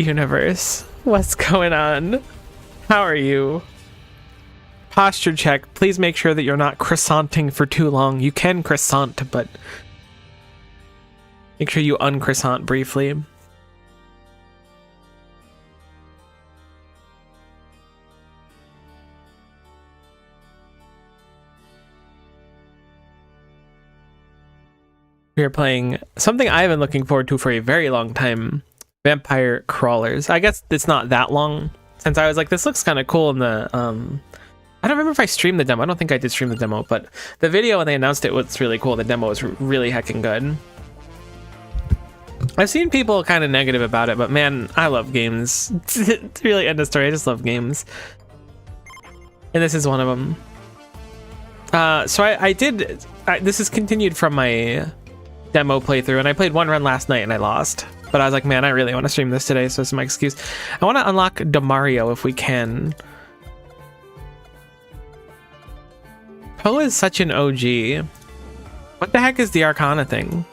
universe. What's going on? How are you? Posture check. Please make sure that you're not croissanting for too long. You can croissant, but make sure you uncroissant briefly. We are playing something I've been looking forward to for a very long time. Vampire Crawlers. I guess it's not that long since I was like, this looks kind of cool in the I don't remember if I streamed the demo. I don't think I did stream the demo, but the video when they announced it was really cool. The demo was really heckin' good. I've seen people kind of negative about it, but man, I love games. It's really end of story. I just love games. And this is one of them. So this is continued from my demo playthrough, and I played one run last night and I lost. But I was like, man, I really want to stream this today, so it's my excuse. I want to unlock Demario if we can. Poe is such an OG. What the heck is the Arcana thing?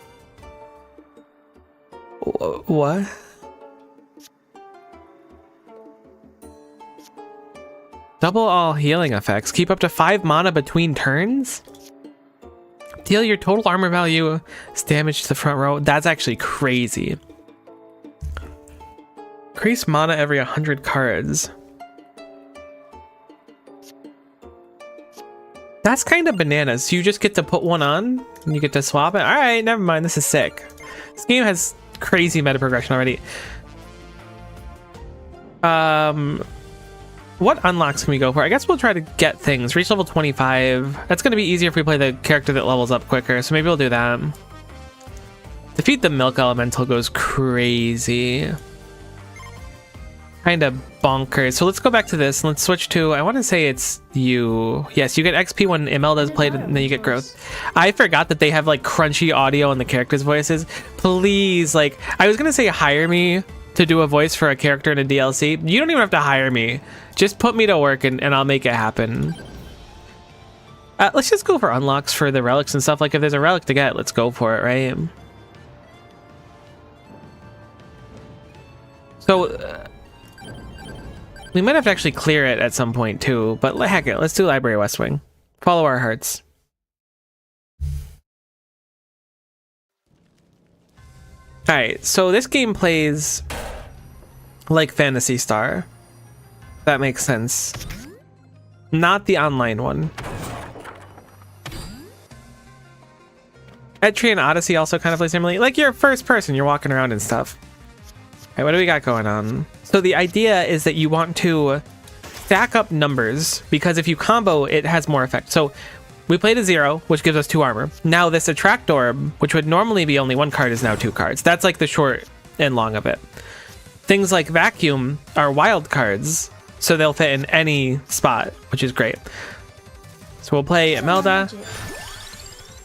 What? Double all healing effects. Keep up to 5 mana between turns? Deal your total armor value damage to the front row. That's actually crazy. Increase mana every 100 cards. That's kind of bananas. So you just get to put one on and you get to swap it. All right, never mind. This is sick. This game has crazy meta progression already. What unlocks can we go for? I guess we'll try to get things. Reach level 25. That's going to be easier if we play the character that levels up quicker. So maybe we'll do that. Defeat the Milk Elemental goes crazy. Kind of bonkers. So let's go back to this and let's switch to, I want to say it's you. Yes, you get XP when Imelda's played and then you get growth. I forgot that they have like crunchy audio on the characters' voices. Please, like, I was going to say hire me to do a voice for a character in a DLC. You don't even have to hire me. Just put me to work and I'll make it happen. Let's just go for unlocks for the relics and stuff. Like if there's a relic to get, let's go for it, right? So we might have to actually clear it at some point too, but heck it, let's do Library West Wing. Follow our hearts. Alright, so this game plays like Phantasy Star. That makes sense. Not the online one. Etrian Odyssey also kind of plays similarly. Like you're first person, you're walking around and stuff. Alright, what do we got going on? So the idea is that you want to stack up numbers because if you combo, it has more effect. So we played a 0, which gives us 2 armor. Now this Attract Orb, which would normally be only 1 card, is now 2 cards. That's like the short and long of it. Things like Vacuum are wild cards, so they'll fit in any spot, which is great. So we'll play Imelda.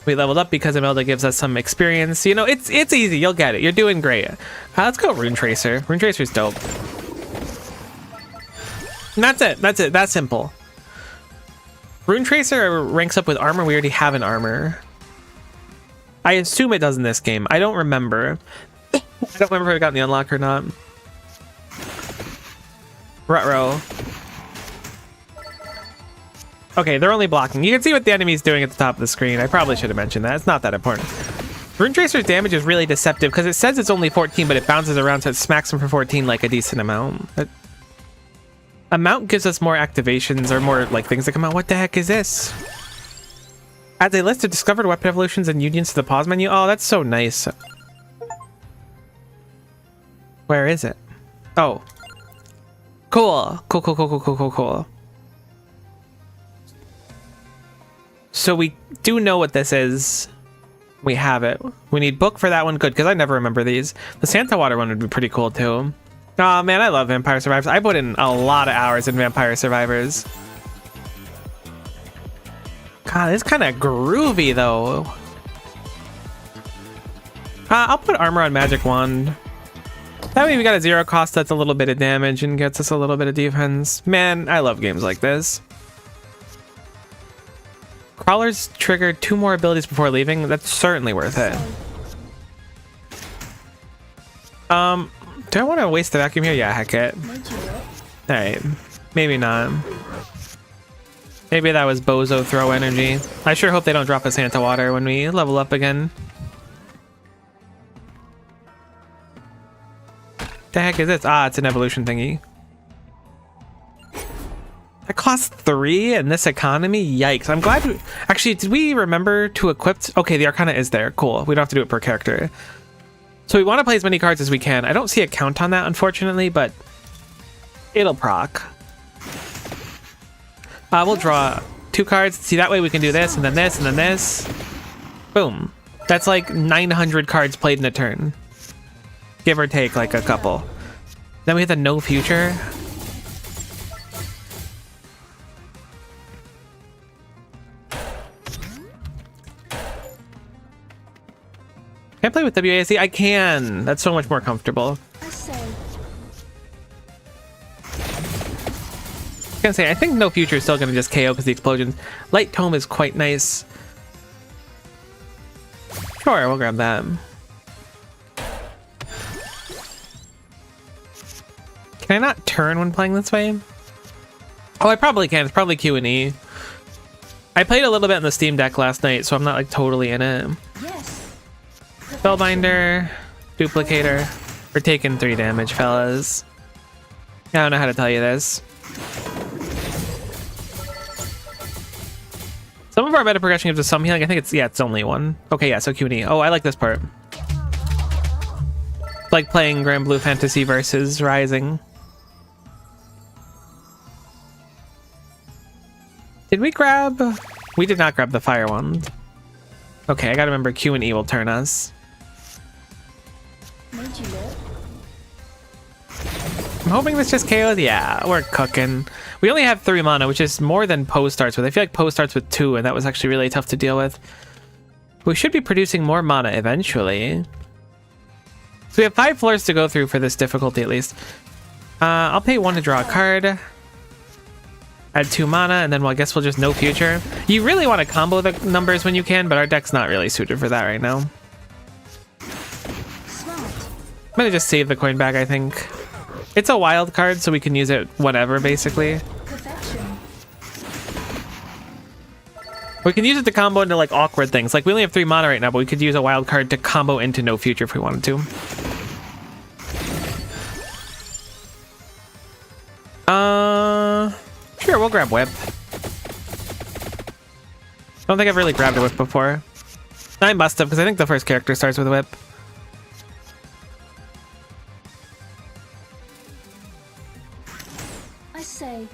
We leveled up because Imelda gives us some experience. You know, it's easy. You'll get it. You're doing great. Let's go Rune Tracer. Rune Tracer's dope. And that's it. That's it. That's simple. Rune Tracer ranks up with armor. We already have an armor. I assume it does in this game. I don't remember. I don't remember if I got the unlock or not. Ruh-roh. Okay, they're only blocking. You can see what the enemy's doing at the top of the screen. I probably should have mentioned that. It's not that important. Rune Tracer's damage is really deceptive because it says it's only 14, but it bounces around, so it smacks him for 14 like a decent amount. Amount gives us more activations or more like things that come out. What the heck is this? Adds a list of discovered weapon evolutions and unions to the pause menu. Oh, that's so nice. Where is it? Oh. Cool. Cool. So we do know what this is. We have it. We need book for that one. Good, because I never remember these. The Santa Water one would be pretty cool too. Oh man, I love Vampire Survivors. I put in a lot of hours in Vampire Survivors. God, it's kind of groovy though. I'll put armor on Magic Wand. That way we got a 0 cost that's a little bit of damage and gets us a little bit of defense. Man, I love games like this. Crawlers trigger 2 more abilities before leaving. That's certainly worth it. Do I want to waste the vacuum here? Yeah, heck it. Alright. Maybe not. Maybe that was Bozo throw energy. I sure hope they don't drop a Santa water when we level up again. The heck is this? Ah, it's an evolution thingy. That costs 3 in this economy? Yikes. I'm glad we... Actually, did we remember to equip... Okay, the Arcana is there. Cool. We don't have to do it per character. So we want to play as many cards as we can. I don't see a count on that, unfortunately, but it'll proc. We'll draw 2 cards. See, that way we can do this, and then this, and then this. Boom. That's like 900 cards played in a turn. Give or take, like a couple. Then we hit the no future. Can I play with WASD? I can. That's so much more comfortable. I was gonna say, I think no future is still gonna just KO because the explosions. Light Tome is quite nice. Sure, we'll grab that. Can I not turn when playing this way? Oh, I probably can. It's probably Q and E. I played a little bit in the Steam Deck last night, so I'm not like totally in it. Yes. Spellbinder, Duplicator. We're taking 3 damage, fellas. I don't know how to tell you this. Some of our meta progression gives us some healing. I think it's, yeah, it's only 1. Okay, yeah, so Q and E. Oh, I like this part. It's like playing Grand Blue Fantasy versus Rising. Did we grab... We did not grab the Fire Wand. Okay, I gotta remember Q and E will turn us. I'm hoping this just KOs. Yeah, we're cooking. We only have 3 mana, which is more than Poe starts with. I feel like Poe starts with 2, and that was actually really tough to deal with. We should be producing more mana eventually. So we have 5 floors to go through for this difficulty, at least. I'll pay 1 to draw a card. Add 2 mana, and then, well, I guess we'll just no future. You really want to combo the numbers when you can, but our deck's not really suited for that right now. I'm gonna just save the coin bag, I think. It's a wild card, so we can use it whatever, basically. We can use it to combo into, like, awkward things. Like, we only have 3 mana right now, but we could use a wild card to combo into no future if we wanted to. Sure, we'll grab Whip. I don't think I've really grabbed a Whip before. I must have, because I think the first character starts with a Whip. I say.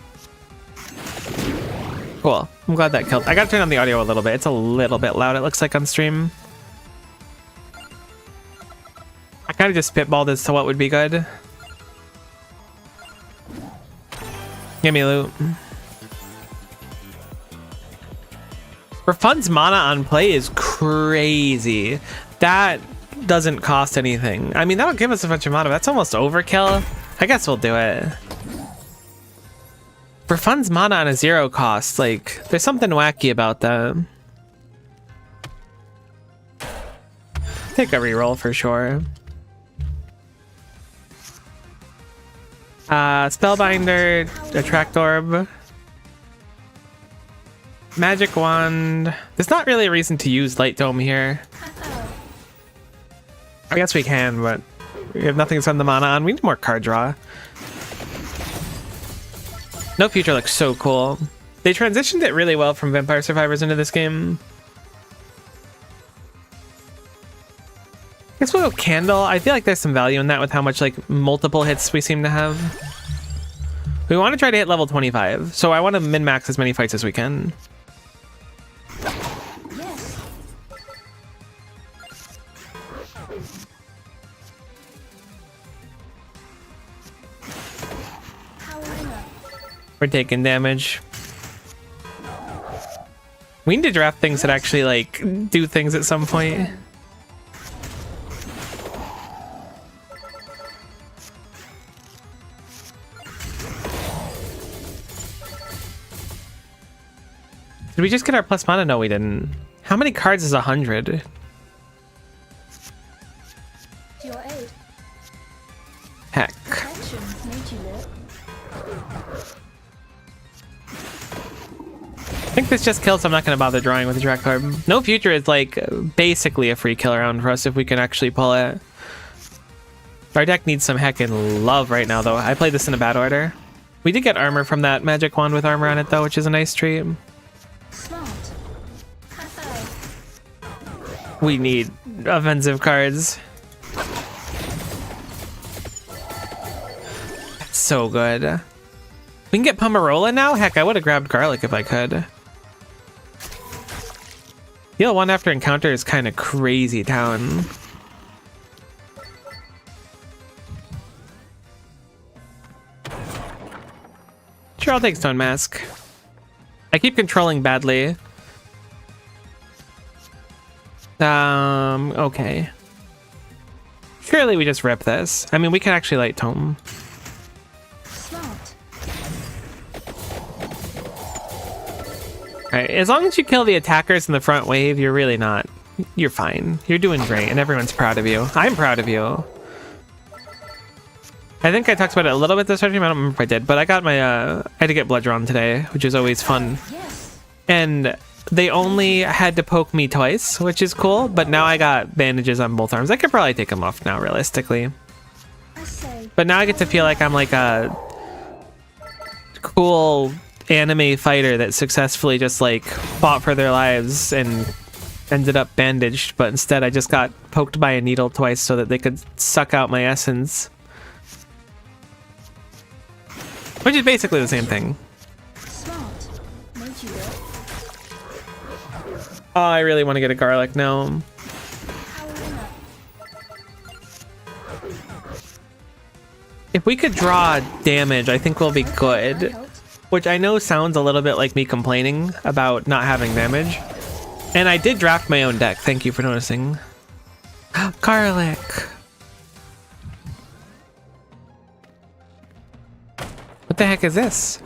Cool. I'm glad that killed. I gotta turn on the audio a little bit. It's a little bit loud, it looks like, on stream. I kind of just spitballed as to what would be good. Give me loot. Refunds mana on play is crazy. That doesn't cost anything. I mean, that'll give us a bunch of mana. That's almost overkill. I guess we'll do it. Refunds mana on a 0 cost. Like, there's something wacky about that. Take a reroll for sure. Spellbinder, Attract Orb, Magic Wand. There's not really a reason to use Light Dome here. I guess we can, but we have nothing to spend the mana on. We need more card draw. No Future looks so cool. They transitioned it really well from Vampire Survivors into this game. I guess we'll go Candle. I feel like there's some value in that with how much like multiple hits we seem to have. We want to try to hit level 25, so I want to min-max as many fights as we can. Yes. We're taking damage. We need to draft things that actually like do things at some point. Did we just get our plus mana? No, we didn't. How many cards is 100? I think this just kills, so I'm not going to bother drawing with the Direct Orb. No Future is like basically a free kill around for us if we can actually pull it. Our deck needs some heckin' love right now, though. I played this in a bad order. We did get armor from that magic wand with armor on it, though, which is a nice treat. We need offensive cards. That's so good. We can get Pomarola now? Heck, I would have grabbed Garlic if I could. Heal 1 after encounter is kind of crazy town. Sure, I'll take Stone Mask. I keep controlling badly. Okay. Surely we just rip this. I mean, we can actually Light Tome. Alright, as long as you kill the attackers in the front wave, you're really not... You're fine. You're doing great, and everyone's proud of you. I'm proud of you. I think I talked about it a little bit this stream. I don't remember if I did, but I got my... I had to get Blood Drawn today, which is always fun. And they only had to poke me twice, which is cool, but now I got bandages on both arms. I could probably take them off now, realistically. But now I get to feel like I'm like a cool anime fighter that successfully just like fought for their lives and ended up bandaged, but instead I just got poked by a needle twice so that they could suck out my essence. Which is basically the same thing. Oh, I really want to get a Garlic now. If we could draw damage, I think we'll be good. Which I know sounds a little bit like me complaining about not having damage. And I did draft my own deck. Thank you for noticing. Garlic. What the heck is this?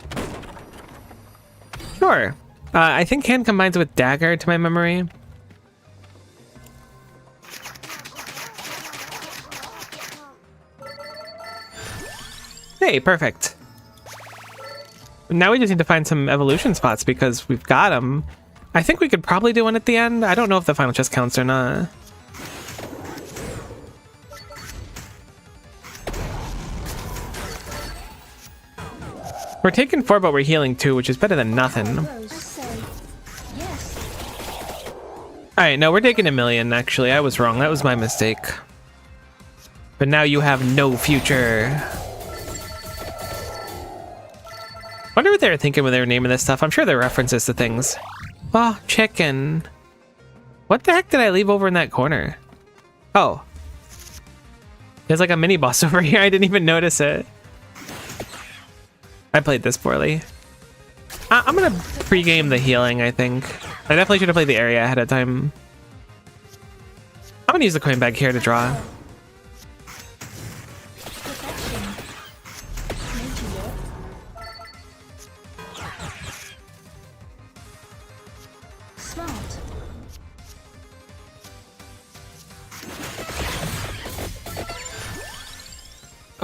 Sure. I think hand combines with dagger to my memory. Hey, perfect. Now we just need to find some evolution spots because we've got them. I think we could probably do one at the end. I don't know if the final chest counts or not. We're taking 4, but we're healing 2, which is better than nothing. Alright, no, we're taking 1,000,000, actually. I was wrong. That was my mistake. But now you have no future. Wonder what they were thinking when they were naming this stuff. I'm sure there are references to things. Oh, chicken. What the heck did I leave over in that corner? Oh. There's like a mini boss over here. I didn't even notice it. I played this poorly. I'm gonna pregame the healing, I think. I definitely should have played the area ahead of time. I'm gonna use the coin bag here to draw.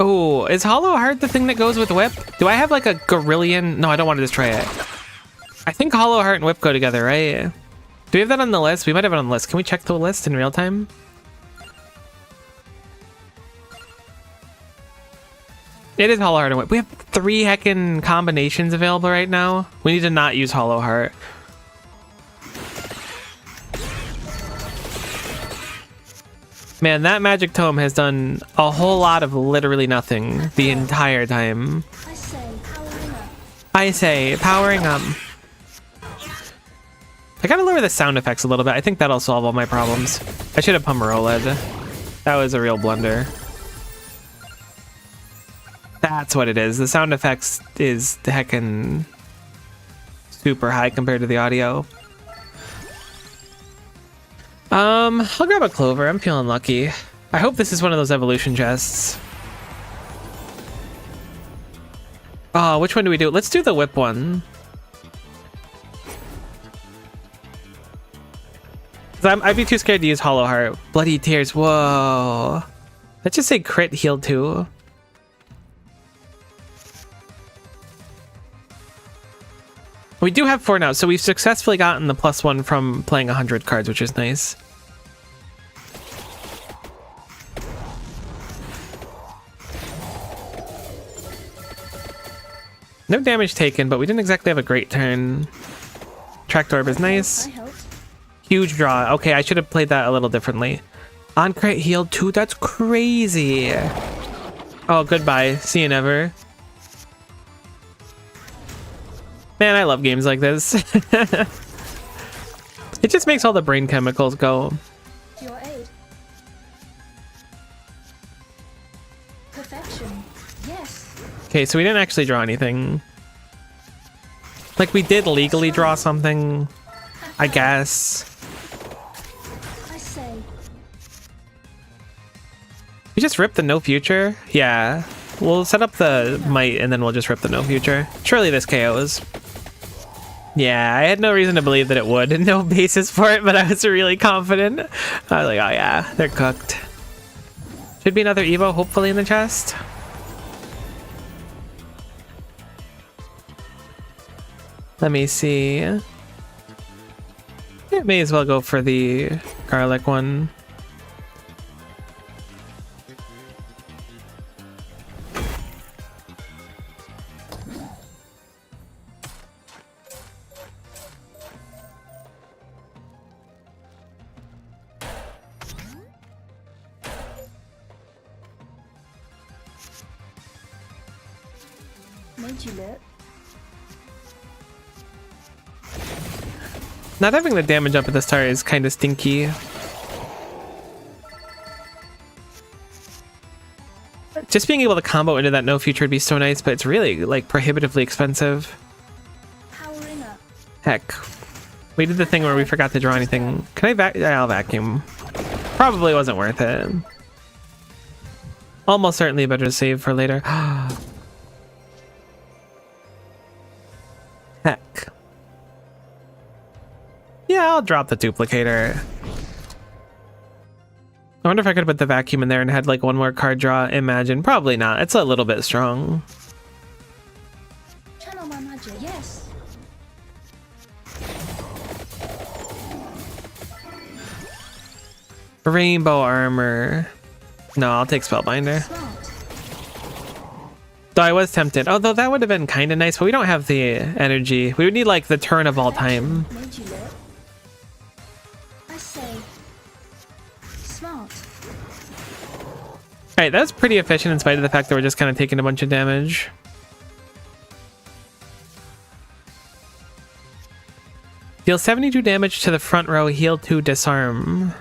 Oh, is Hollow Heart the thing that goes with Whip? Do I have like a Gorillion? No, I don't want to destroy it. I think Hollow Heart and Whip go together, right? Do we have that on the list? We might have it on the list. Can we check the list in real time? It is Hollow Heart and Whip. We have 3 heckin' combinations available right now. We need to not use Hollow Heart. Man, that magic tome has done a whole lot of literally nothing the entire time. I say, powering up. I gotta lower the sound effects a little bit. I think that'll solve all my problems. I should have Pomeroled. That was a real blunder. That's what it is. The sound effects is the heckin' super high compared to the audio. I'll grab a Clover. I'm feeling lucky. I hope this is one of those evolution chests. Oh, which one do we do? Let's do the Whip one. I'd be too scared to use Hollow Heart. Bloody Tears. Whoa. Let's just say crit heal 2. We do have 4 now, so we've successfully gotten the +1 from playing 100 cards, which is nice. No damage taken, but we didn't exactly have a great turn. Tracked Orb is nice. Huge draw. Okay, I should have played that a little differently. On crit healed 2, that's crazy. Oh, goodbye. See you never. Man, I love games like this. It just makes all the brain chemicals go. Your aid. Perfection. Yes. Okay, so we didn't actually draw anything. Like, we did legally draw something, I guess. I say. We just ripped the no future? Yeah. We'll set up the might and then we'll just rip the no future. Surely this KOs. Yeah, I had no reason to believe that it would. No basis for it, but I was really confident. I was like, oh yeah, they're cooked. Should be another Evo, hopefully, in the chest. Let me see. Yeah, may as well go for the garlic one. Made you look. Not having the damage up at the start is kind of stinky. Just being able to combo into that no future would be so nice, but it's really like prohibitively expensive. Powering up. Heck. We did the thing where we forgot to draw anything. Can I I'll vacuum. Probably wasn't worth it. Almost certainly better to save for later. Heck. Yeah, I'll drop the duplicator. I wonder if I could put the vacuum in there and had like one more card draw. Imagine. Probably not. It's a little bit strong. Channel my magic. Yes. Rainbow armor. No, I'll take Spellbinder. Smart. Though I was tempted. Although that would have been kind of nice, but we don't have the energy. We would need like the turn of all time. Made you look. I say. Smart. Alright, that's pretty efficient in spite of the fact that we're just kind of taking a bunch of damage. Deal 72 damage to the front row, heal 2, disarm.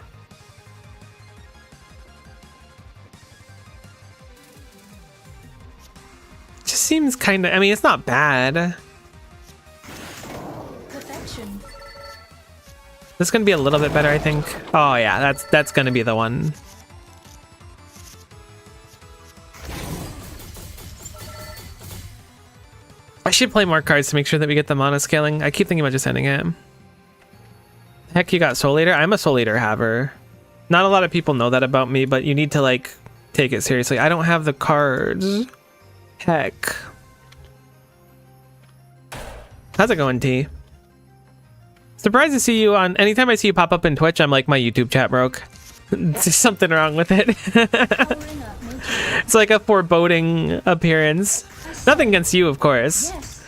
Just seems kind of, I mean, it's not bad. Perfection. This is going to be a little bit better, I think. Oh yeah, that's going to be the one. I should play more cards to make sure that we get the mana scaling. I keep thinking about just ending it. Heck, you got Soul Eater? I'm a Soul Eater haver. Not a lot of people know that about me, but you need to like take it seriously. I don't have the cards. Heck. How's it going, T? Surprised to see you on. Anytime I see you pop up in Twitch, I'm like, my YouTube chat broke. There's something wrong with it. Powering up. Made you look. It's like a foreboding appearance. Nothing against you, of course. Yes.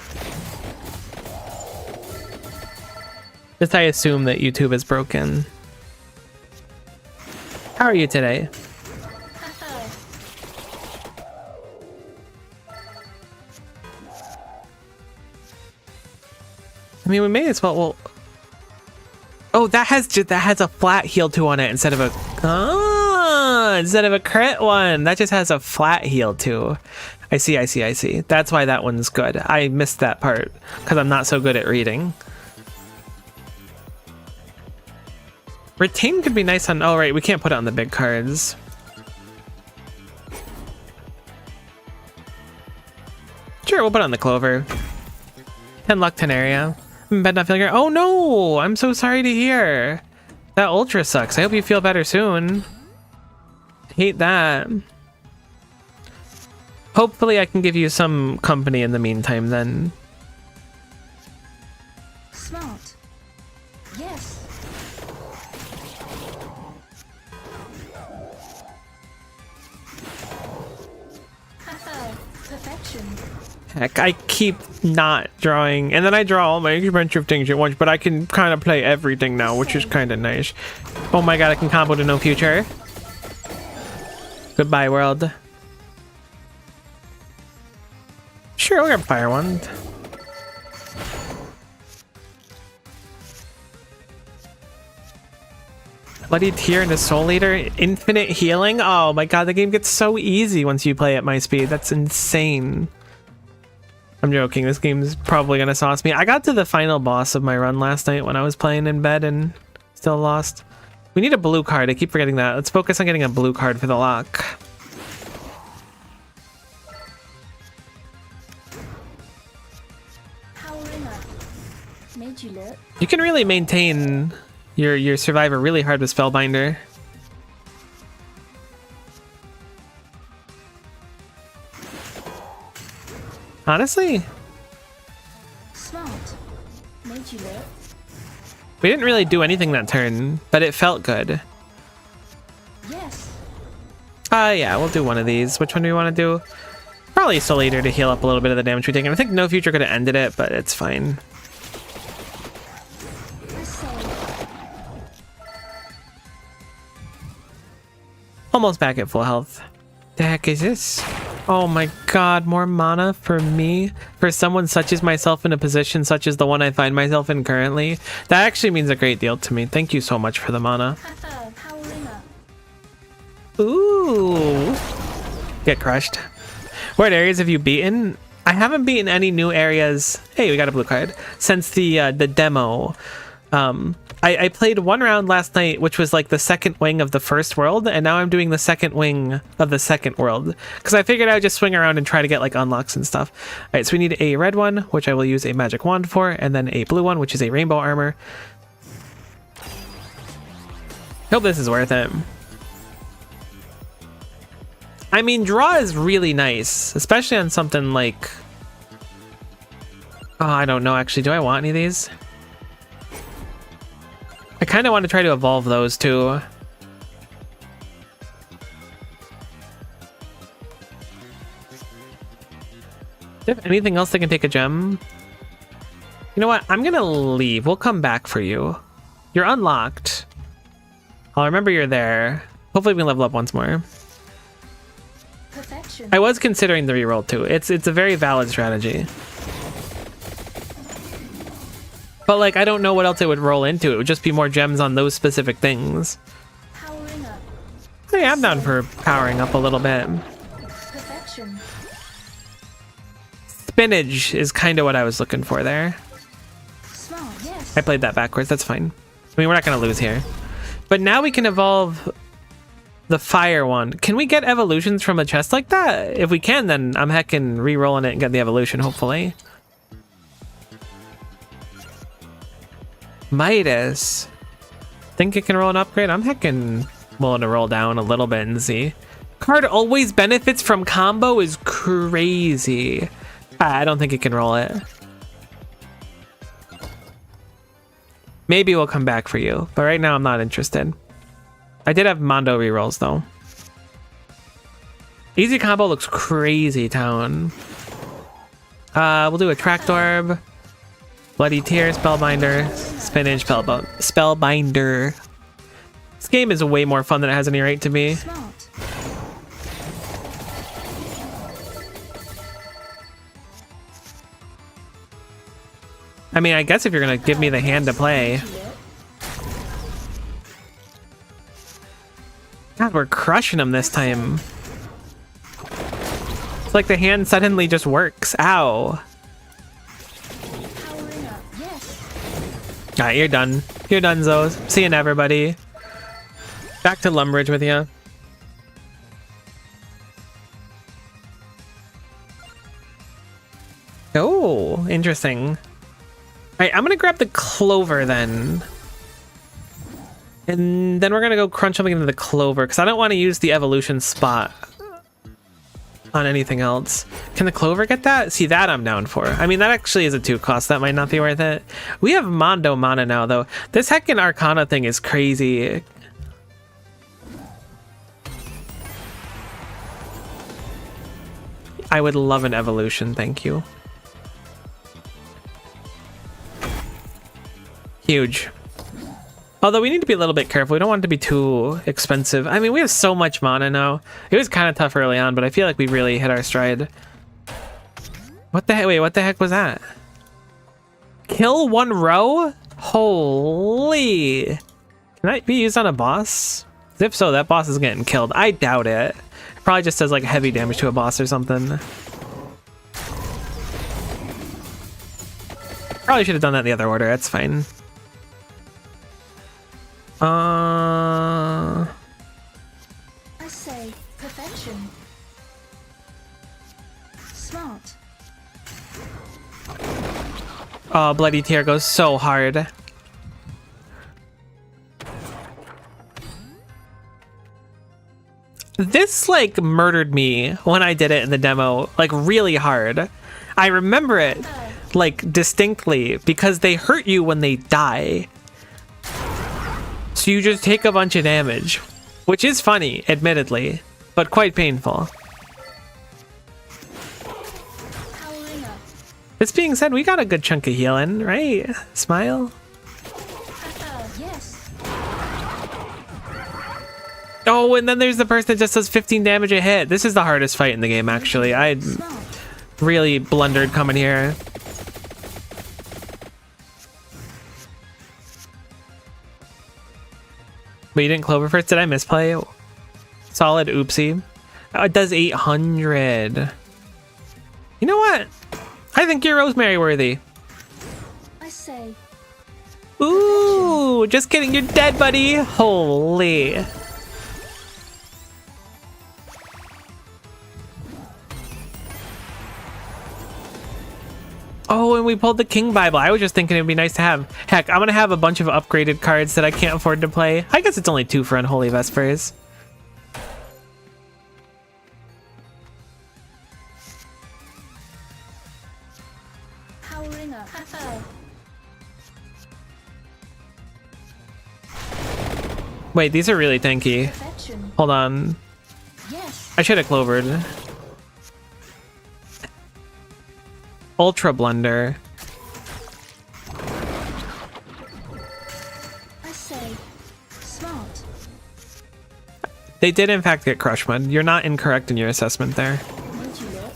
Just I assume that YouTube is broken. How are you today? I mean, we may as well. Oh, that has a flat heal 2 on it instead of a crit one. That just has a flat heal 2. I see. That's why that one's good. I missed that part because I'm not so good at reading. Retain could be nice on. Oh right, we can't put it on the big cards. Sure, we'll put it on the Clover. 10 luck, 10 area. Bet not feeling great. Oh no! I'm so sorry to hear. That ultra sucks. I hope you feel better soon. Hate that. Hopefully I can give you some company in the meantime then. Perfection. Heck, I keep not drawing, and then I draw all my expensive things at once, but I can kind of play everything now, which is kind of nice. Oh my god, I can combo to no future. Goodbye, world. Sure, we'll grab Fire Wand. Bloody Tear into Soul Eater, infinite healing. Oh my god, the game gets so easy once you play at my speed. That's insane. I'm joking, this game's probably gonna sauce me. I got to the final boss of my run last night when I was playing in bed and still lost. We need a blue card, I keep forgetting that. Let's focus on getting a blue card for the lock. Powering up. Made you look. You can really maintain your survivor really hard with Spellbinder. Honestly, Smart. Made you look. we didn't really do anything that turn, but it felt good. Yes. Yeah, we'll do one of these. Which one do we want to do? Probably Soul Eater to heal up a little bit of the damage we take. And I think No Future could have ended it, but it's fine. I say. Almost back at full health. The heck is this? Oh my god, more mana for me? For someone such as myself in a position such as the one I find myself in currently? That actually means a great deal to me. Thank you so much for the mana. Haha. Powering up. Ooh. Get crushed. What areas have you beaten? I haven't beaten any new areas. Hey, we got a blue card. Since the demo. I played one round last night, which was like the second wing of the first world, and now I'm doing the second wing of the second world. Because I figured I would just swing around and try to get like unlocks and stuff. Alright, so we need a red one, which I will use a magic wand for, and then a blue one, which is a rainbow armor. Hope this is worth it. I mean, draw is really nice, especially on something like... Oh, I don't know, actually. Do I want any of these? I kind of want to try to evolve those too. If anything else that can take a gem? You know what? I'm gonna leave. We'll come back for you. You're unlocked. I'll remember you're there. Hopefully we can level up once more. Perfection. I was considering the reroll too. It's a very valid strategy. But like, I don't know what else it would roll into. It would just be more gems on those specific things. Powering up. Hey, I'm down for powering up a little bit. Perfection. Spinach is kind of what I was looking for there. Smart. Yes. I played that backwards. That's fine. I mean, we're not going to lose here. But now we can evolve the fire one. Can we get evolutions from a chest like that? If we can, then I'm heckin' re-rolling it and get the evolution, hopefully. Midas. Think it can roll an upgrade? I'm heckin' willing to roll down a little bit and see. Card always benefits from combo is crazy. I don't think it can roll it. Maybe we'll come back for you, but right now I'm not interested. I did have Mondo rerolls though. Easy combo looks crazy, town. We'll do a Tract Orb, Bloody Tear, Spellbinder, Spinach, Spellbinder. This game is way more fun than it has any right to be. Smart. I mean, I guess if you're gonna give me the hand to play. God, we're crushing them this time. It's like the hand suddenly just works. Ow. Powering up. Yes. Alright, you're done. You're done, Zos. See you never, buddy. Back to Lumbridge with you. Oh, interesting. Alright, I'm gonna grab the Clover then. And then we're gonna go crunch something into the Clover, because I don't want to use the evolution spot on anything else. Can the Clover get that? See, that I'm down for. I mean, that actually is a 2 cost. That might not be worth it. We have Mondo mana now, though. This heckin' Arcana thing is crazy. I would love an evolution, thank you. Huge. Although we need to be a little bit careful. We don't want it to be too expensive. I mean, we have so much mana now. It was kind of tough early on, but I feel like we really hit our stride. What the heck? Wait, what the heck was that? Kill one row? Holy. Can that be used on a boss? If so, that boss is getting killed. I doubt it. It probably just does like heavy damage to a boss or something. Probably should have done that in the other order. That's fine. I say perfection. Smart. Oh, Bloody Tear goes so hard. This like murdered me when I did it in the demo, like really hard. I remember it like distinctly because they hurt you when they die. So you just take a bunch of damage, which is funny, admittedly, but quite painful. Powering up. This being said, we got a good chunk of healing, right? Smile. Yes. Oh, and then there's the person that just does 15 damage a hit. This is the hardest fight in the game, actually. I Smart. really blundered coming here. But you didn't Clover first? Did I misplay? Solid oopsie. Oh, it does 800. You know what? I think you're Rosemary worthy. I say Ooh, just kidding. You're dead, buddy. Holy. Oh, and we pulled the King Bible. I was just thinking it'd be nice to have. Heck, I'm gonna have a bunch of upgraded cards that I can't afford to play. I guess it's only 2 for Unholy Vespers. powering up. Wait, these are really tanky. Perfection. Hold on. Yes. I should have clovered. Ultra Blunder. I say smart. They did in fact get Crush Mud. You're not incorrect in your assessment there. Won't you look?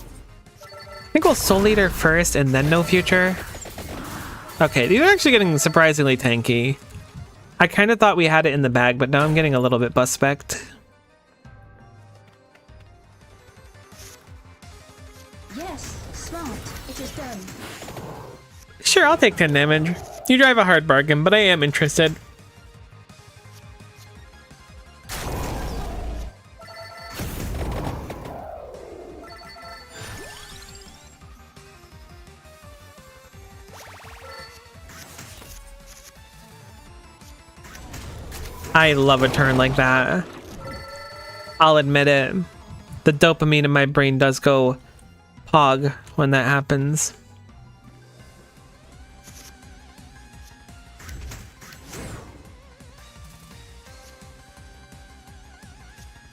I think we'll Soul Eater first and then No Future. Okay, these are actually getting surprisingly tanky. I kind of thought we had it in the bag, but now I'm getting a little bit bus-specced. Yes. Smart. It is done. Sure, I'll take 10 damage. You drive a hard bargain, but I am interested. I love a turn like that. I'll admit it. The dopamine in my brain does go pog when that happens.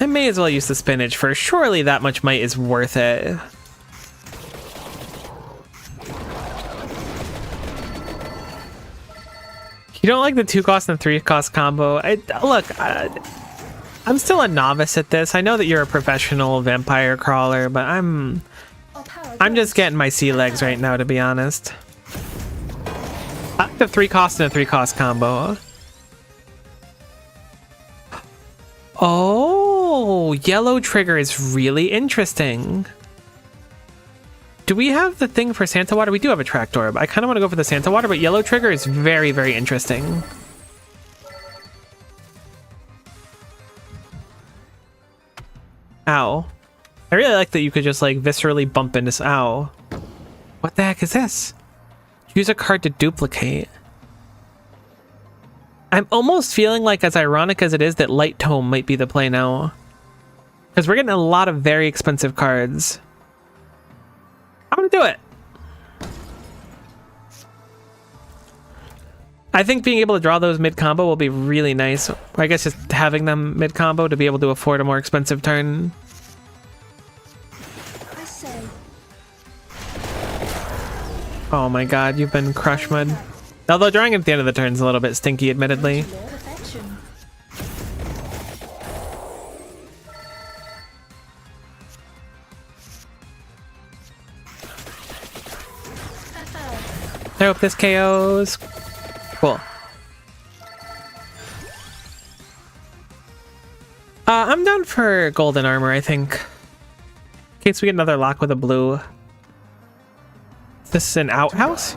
I may as well use the spinach for surely that much might is worth it. You don't like the 2 cost and 3 cost combo? I'm still a novice at this. I know that you're a professional vampire crawler, but I'm just getting my sea legs right now, to be honest. I like the 3 cost and a 3 cost combo. Oh, yellow trigger is really interesting. Do we have the thing for Santa Water? We do have a Tract Orb. I kind of want to go for the Santa Water, but yellow trigger is very, very interesting. Ow. I really like that you could just like viscerally bump into this. Ow. What the heck is this? Use a card to duplicate. I'm almost feeling like, as ironic as it is, that Light Tome might be the play now. Because we're getting a lot of very expensive cards. I'm gonna do it. I think being able to draw those mid-combo will be really nice. Or I guess just having them mid-combo to be able to afford a more expensive turn. I say Oh my god, you've been crush mud. Although drawing at the end of the turn is a little bit stinky, admittedly. Perfection. I hope this KOs. Cool. I'm down for golden armor, I think. In case we get another lock with a blue. Is this an outhouse?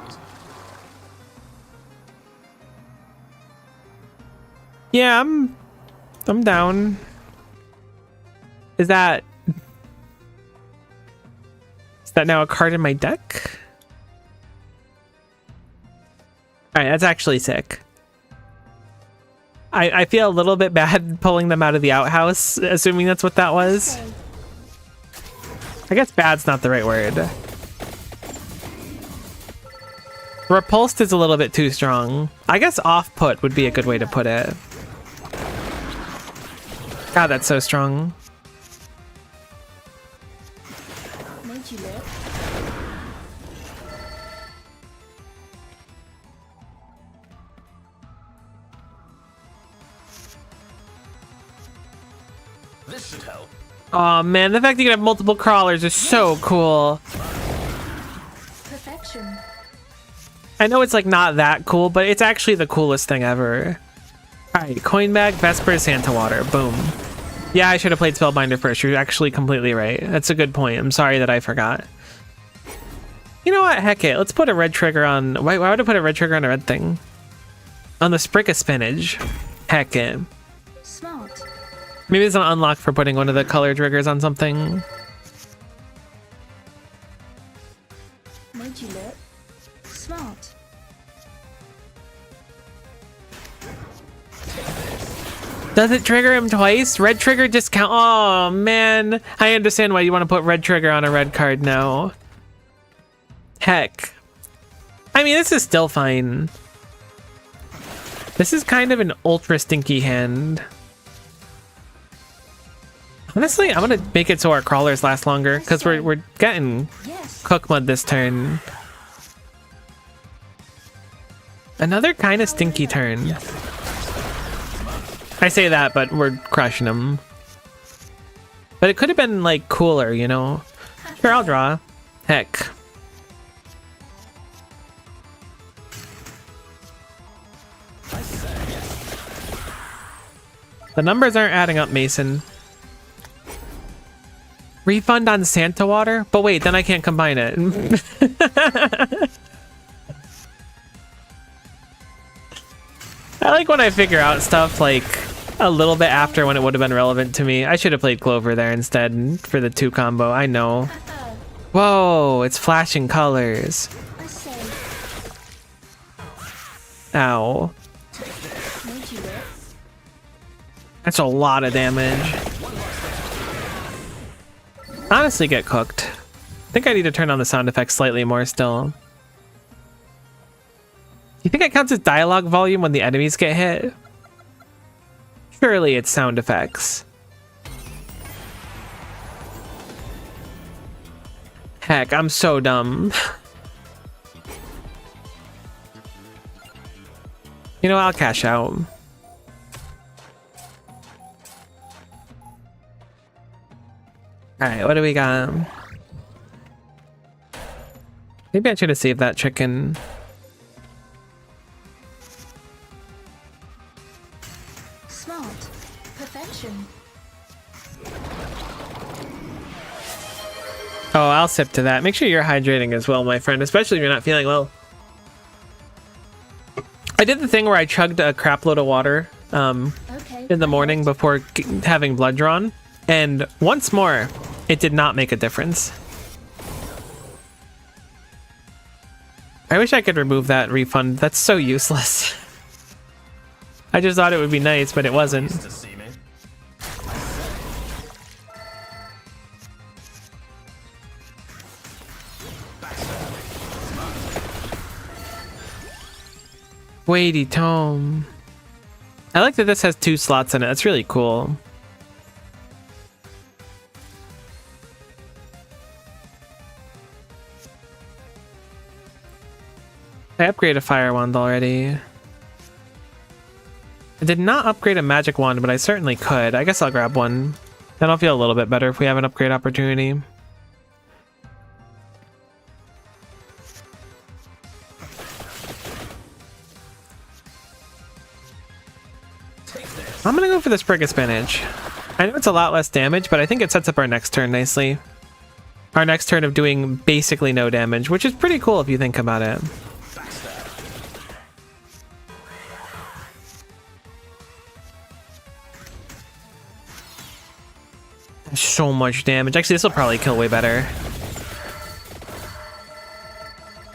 Yeah, I'm down. Is that now a card in my deck? Alright, that's actually sick. I feel a little bit bad pulling them out of the outhouse, assuming that's what that was. Okay. I guess bad's not the right word. Repulsed is a little bit too strong. I guess off-put would be a good way to put it. God, that's so strong. Made you look. This should help. Oh man, the fact that you can have multiple crawlers is so cool. Perfection. I know it's like not that cool, but it's actually the coolest thing ever. Alright, coin bag, Vesper, Santa Water. Boom. Yeah, I should have played Spellbinder first. You're actually completely right. That's a good point. I'm sorry that I forgot. You know what? Heck it. Let's put a red trigger on... Why would I put a red trigger on a red thing? On the Sprig of Spinach. Heck it. Smart. Maybe there's an unlock for putting one of the color triggers on something. Made you look. Smart. Does it trigger him twice? Red trigger discount. Oh man, I understand why you want to put red trigger on a red card now. Heck. I mean, this is still fine. This is kind of an ultra stinky hand. Honestly, I'm gonna make it so our crawlers last longer because we're getting Yes. cook mud this turn. Another kind of stinky turn. I say that, but we're crushing them. But it could have been like cooler, you know? Sure, I'll draw. Heck. The numbers aren't adding up, Mason. Refund on Santa Water? But wait, then I can't combine it. I like when I figure out stuff like a little bit after when it would have been relevant to me. I should have played Clover there instead for the 2 combo. I know. Whoa, it's flashing colors. I say. Ow. Made you look. That's a lot of damage. Honestly, get cooked. I think I need to turn on the sound effects slightly more still. You think it counts as dialogue volume when the enemies get hit? Surely it's sound effects. Heck, I'm so dumb. You know, I'll cash out. Alright, what do we got? Maybe I should have saved that chicken. Smart. Perfection. Oh, I'll sip to that. Make sure you're hydrating as well, my friend, especially if you're not feeling well. I did the thing where I chugged a crap load of water Okay. in the morning before having blood drawn, and once more, it did not make a difference. I wish I could remove that refund. That's so useless. I just thought it would be nice, but it wasn't. To see me. Weighty tome. I like that this has 2 slots in it. That's really cool. I upgraded a fire wand already. I did not upgrade a magic wand, but I certainly could. I guess I'll grab one. Then I'll feel a little bit better if we have an upgrade opportunity. I'm gonna go for the Sprig of Spinach. I know it's a lot less damage, but I think it sets up our next turn nicely. Our next turn of doing basically no damage, which is pretty cool if you think about it. So much damage. Actually, this will probably kill way better.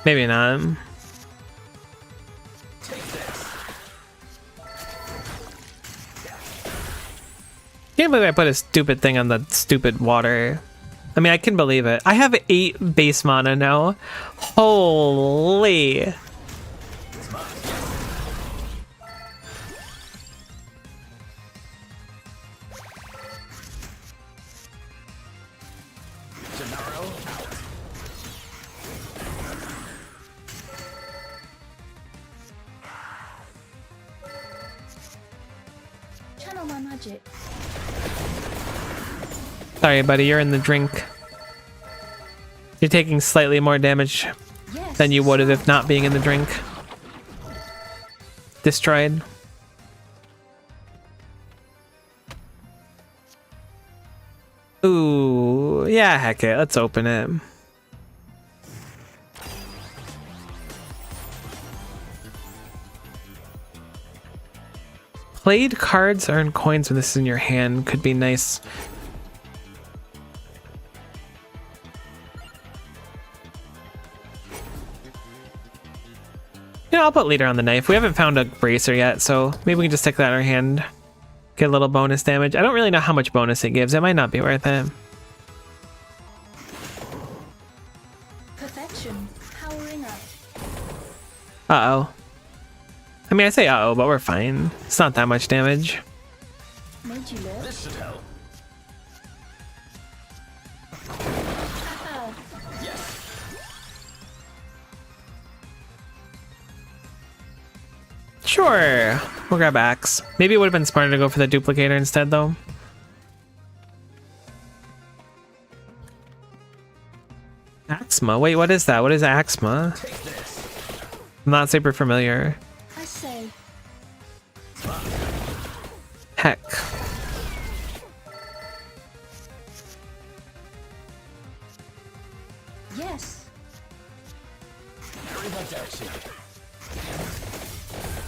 Maybe not. Can't believe I put a stupid thing on the stupid water. I mean, I can believe it. I have 8 base mana now. Holy. Channel my magic. Sorry, buddy, you're in the drink. You're taking slightly more damage Yes. than you would have if not being in the drink. Destroyed. Ooh, yeah, heck it. Let's open it. Played cards earn coins when this is in your hand. Could be nice. Yeah, I'll put leader on the knife. We haven't found a bracer yet, so maybe we can just stick that in our hand. Get a little bonus damage. I don't really know how much bonus it gives. It might not be worth it. Perfection. Powering up. Uh-oh. I mean, I say uh-oh, but we're fine. It's not that much damage. Made you look. This should help. Haha. Sure. We'll grab axe. Maybe it would have been smarter to go for the duplicator instead, though. Axma? Wait, what is that? What is Axma? Take this. I'm not super familiar. I say. Heck. Yes. Hurry that direction.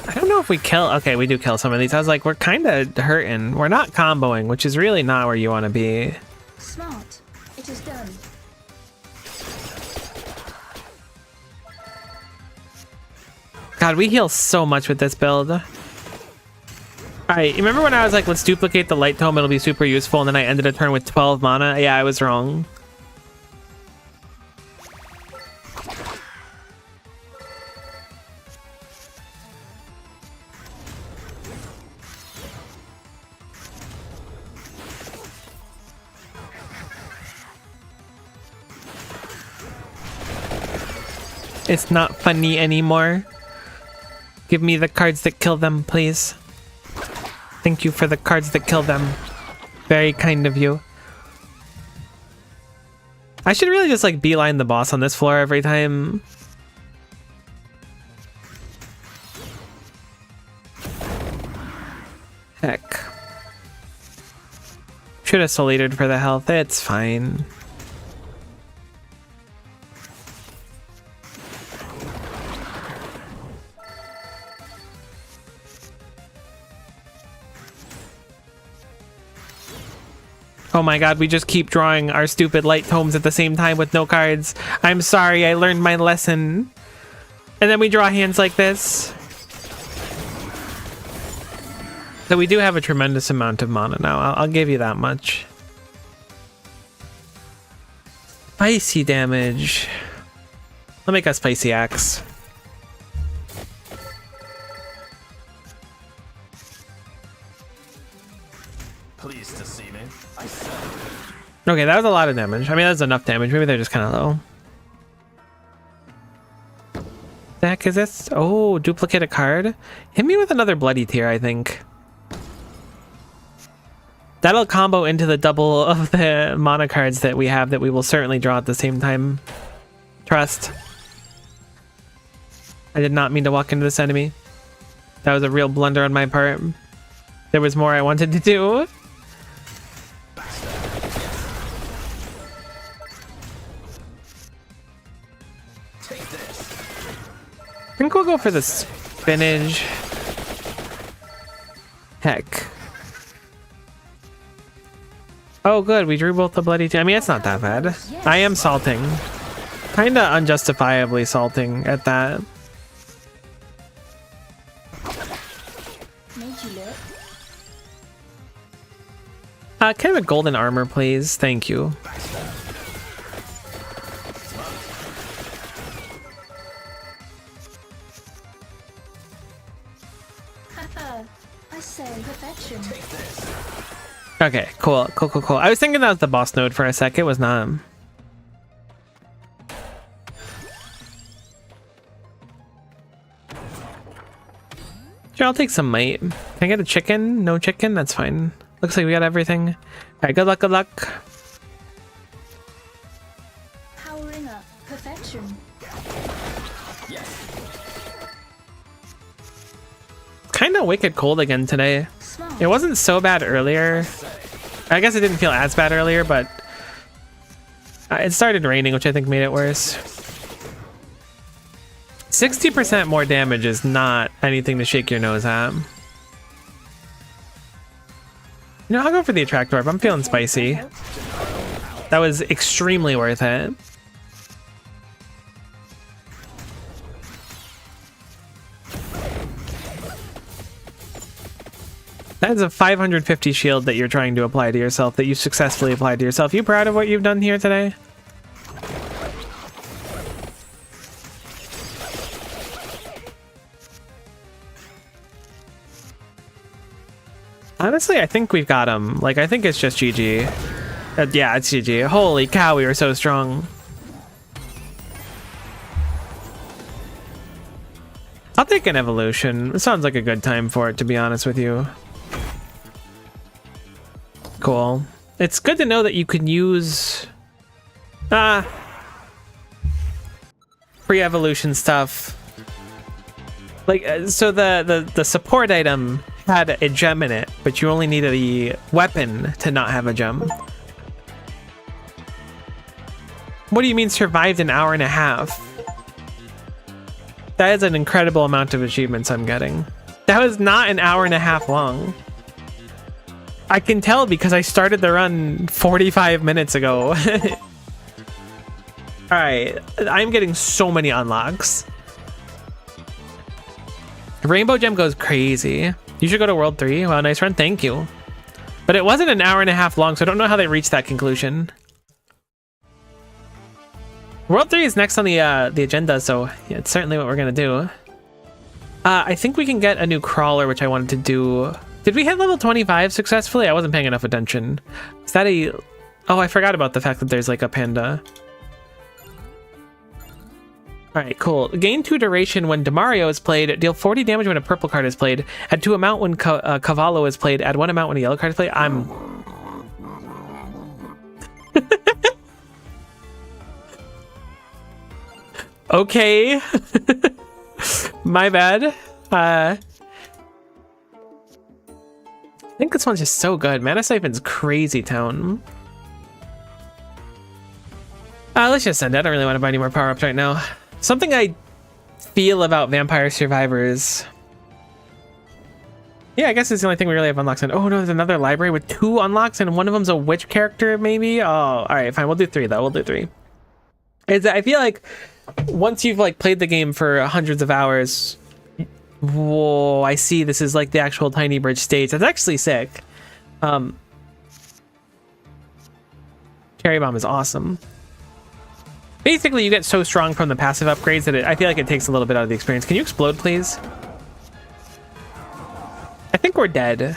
I don't know if we kill... Okay, we do kill some of these. I was like, we're kind of hurting. We're not comboing, which is really not where you want to be. Smart. It is done. God, we heal so much with this build. Alright, remember when I was like, let's duplicate the light tome, it'll be super useful, and then I ended a turn with 12 mana? Yeah, I was wrong. It's not funny anymore. Give me the cards that kill them, please. Thank you for the cards that kill them. Very kind of you. I should really just like beeline the boss on this floor every time. Heck. Should have solidated for the health. It's fine. Oh my god, we just keep drawing our stupid light tomes at the same time with no cards. I'm sorry, I learned my lesson. And then we draw hands like this. So we do have a tremendous amount of mana now, I'll give you that much. Spicy damage. I'll make a spicy axe. Pleased to see me. I said. Okay, that was a lot of damage. I mean, that's enough damage. Maybe they're just kind of low. The heck is this? Oh, duplicate a card. Hit me with another bloody tear, I think. That'll combo into the double of the mana cards that we have that we will certainly draw at the same time. Trust. I did not mean to walk into this enemy. That was a real blunder on my part. There was more I wanted to do. I think we'll go for the spinach. Heck. Oh, good. We drew both the bloody. I mean, it's not that bad. I am salting. Kinda unjustifiably salting at that. Made you look. Can I have a golden armor, please? Thank you. Haha. I say perfection. Okay, cool. I was thinking that was the boss node for a sec. It was not. Sure, I'll take some might. Can I get a chicken? No chicken? That's fine. Looks like we got everything. All right, good luck, good luck. Powering up. Perfection. Kind of wicked cold again today. Smart. It wasn't so bad earlier. I guess it didn't feel as bad earlier, but it started raining, which I think made it worse. 60% more damage is not anything to shake your nose at. You know, I'll go for the Attract Orb. I'm feeling spicy. That was extremely worth it. That is a 550 shield that you're trying to apply to yourself, that you successfully applied to yourself. You proud of what you've done here today? Honestly, I think we've got him. Like, I think it's just GG. Yeah, it's GG. Holy cow, we were so strong. I'll take an evolution. It sounds like a good time for it, to be honest with you. Cool. It's good to know that you can use pre-evolution stuff. Like, so the support item had a gem in it, but you only needed a weapon to not have a gem. What do you mean survived an hour and a half? That is an incredible amount of achievements I'm getting. That was not an hour and a half long. I can tell because I started the run 45 minutes ago. Alright, I'm getting so many unlocks. Rainbow Gem goes crazy. You should go to World 3. Wow, nice run. Thank you. But it wasn't an hour and a half long, so I don't know how they reached that conclusion. World 3 is next on the agenda, so yeah, it's certainly what we're gonna do. I think we can get a new crawler, which I wanted to do. Did we hit level 25 successfully? I wasn't paying enough attention. Is that a... Oh, I forgot about the fact that there's like a panda. Alright, cool. Gain 2 duration when Demario is played. Deal 40 damage when a purple card is played. Add 2 amount when Cavallo is played. Add 1 amount when a yellow card is played. I'm... Okay. My bad. I think this one's just so good. Mana Siphon's crazy town. Let's just send it. I don't really want to buy any more power-ups right now. Something I feel about Vampire Survivors. Yeah, I guess it's the only thing we really have unlocks in. Oh no, there's another library with 2 unlocks and one of them's a witch character, maybe? Oh, alright, fine. We'll do 3 though. We'll do 3. I feel like once you've like played the game for hundreds of hours, whoa, I see this is like the actual Tiny Bridge stage. That's actually sick. Cherry Bomb is awesome. Basically, you get so strong from the passive upgrades that I feel like it takes a little bit out of the experience. Can you explode, please? I think we're dead.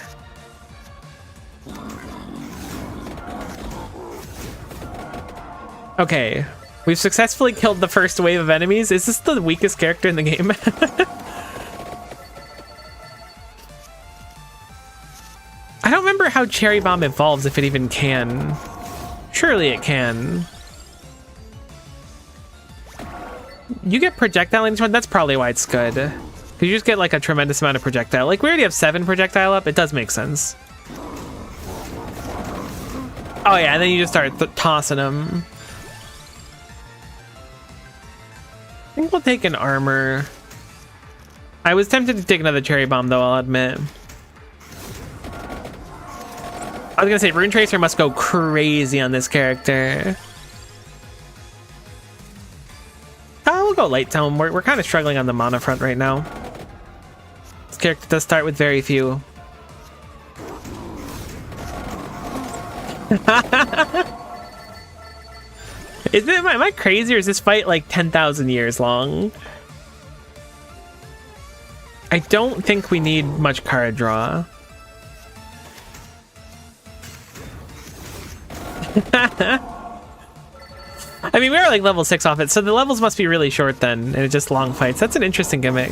Okay. We've successfully killed the first wave of enemies. Is this the weakest character in the game? I don't remember how Cherry Bomb evolves, if it even can. Surely it can. You get projectile in each one? That's probably why it's good. Because you just get like a tremendous amount of projectile. Like we already have 7 projectile up. It does make sense. Oh yeah, and then you just start tossing them. I think we'll take an armor. I was tempted to take another Cherry Bomb though, I'll admit. I was gonna say Rune Tracer must go crazy on this character. We'll go Light Tome. We're kind of struggling on the mana front right now. This character does start with very few. Am I crazy, or is this fight like 10,000 years long? I don't think we need much card draw. I mean, we are like level 6 off it, so the levels must be really short then, and it's just long fights. That's an interesting gimmick.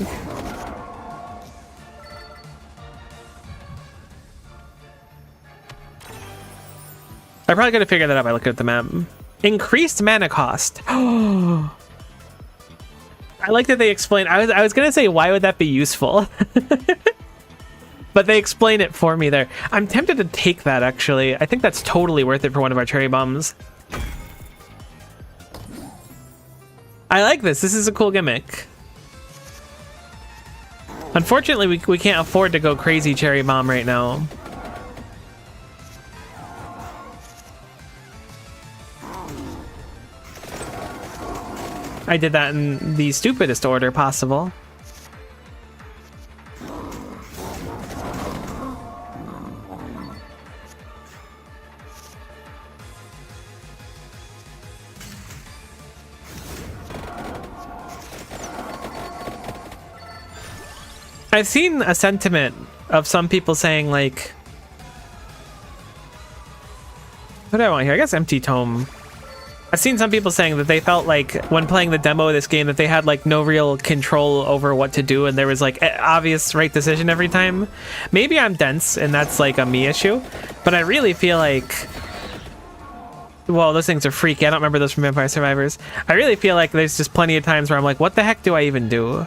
I probably could have figured that out by looking at the map. Increased mana cost. I like that they explain. I was gonna say, why would that be useful? But they explain it for me there. I'm tempted to take that, actually. I think that's totally worth it for one of our Cherry Bombs. I like this. This is a cool gimmick. Unfortunately, we can't afford to go crazy Cherry Bomb right now. I did that in the stupidest order possible. I've seen a sentiment of some people saying, like, what do I want here? I guess Empty Tome. I've seen some people saying that they felt like when playing the demo of this game that they had like no real control over what to do, and there was like an obvious right decision every time. Maybe I'm dense and that's like a me issue, but I really feel like, well, those things are freaky. I don't remember those from Vampire Survivors. I really feel like there's just plenty of times where I'm like, what the heck do I even do?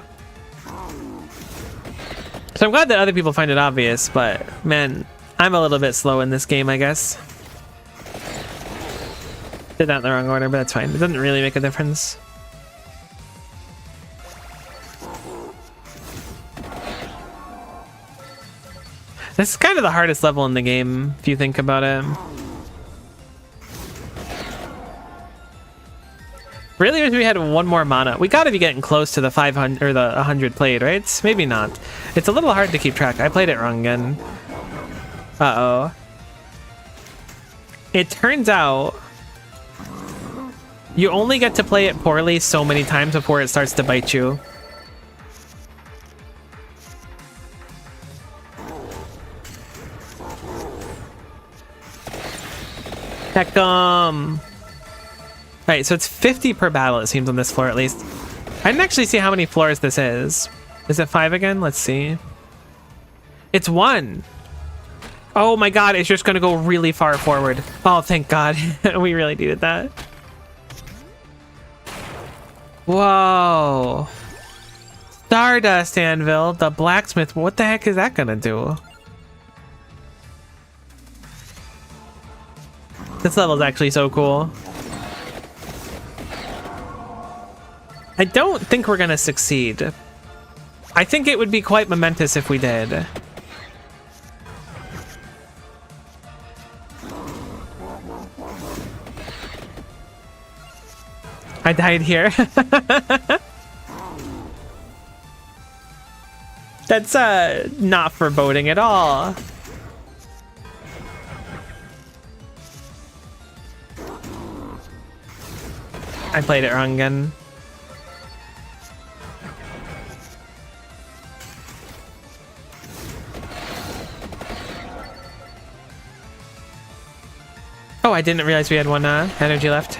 So I'm glad that other people find it obvious, but man, I'm a little bit slow in this game, I guess. Did that in the wrong order, but that's fine. It doesn't really make a difference. This is kind of the hardest level in the game, if you think about it. Really wish we had one more mana. We gotta be getting close to the 500 or the 100 played, right? Maybe not. It's a little hard to keep track. I played it wrong again. Uh-oh. It turns out you only get to play it poorly so many times before it starts to bite you. Heck, Alright, so it's 50 per battle, it seems, on this floor at least. I didn't actually see how many floors this is. Is it 5 again? Let's see. It's 1. Oh my god, it's just gonna go really far forward. Oh, thank god. We really needed that. Whoa. Stardust Anvil, the blacksmith. What the heck is that gonna do? This level is actually so cool. I don't think we're gonna succeed. I think it would be quite momentous if we did. I died here. That's not foreboding at all. I played it wrong again. Oh, I didn't realize we had one energy left.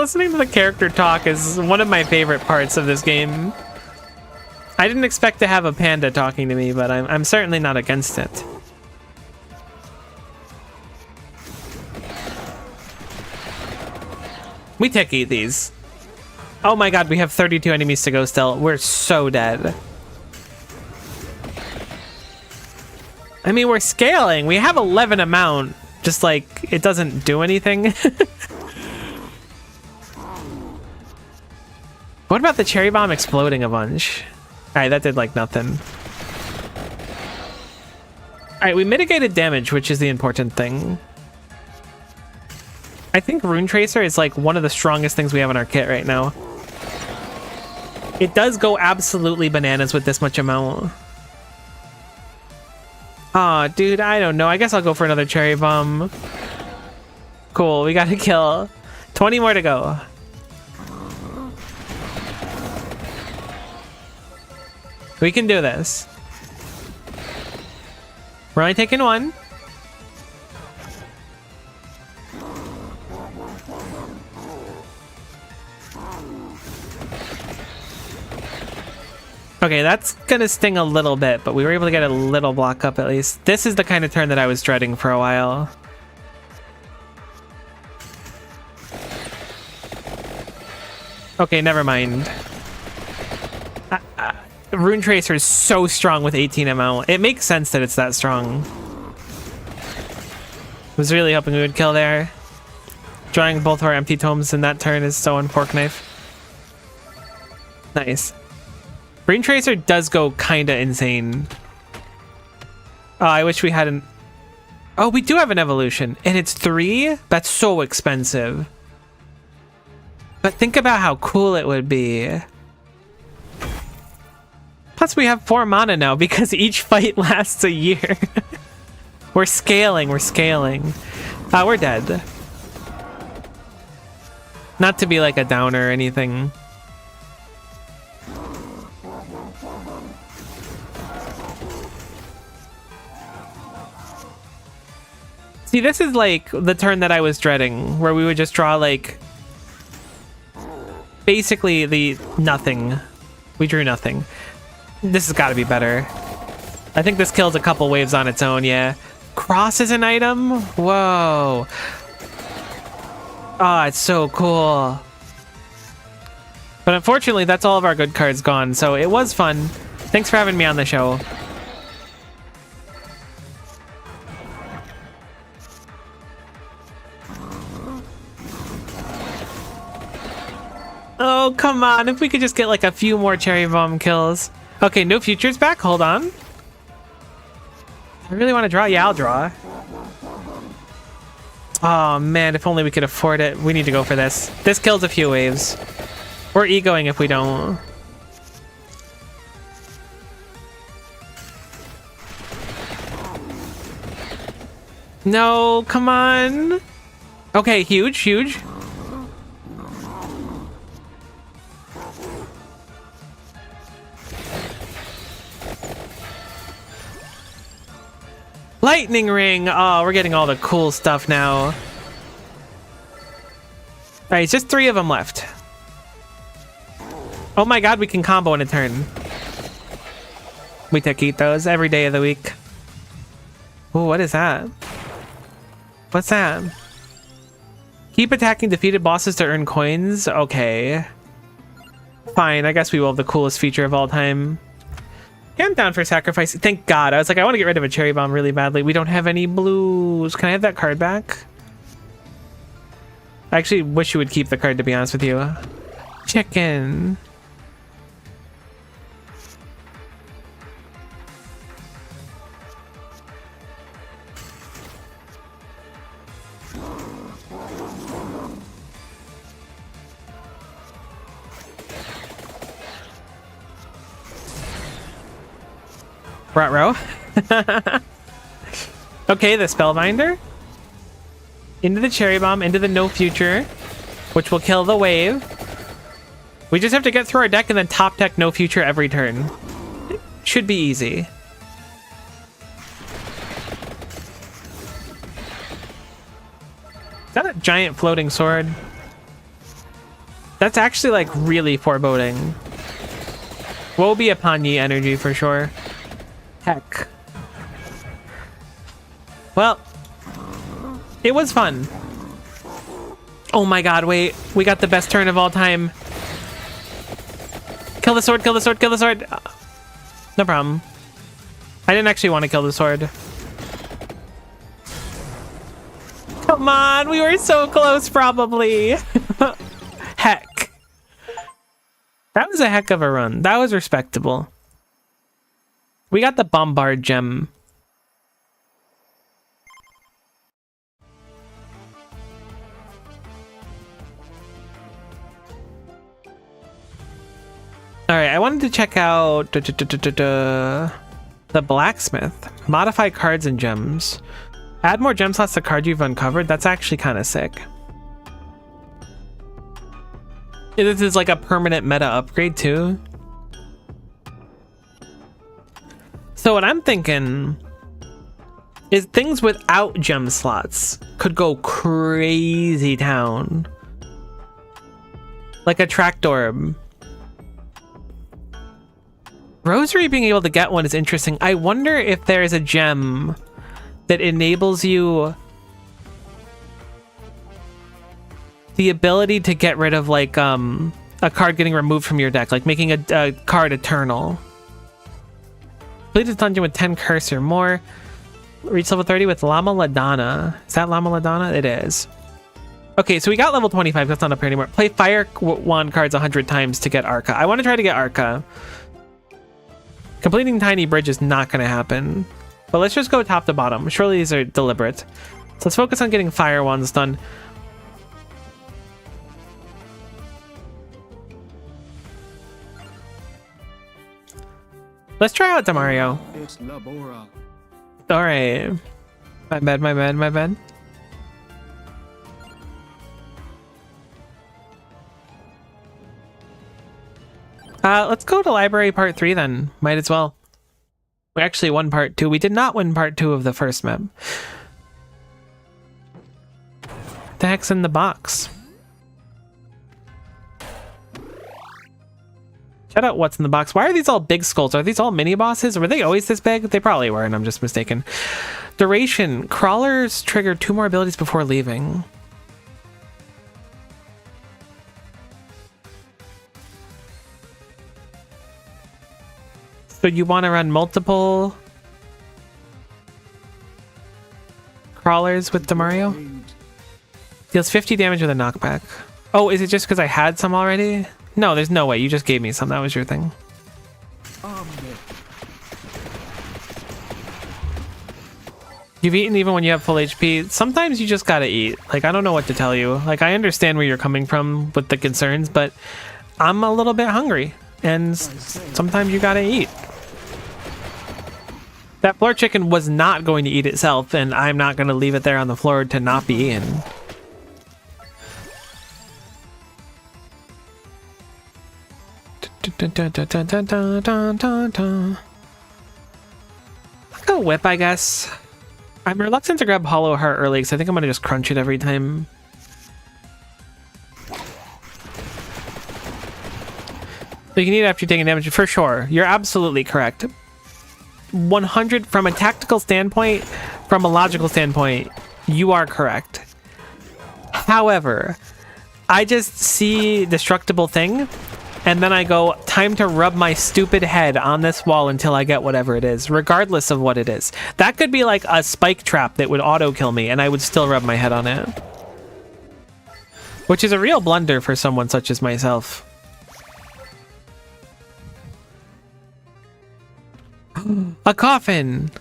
listening to the character talk is one of my favorite parts of this game. I didn't expect to have a panda talking to me, but I'm certainly not against it. We tech eat these. Oh my god, we have 32 enemies to go still. We're so dead. I mean, we're scaling. We have 11 amount. Just like, it doesn't do anything. What about the cherry bomb exploding a bunch? Alright, that did like nothing. Alright, we mitigated damage, which is the important thing. I think Rune Tracer is like one of the strongest things we have in our kit right now. It does go absolutely bananas with this much amount. Aw, dude, I don't know. I guess I'll go for another cherry bomb. Cool, we got a kill. 20 more to go. We can do this. We're only taking one. Okay, that's gonna sting a little bit, but we were able to get a little block up at least. This is the kind of turn that I was dreading for a while. Okay, never mind. Rune Tracer is so strong with 18 ML. It makes sense that it's that strong. Was really hoping we would kill there. Drawing both of our empty tomes in that turn is so on Pork Knife. Nice. Rune Tracer does go kinda insane. Oh, I wish we hadn't... Oh, we do have an evolution, and it's 3? That's so expensive. But think about how cool it would be. Plus we have 4 mana now because each fight lasts a year. We're scaling, we're scaling. We're dead. Not to be like a downer or anything. See, this is like the turn that I was dreading, where we would just draw like basically the nothing. We drew nothing. This has got to be better. I think this kills a couple waves on its own, yeah. Cross is an item? Whoa. Oh, it's so cool. But unfortunately, that's all of our good cards gone, so it was fun. Thanks for having me on the show. Oh, come on. If we could just get like a few more cherry bomb kills. Okay, no futures back. Hold on. I really want to draw. Yeah, I'll draw. Oh, man. If only we could afford it. We need to go for this. This kills a few waves. We're egoing if we don't. No, come on. Okay, huge, huge. Lightning ring! Oh, we're getting all the cool stuff now. Alright, it's just 3 of them left. Oh my god, we can combo in a turn. We eat those every day of the week. Ooh, what is that? What's that? Keep attacking defeated bosses to earn coins? Okay. Fine, I guess we will have the coolest feature of all time. Yeah, I'm down for sacrifice. Thank God. I was like, I want to get rid of a cherry bomb really badly. We don't have any blues. Can I have that card back? I actually wish you would keep the card, to be honest with you. Chicken. Ruh-roh. Okay, the Spellbinder. Into the Cherry Bomb, into the No Future, which will kill the wave. We just have to get through our deck and then top deck No Future every turn. Should be easy. Is that a giant floating sword? That's actually like really foreboding. Woe be upon ye energy for sure. Heck. Well, it was fun. Oh my god, wait. We got the best turn of all time. Kill the sword, kill the sword, kill the sword. No problem. I didn't actually want to kill the sword. Come on, we were so close probably. Heck. That was a heck of a run. That was respectable. We got the Bombard gem. Alright, I wanted to check out the blacksmith. Modify cards and gems. Add more gem slots to card you've uncovered. That's actually kind of sick. This is like a permanent meta upgrade too. So what I'm thinking is things without gem slots could go crazy town. Like a Tractorb. Rosary being able to get one is interesting. I wonder if there is a gem that enables you the ability to get rid of like a card getting removed from your deck, like making a card eternal. Complete this dungeon with 10 curse or more. Reach level 30 with Lama Ladonna. Is that Lama Ladonna? It is. Okay, so we got level 25. That's not up here anymore. Play Fire Wand cards 100 times to get Arca. I want to try to get Arca. Completing Tiny Bridge is not going to happen. But let's just go top to bottom. Surely these are deliberate. So let's focus on getting Fire Wands done. Let's try out Demario. It's Labora. Alright. My bad, my bad, my bad. Let's go to Library Part 3 then. Might as well. We actually won Part 2. We did not win Part 2 of the first map. What the heck's in the box? Shout out what's in the box. Why are these all big skulls? Are these all mini bosses? Were they always this big? They probably were, and I'm just mistaken. Duration. Crawlers trigger 2 more abilities before leaving. So you want to run multiple crawlers with Demario? Deals 50 damage with a knockback. Oh, is it just because I had some already? No, there's no way. You just gave me some. That was your thing. You've eaten even when you have full HP. Sometimes you just gotta eat. Like, I don't know what to tell you. Like, I understand where you're coming from with the concerns, but I'm a little bit hungry. And sometimes you gotta eat. That floor chicken was not going to eat itself, and I'm not going to leave it there on the floor to not be eaten. Let's go whip, I guess. I'm reluctant to grab Hollow Heart early because I think I'm going to just crunch it every time. You can eat it after you're taking damage, for sure. You're absolutely correct. 100 from a tactical standpoint, from a logical standpoint, you are correct. However, I just see destructible thing, and then I go, time to rub my stupid head on this wall until I get whatever it is, regardless of what it is. That could be like a spike trap that would auto kill me, and I would still rub my head on it. Which is a real blunder for someone such as myself. A coffin.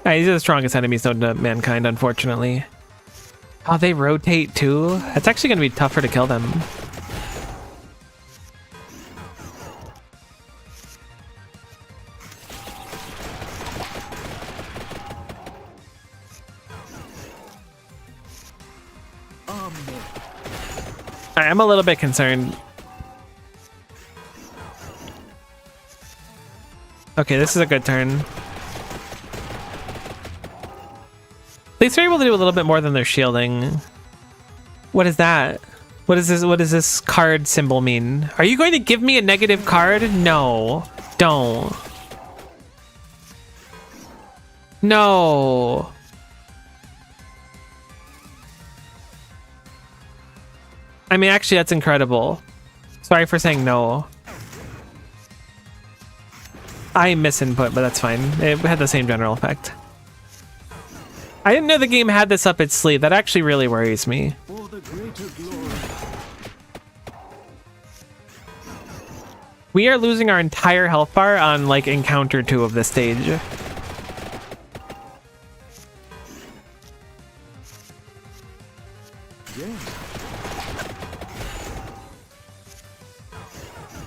These are the strongest enemies known to mankind, unfortunately. Oh, they rotate too? That's actually going to be tougher to kill them. I'm a little bit concerned. Okay, this is a good turn. At least they're able to do a little bit more than their shielding. What is that? What is this? What does this card symbol mean? Are you going to give me a negative card? No. Don't. No. I mean, actually, that's incredible. Sorry for saying no. I misinput, but that's fine. It had the same general effect. I didn't know the game had this up its sleeve. That actually really worries me. For the greater glory. We are losing our entire health bar on like encounter 2 of this stage.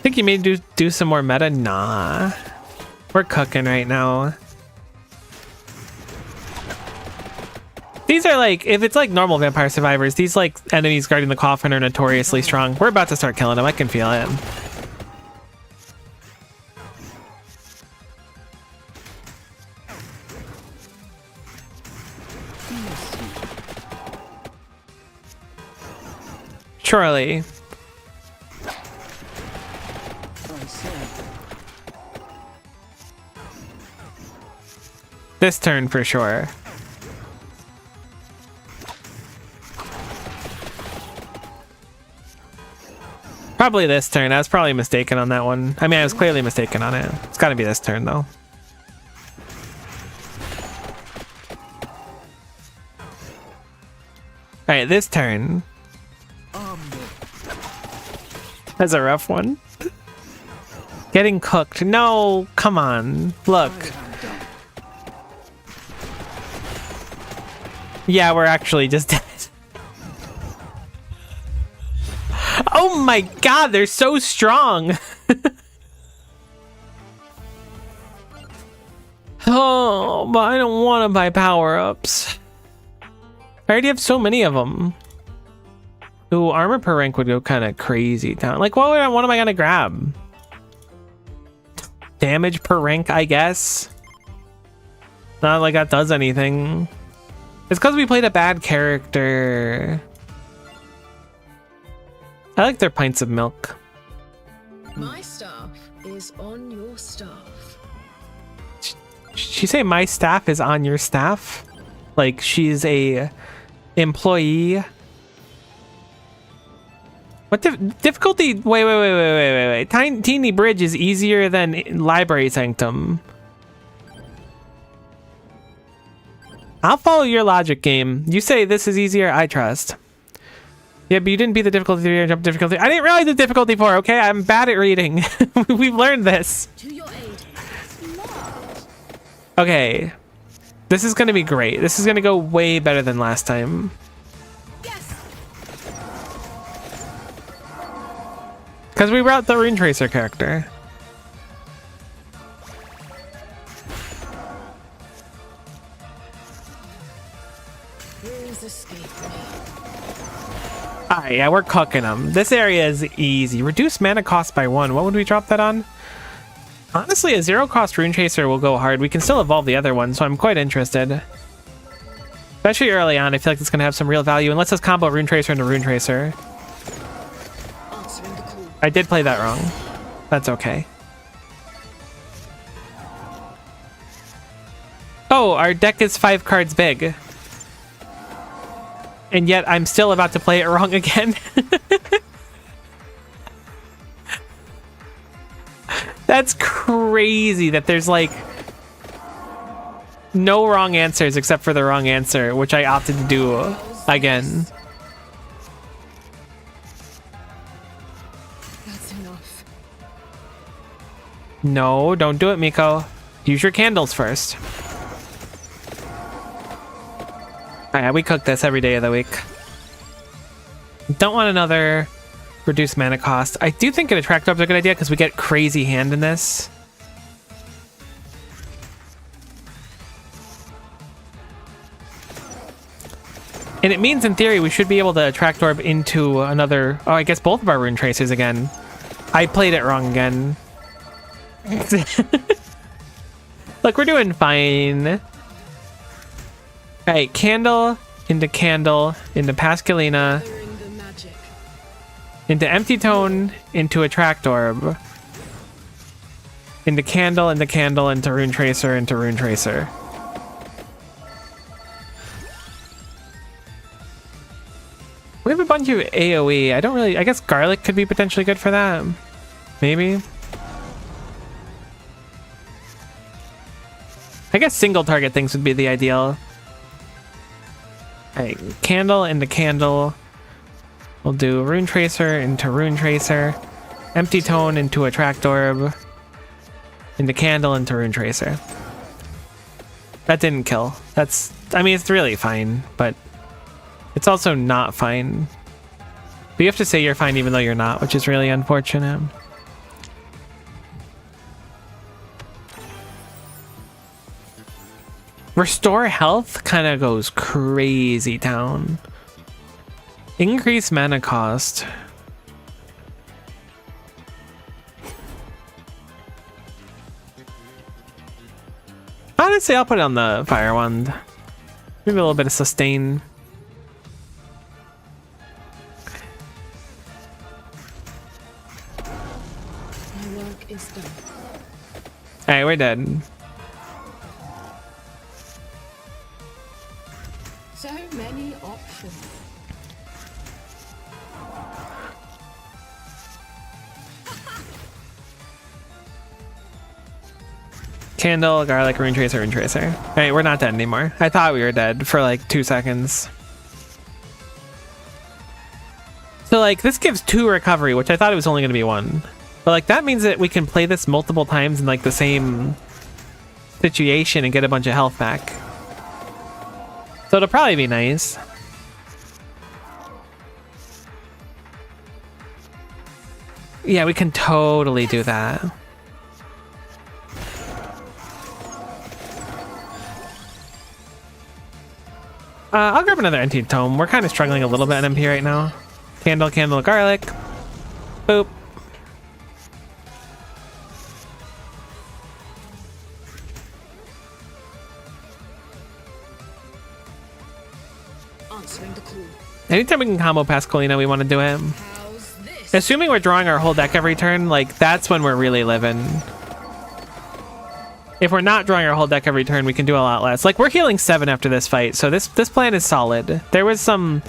Think you may do some more meta? Nah. We're cooking right now. These are like, if it's like normal Vampire Survivors, these like enemies guarding the coffin are notoriously strong. We're about to start killing them. I can feel it. Surely. This turn for sure. Probably this turn. I was probably mistaken on that one. I mean, I was clearly mistaken on it. It's got to be this turn, though. Alright, this turn. That's a rough one. Getting cooked. No, come on. Look. Yeah, we're actually just dead. Oh my god, they're so strong. Oh, but I don't want to buy power-ups. I already have so many of them. Ooh, armor per rank would go kind of crazy down. Like, what am I gonna grab? Damage per rank, I guess. Not like that does anything. It's because we played a bad character. I like their pints of milk. My staff is on your staff. She say my staff is on your staff? Like she's a employee? What difficulty? Wait. Teeny Bridge is easier than Library Sanctum. I'll follow your logic, game. You say this is easier, I trust. Yeah, but you didn't beat the difficulty 3 or jump difficulty. I didn't realize the difficulty 4, okay? I'm bad at reading. We've learned this. To your aid. Okay. This is gonna be great. This is gonna go way better than last time. Yes. Because we brought the Rune Tracer character. Runes escape me. Alright, yeah, we're cooking them. This area is easy. Reduce mana cost by 1. What would we drop that on? Honestly, a 0-cost Rune Tracer will go hard. We can still evolve the other one, so I'm quite interested. Especially early on, I feel like it's going to have some real value. And let's just combo Rune Tracer into Rune Tracer. Answering the call. I did play that wrong. That's okay. Oh, our deck is 5 cards big. And yet I'm still about to play it wrong again. That's crazy that there's like no wrong answers except for the wrong answer, which I opted to do again. That's enough. No, don't do it, Miko. Use your candles first. Alright, we cook this every day of the week. Don't want another reduced mana cost. I do think an attract orb's a good idea because we get crazy hand in this. And it means in theory we should be able to attract orb into another, oh, I guess both of our Rune Tracers again. I played it wrong again. Look, we're doing fine. Alright, candle into Pascalina, Gathering the magic. into Empty Tone, into Attract Orb, into Candle, into Rune Tracer, into Rune Tracer. We have a bunch of AoE. I guess Garlic could be potentially good for that. Maybe. I guess single target things would be the ideal. Alright, candle into candle. We'll do Rune Tracer into Rune Tracer. Empty Tone into Attract Orb. Into candle into Rune Tracer. That didn't kill. I mean, it's really fine, but it's also not fine. But you have to say you're fine even though you're not, which is really unfortunate. Restore health kind of goes crazy town. Increase mana cost. Honestly, I'll put it on the fire wand. Maybe a little bit of sustain. My work is done. Alright, we're dead. So many options. Candle, garlic, Rune Tracer, Rune Tracer. Alright, we're not dead anymore. I thought we were dead for like 2 seconds. So like, this gives 2 recovery, which I thought it was only going to be 1. But like, that means that we can play this multiple times in like the same situation and get a bunch of health back. So it'll probably be nice. Yeah, we can totally do that. I'll grab another Empty Tome. We're kind of struggling a little bit in MP right now. Candle, candle, garlic. Boop. Answering the call. Anytime we can combo Pascalina, we want to do it. How's this? Assuming we're drawing our whole deck every turn, like, that's when we're really living. If we're not drawing our whole deck every turn, we can do a lot less. Like, we're healing 7 after this fight, so this plan is solid. There was some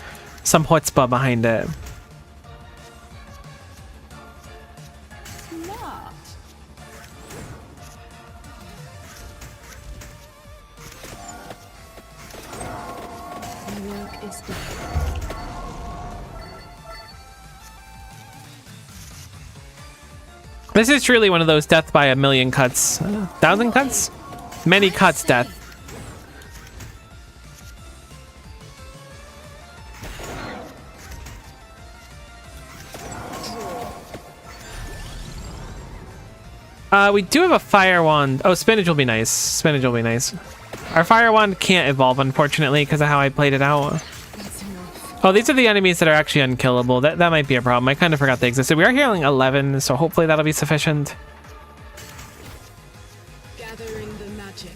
chutzpah behind it. Smart. My work is done. This is truly one of those death by a million cuts. 1,000 cuts? Many cuts death. We do have a fire wand. Oh, spinach will be nice. Spinach will be nice. Our fire wand can't evolve, unfortunately, because of how I played it out. That's enough. Oh, these are the enemies that are actually unkillable. That might be a problem. I kind of forgot they existed. We are healing 11, so hopefully that'll be sufficient. Gathering the magic.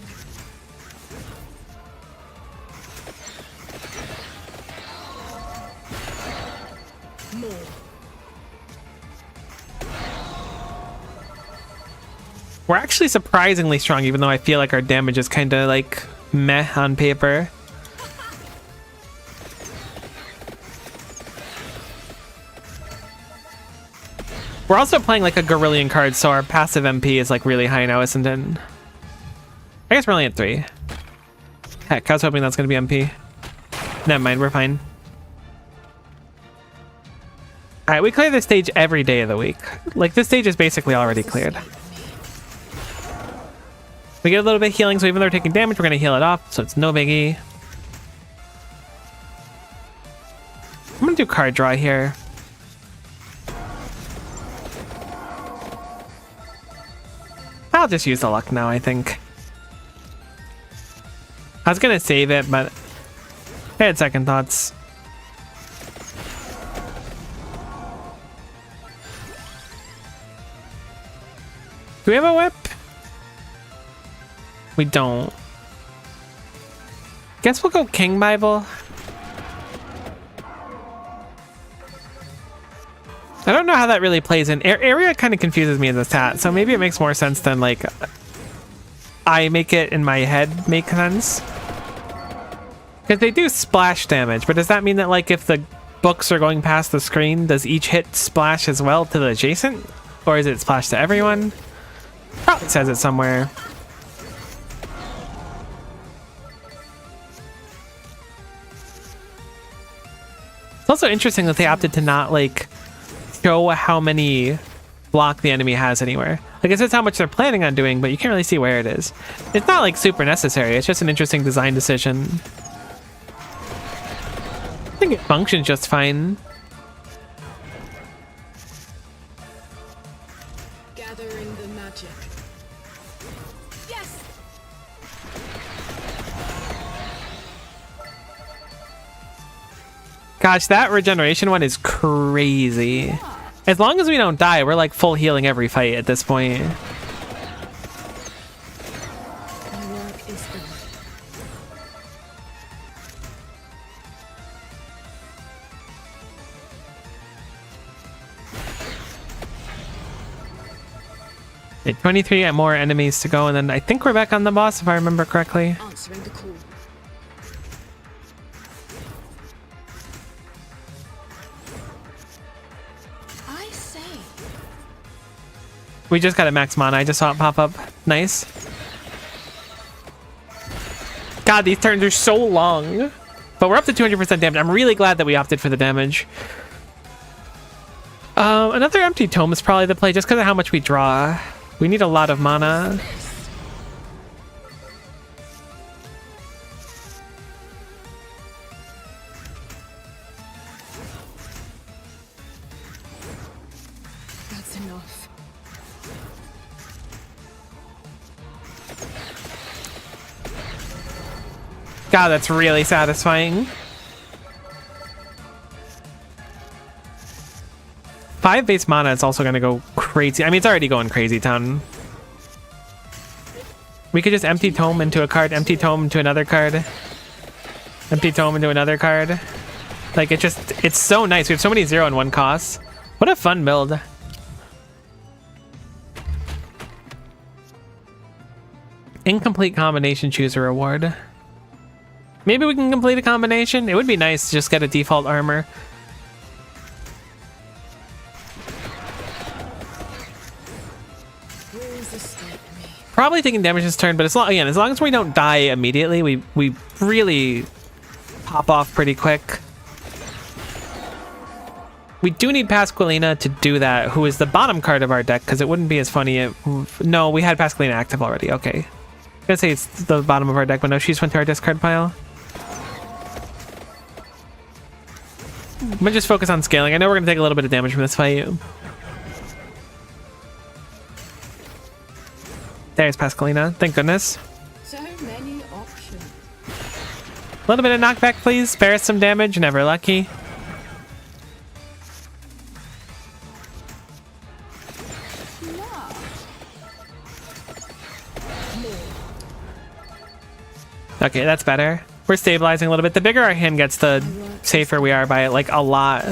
More. We're actually surprisingly strong, even though I feel like our damage is kind of like meh on paper. We're also playing like a Gorillion card, so our passive MP is like really high now, isn't it? I guess we're only at 3. Heck, I was hoping that's going to be MP. Never mind, we're fine. Alright, we clear this stage every day of the week. Like, this stage is basically already cleared. We get a little bit of healing, so even though we're taking damage, we're going to heal it off, so it's no biggie. I'm going to do card draw here. I'll just use the luck now, I think. I was going to save it, but I had second thoughts. Do we have a whip? We don't. Guess we'll go King Bible. I don't know how that really plays in. Area kind of confuses me in this stat, so maybe it makes more sense than like I make it in my head make sense. Because they do splash damage, but does that mean that like if the books are going past the screen, does each hit splash as well to the adjacent? Or is it splash to everyone? Probably says it somewhere. It's also interesting that they opted to not like show how many block the enemy has anywhere. Like it says how much they're planning on doing, but you can't really see where it is. It's not like super necessary, it's just an interesting design decision. I think it functions just fine. Gathering the magic. Yes. Gosh, that regeneration one is crazy. As long as we don't die, we're like full healing every fight at this point. My work is done. Okay, 23 more enemies to go, and then I think we're back on the boss if I remember correctly. Answering the call. I say. We just got a max mana. I just saw it pop up. Nice. God, these turns are so long. But we're up to 200% damage. I'm really glad that we opted for the damage. Another empty tome is probably the play just because of how much we draw. We need a lot of mana. That's enough. God, that's really satisfying. 5 base mana is also going to go crazy. I mean, it's already going crazy town. We could just empty tome into a card, empty tome into another card, empty tome into another card. Like, it's so nice. We have so many 0 and 1 costs. What a fun build. Incomplete combination, choose a reward. Maybe we can complete a combination. It would be nice to just get a default armor. Rules escape me. Probably taking damage this turn, but as long as we don't die immediately, we really pop off pretty quick. We do need Pasqualina to do that, who is the bottom card of our deck, because it wouldn't be as funny. No, we had Pasqualina active already. Okay. I'm gonna say it's the bottom of our deck, but no, she's went to our discard pile. I'm gonna just focus on scaling. I know we're gonna take a little bit of damage from this fight. There's Pasqualina. Thank goodness. So many options. A little bit of knockback, please. Spare us some damage. Never lucky. Okay, that's better. We're stabilizing a little bit. The bigger our hand gets, the safer we are by it, like a lot.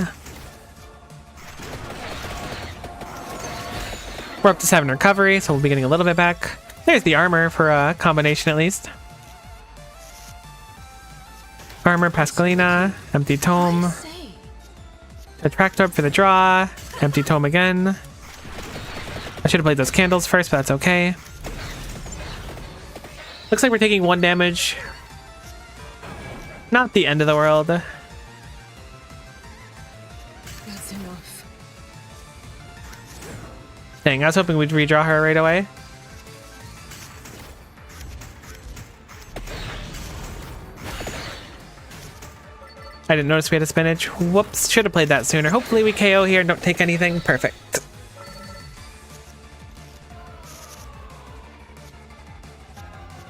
We're up to 7 recovery, so we'll be getting a little bit back. There's the armor for a combination at least. Armor, Pasqualina, empty tome. Say. Attract Orb for the draw. Empty tome again. I should have played those candles first, but that's okay. Looks like we're taking 1 damage. Not the end of the world. That's enough. Dang, I was hoping we'd redraw her right away. I didn't notice we had a spinach. Whoops, should have played that sooner. Hopefully we KO here and don't take anything. Perfect.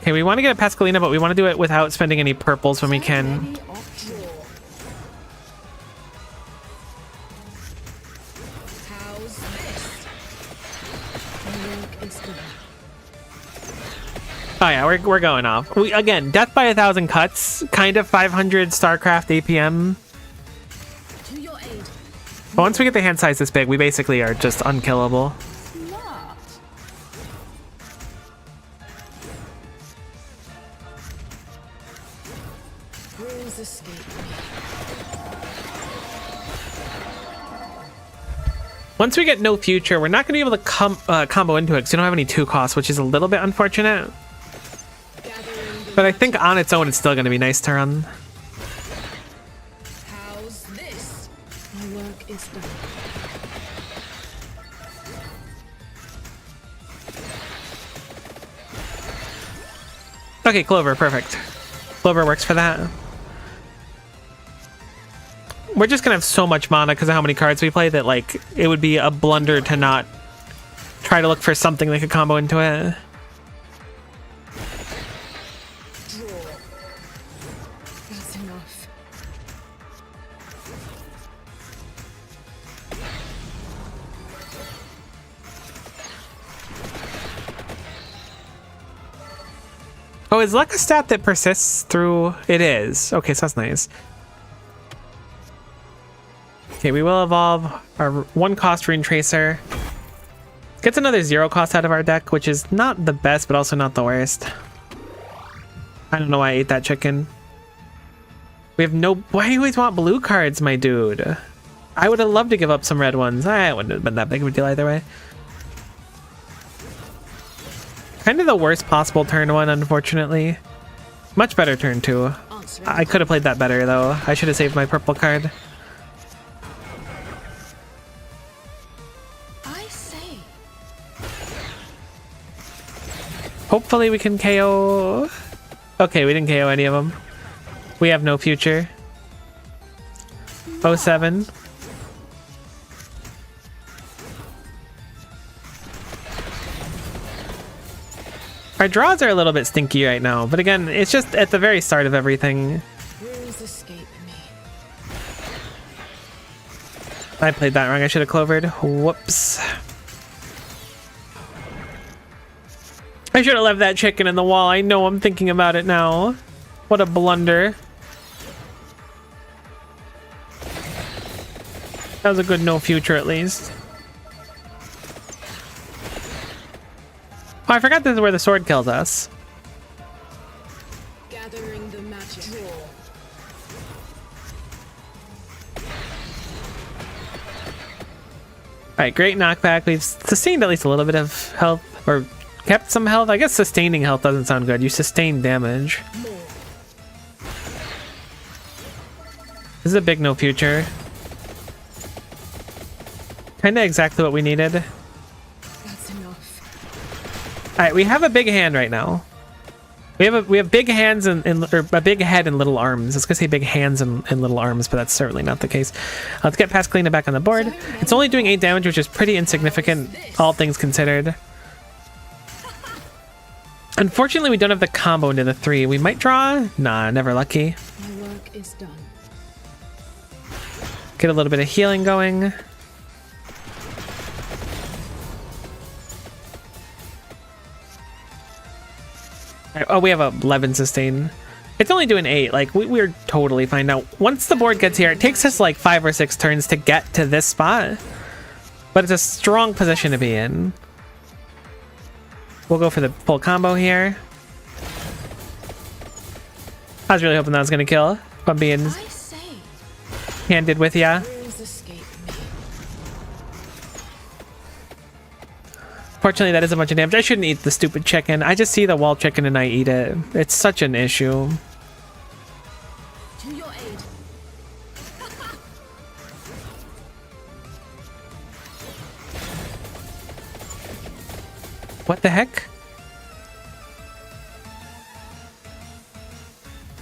Okay, we want to get a Pasqualina, but we want to do it without spending any purples when we can. Many options. How's this? My work is done. Oh yeah, we're going off. Again, death by 1,000 cuts, kind of 500 StarCraft APM. To your aid. But once we get the hand size this big, we basically are just unkillable. Smart. Rules escape me. Once we get no future, we're not going to be able to combo into it because we don't have any 2 costs, which is a little bit unfortunate. Gathering the But I think on its own, it's still going to be nice to run. How's this? My work is done. Okay, Clover, perfect. Clover works for that. We're just gonna have so much mana because of how many cards we play that like it would be a blunder to not try to look for something that could combo into it. Draw. That's enough. Oh, is luck a stat that persists through? It is. Okay, so that's nice. Okay, we will evolve our 1 cost Rune Tracer. Gets another 0 cost out of our deck, which is not the best, but also not the worst. I don't know why I ate that chicken. We have no... Why do you always want blue cards, my dude? I would have loved to give up some red ones. It wouldn't have been that big of a deal either way. Kind of the worst possible turn 1, unfortunately. Much better turn 2. Answering. I could have played that better, though. I should have saved my purple card. I say. Hopefully we can KO... Okay, we didn't KO any of them. We have no future. 07. Our draws are a little bit stinky right now, but again, it's just at the very start of everything. Rules escape me. I played that wrong. I should have clovered. Whoops. I should have left that chicken in the wall. I know I'm thinking about it now. What a blunder. That was a good no future at least. Oh, I forgot this is where the sword kills us. Gathering the magic. Draw. Alright, great knockback. We've sustained at least a little bit of health, or kept some health. I guess sustaining health doesn't sound good. You sustain damage. More. This is a big no future. Kinda exactly what we needed. That's enough. Alright, we have a big hand right now. We have big hands and or a big head and little arms. I was gonna say big hands and little arms, but that's certainly not the case. Let's get Pascalina back on the board. It's only doing 8 damage, which is pretty insignificant, all things considered. Unfortunately, we don't have the combo into the 3. We might draw. Nah, never lucky. My work is done. Get a little bit of healing going. Oh, we have a 11 sustain. It's only doing 8. Like, we're totally fine now. Once the board gets here, it takes us like 5 or 6 turns to get to this spot. But it's a strong position to be in. We'll go for the full combo here. I was really hoping that was going to kill. If I'm being I say. candid with ya. Rules escape me. Fortunately, that is a bunch of damage. I shouldn't eat the stupid chicken. I just see the wall chicken and I eat it. It's such an issue. To your aid. What the heck?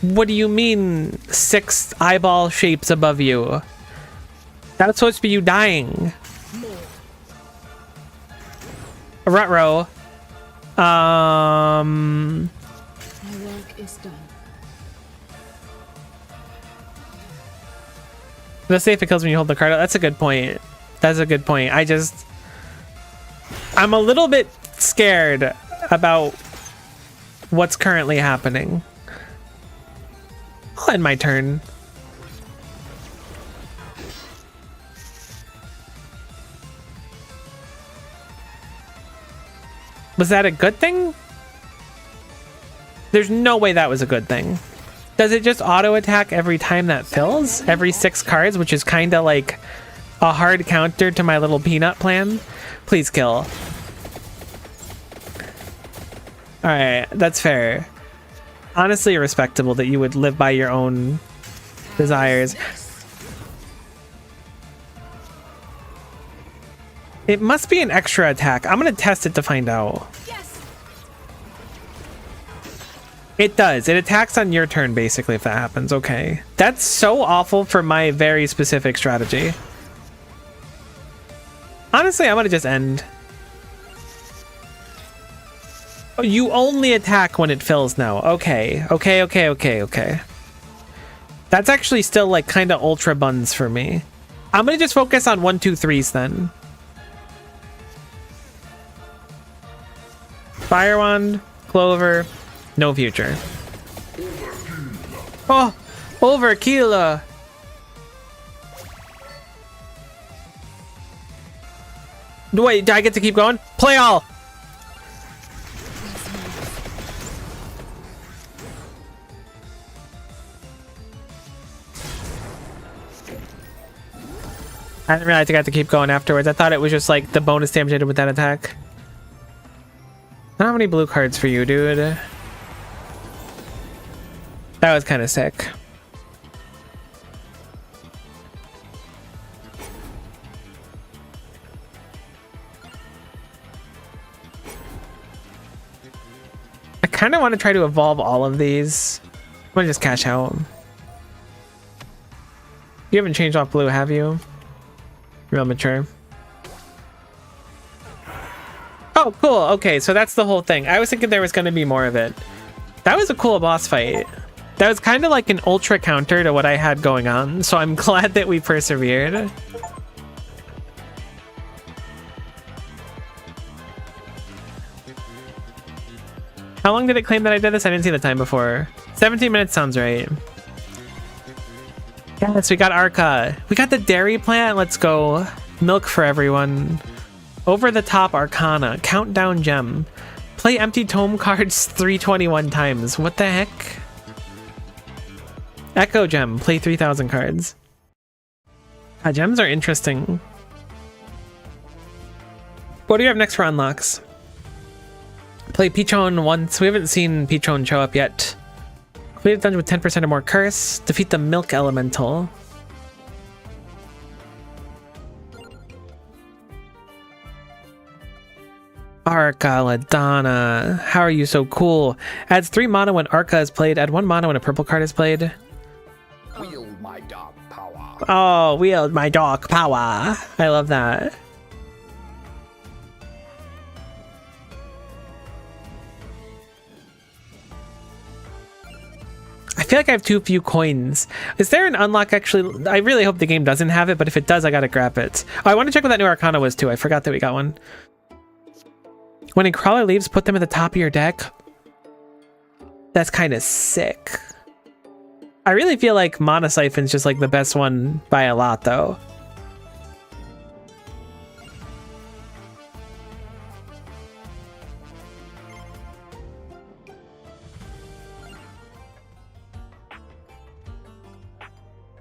What do you mean 6 eyeball shapes above you? That's supposed to be you dying. More. Rutro. My work is done. Let's see if it kills when you hold the card out. That's a good point. That's a good point. I'm a little bit scared about what's currently happening. I'll end my turn. Was that a good thing? There's no way that was a good thing. Does it just auto attack every time that fills? Every 6 cards, which is kind of like a hard counter to my little peanut plan? Please kill. Alright, that's fair. Honestly respectable that you would live by your own desires. It must be an extra attack. I'm gonna test it to find out. It does. It attacks on your turn, basically, if that happens. Okay. That's so awful for my very specific strategy. Honestly, I'm gonna just end. Oh, you only attack when it fills now. Okay. Okay. That's actually still, like, kind of ultra buns for me. I'm gonna just focus on 1, 2, 3s then. Fire Wand, Clover, no future. Oh, overkill. Wait, do I get to keep going? Play all. I didn't realize I got to keep going afterwards. I thought it was just like the bonus damage I did with that attack. I don't have any blue cards for you, dude. That was kind of sick. I kind of want to try to evolve all of these. I'm gonna just cash out. You haven't changed off blue, have you? Real mature. Oh, cool. Okay, so that's the whole thing. I was thinking there was going to be more of it. That was a cool boss fight. That was kind of like an ultra counter to what I had going on, so I'm glad that we persevered. How long did it claim that I did this? I didn't see the time before. 17 minutes sounds right. Yes, we got Arca. We got the dairy plant. Let's go. Milk for everyone. Over the top Arcana. Countdown gem. Play empty tome cards 321 times. What the heck? Echo gem. Play 3,000 cards. Gems are interesting. What do you have next for unlocks? Play Pichon once. We haven't seen Pichon show up yet. Complete a dungeon with 10% or more curse. Defeat the milk elemental. Arca Ladonna. How are you so cool? Adds 3 mana when Arca is played. Add 1 mana when a purple card is played. Wield my dog power. Oh, wield my dog power. I love that. I feel like I have too few coins. Is there an unlock actually? I really hope the game doesn't have it, but if it does, I gotta grab it. Oh, I want to check what that new Arcana was too. I forgot that we got one. When a crawler leaves, put them at the top of your deck. That's kind of sick. I really feel like Mana Siphon's just like the best one by a lot though.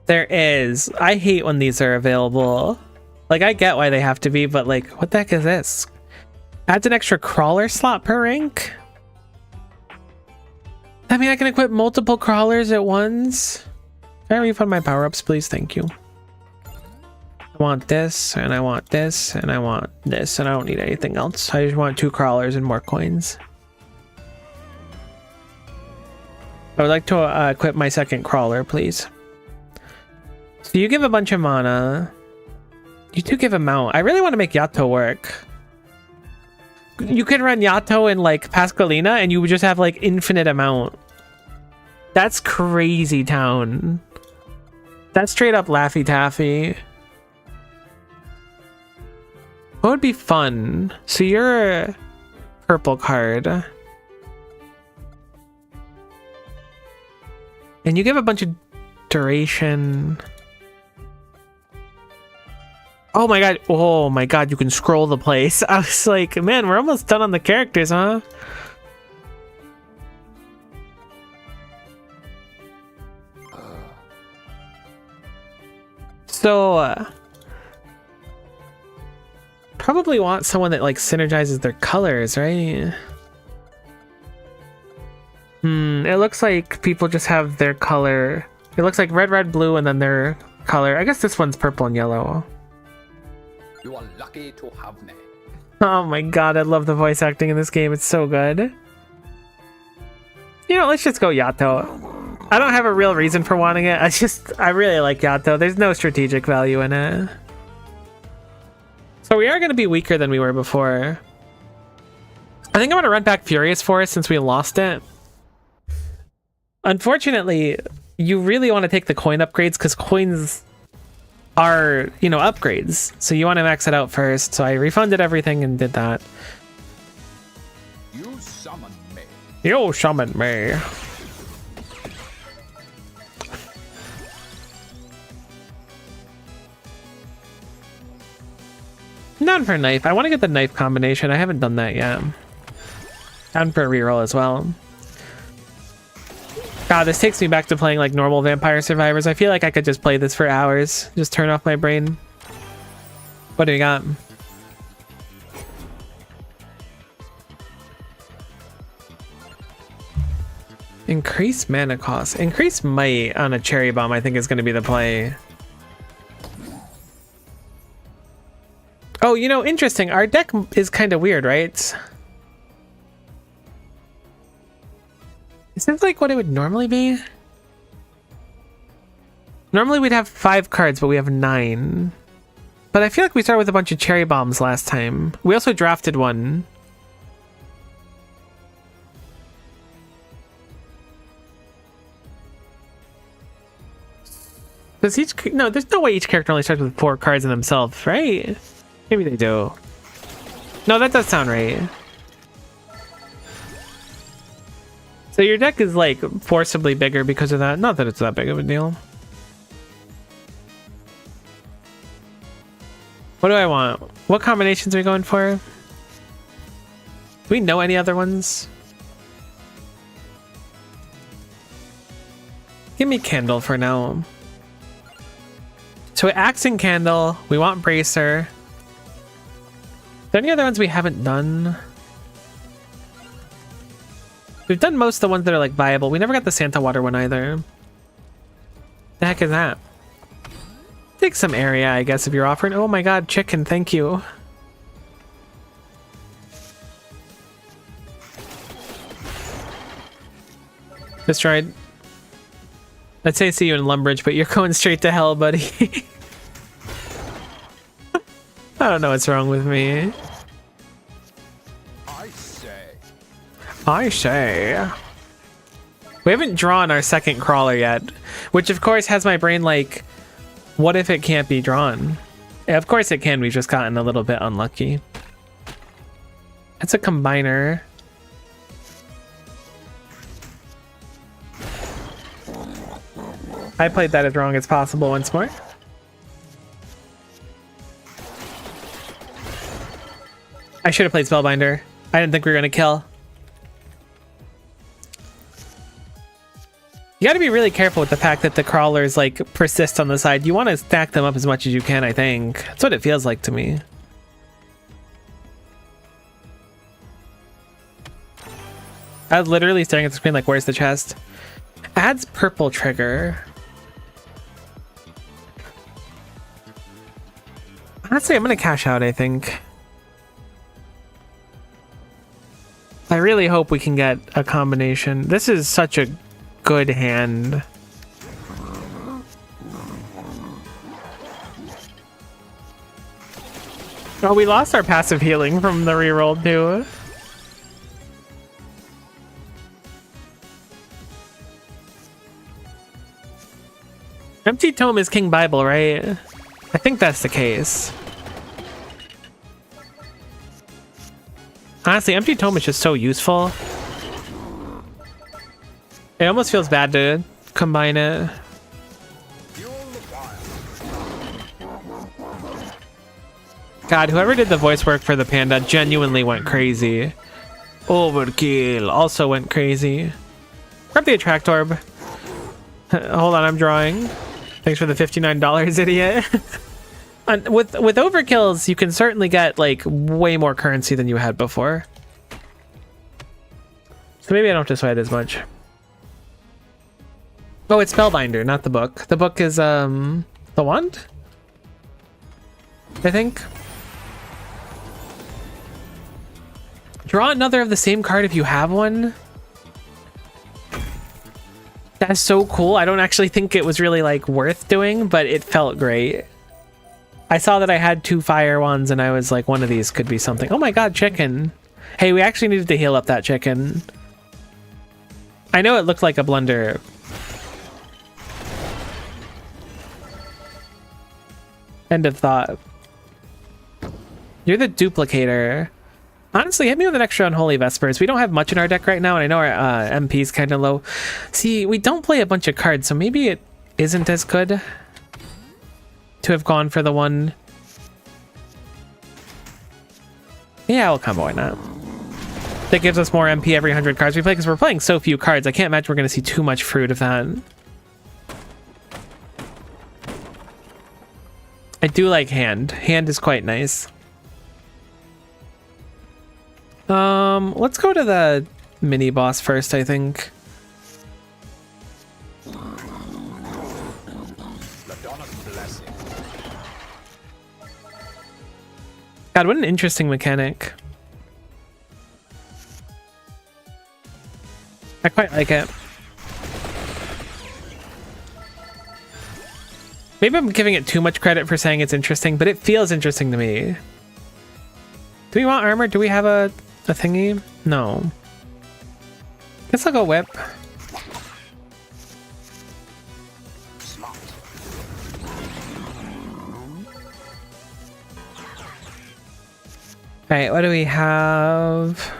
There is. I hate when these are available. Like, I get why they have to be, but like, what the heck is this? Adds an extra crawler slot per rank? I mean, I can equip multiple crawlers at once. Can I refund my power-ups, please? Thank you. I want this, and I want this, and I want this, and I don't need anything else. I just want 2 crawlers and more coins. I would like to equip my second crawler, please. So you give a bunch of mana. You do give a mount. I really want to make Yato work. You can run Yato in like Pascalina and you would just have like infinite amount. That's crazy town. That's straight up Laffy Taffy. What would be fun? So you're a purple card. And you give a bunch of duration. Oh my god. Oh my god, you can scroll the place. I was like, man, we're almost done on the characters, huh? So, probably want someone that like synergizes their colors, right? It looks like people just have their color. It looks like red, red, blue, and then their color. I guess this one's purple and yellow. You are lucky to have me. Oh my god, I love the voice acting in this game. It's so good. You know, let's just go Yato. I don't have a real reason for wanting it. I really like Yato. There's no strategic value in it. So we are going to be weaker than we were before. I think I'm going to run back Furious Forest since we lost it. Unfortunately, you really want to take the coin upgrades because coins are, you know, upgrades. So you want to max it out first. So I refunded everything and did that. You summoned me. You summoned me. Down for knife. I want to get the knife combination. I haven't done that yet. Down for a reroll as well. God, this takes me back to playing like normal Vampire Survivors. I feel like I could just play this for hours. Just turn off my brain. What do you got? Increase mana cost. Increase might on a cherry bomb I think is going to be the play. Oh, you know, interesting. Our deck is kind of weird, right? Is this like what it would normally be? Normally we'd have 5 cards, but we have 9. But I feel like we started with a bunch of cherry bombs last time. We also drafted one. Does each... No, there's no way each character only starts with 4 cards in themselves, right? Maybe they do. No, that does sound right. So your deck is like forcibly bigger because of that. Not that it's that big of a deal. What do I want? What combinations are we going for? Do we know any other ones? Give me Candle for now. So Axe and Candle. We want Bracer. Are there any other ones we haven't done? We've done most of the ones that are like viable. We never got the Santa Water one either. The heck is that? Take some area, I guess, if you're offering. Oh my god, chicken, thank you. Destroyed. I'd say see you in Lumbridge, but you're going straight to hell, buddy. I don't know what's wrong with me. I say. We haven't drawn our second crawler yet, which of course has my brain like, what if it can't be drawn? Yeah, of course it can, we've just gotten a little bit unlucky. It's a combiner. I played that as wrong as possible once more. I should have played Spellbinder. I didn't think we were gonna kill. You got to be really careful with the fact that the crawlers like persist on the side. You want to stack them up as much as you can, I think. That's what it feels like to me. I was literally staring at the screen like, where's the chest? Adds purple trigger. Honestly, I'm going to cash out, I think. I really hope we can get a combination. This is such a good hand. Oh, we lost our passive healing from the reroll too. Empty Tome is King Bible, right? I think that's the case. Honestly, Empty Tome is just so useful. It almost feels bad to combine it. God, whoever did the voice work for the panda genuinely went crazy. Overkill also went crazy. Grab the attract orb. Hold on, I'm drawing. Thanks for the $59, idiot. And with overkills, you can certainly get like way more currency than you had before. So maybe I don't have to sweat as much. Oh, it's Spellbinder, not the book. The book is the wand, I think. Draw another of the same card if you have one. That's so cool. I don't actually think it was really like worth doing, but it felt great. I saw that I had 2 fire wands and I was like, one of these could be something. Oh my god, chicken. Hey, we actually needed to heal up that chicken. I know it looked like a blunder. End of thought. You're the duplicator. Honestly, hit me with an extra Unholy Vespers. We don't have much in our deck right now, and I know our MP is kind of low. See, we don't play a bunch of cards, so maybe it isn't as good to have gone for the one. Yeah, I'll combo it now. That gives us more MP every 100 cards we play, because we're playing so few cards. I can't imagine we're going to see too much fruit of that. I do like hand. Hand is quite nice. Let's go to the mini boss first, I think. God, what an interesting mechanic. I quite like it. Maybe I'm giving it too much credit for saying it's interesting, but it feels interesting to me. Do we want armor? Do we have a thingy? No. Guess I'll go whip. Alright, what do we have?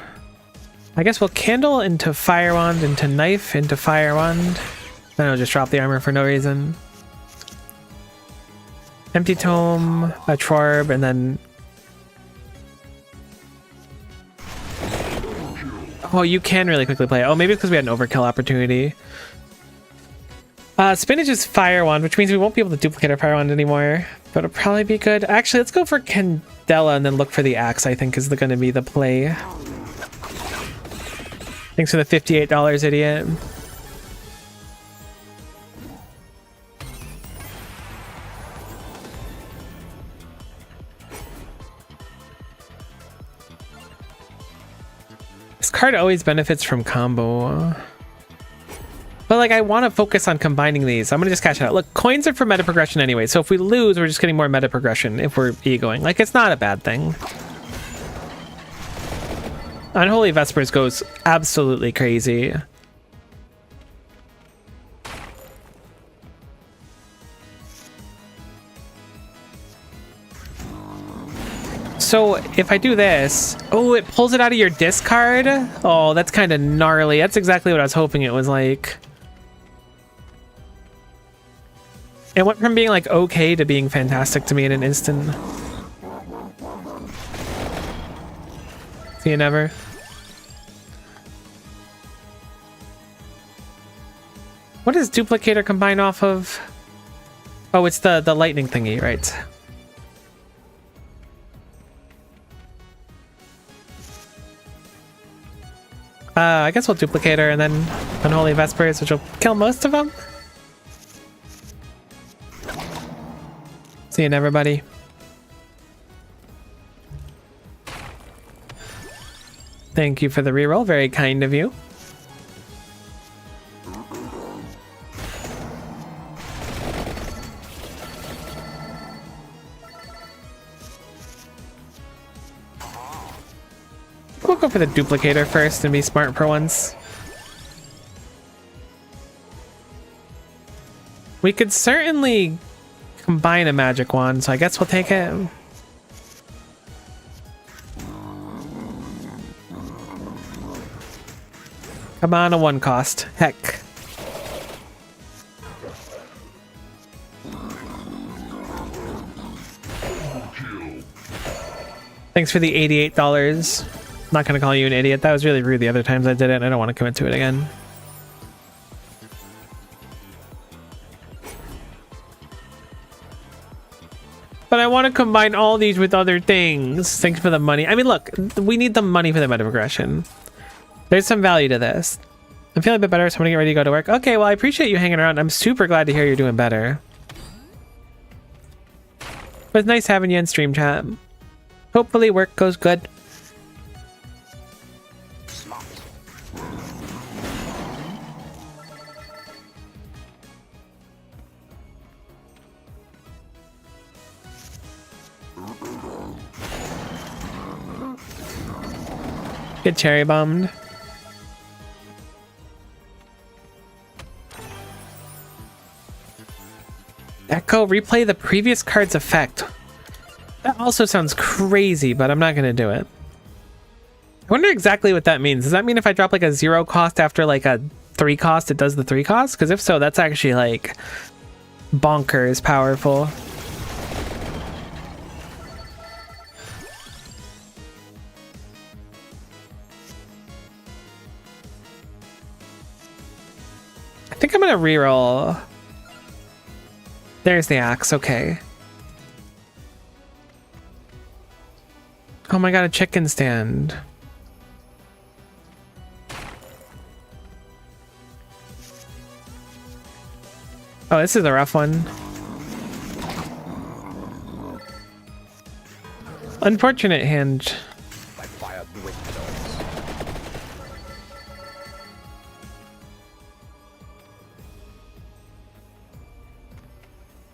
I guess we'll candle into fire wand, into knife, into fire wand. Then I'll just drop the armor for no reason. Empty tome, a Trorb, and then... Oh, you can really quickly play it. Oh, maybe it's because we had an overkill opportunity. Spinach is fire wand, which means we won't be able to duplicate our fire wand anymore. But it'll probably be good. Actually, let's go for Candela and then look for the axe, I think is going to be the play. Thanks for the $58, idiot. This card always benefits from combo. But like, I want to focus on combining these. I'm going to just cash it out. Look, coins are for meta progression anyway. So if we lose, we're just getting more meta progression if we're egoing. Like, it's not a bad thing. Unholy Vespers goes absolutely crazy. So if I do this, oh, it pulls it out of your discard. Oh, that's kind of gnarly. That's exactly what I was hoping it was like. It went from being like okay to being fantastic to me in an instant. See you never. What does duplicator combine off of? Oh, it's the lightning thingy, right? I guess we'll duplicator and then Unholy Vespers, which will kill most of them. See you never, buddy. Thank you for the reroll. Very kind of you. We'll go for the duplicator first and be smart for once. We could certainly combine a magic wand, so I guess we'll take it. Come on, a one cost. Heck. Thanks for the $88. Not gonna call you an idiot. That was really rude the other times I did it, and I don't want to commit to it again. But I want to combine all these with other things. Thanks for the money. I mean, look, we need the money for the meta progression. There's some value to this. I'm feeling a bit better, so I'm gonna get ready to go to work. Okay, well, I appreciate you hanging around. I'm super glad to hear you're doing better. It was nice having you in stream chat. Hopefully work goes good. Smart. Get cherry bombed. Echo, replay the previous card's effect. That also sounds crazy, but I'm not gonna do it. I wonder exactly what that means. Does that mean if I drop like a 0 cost after like a 3 cost, it does the 3 cost? Because if so, that's actually like bonkers powerful. I think I'm gonna reroll. There's the axe, okay. Oh my god, a chicken stand. Oh, this is a rough one. Unfortunate hand. By fire dwindles.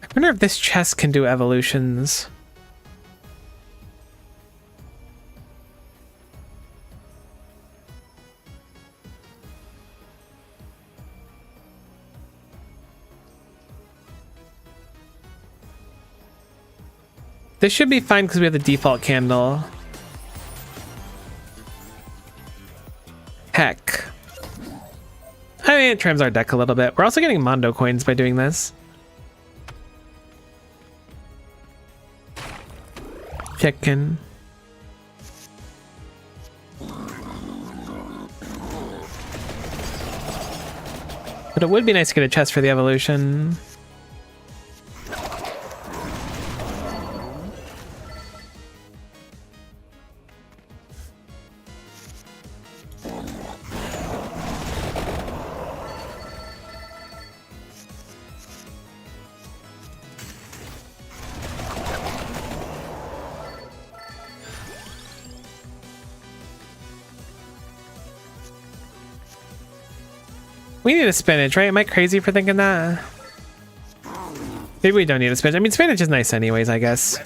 I wonder if this chest can do evolutions. This should be fine because we have the default candle. Heck. I mean, it trims our deck a little bit. We're also getting Mondo coins by doing this. Chicken. But it would be nice to get a chest for the evolution. We need a spinach, right? Am I crazy for thinking that? Maybe we don't need a spinach. I mean, spinach is nice anyways, I guess.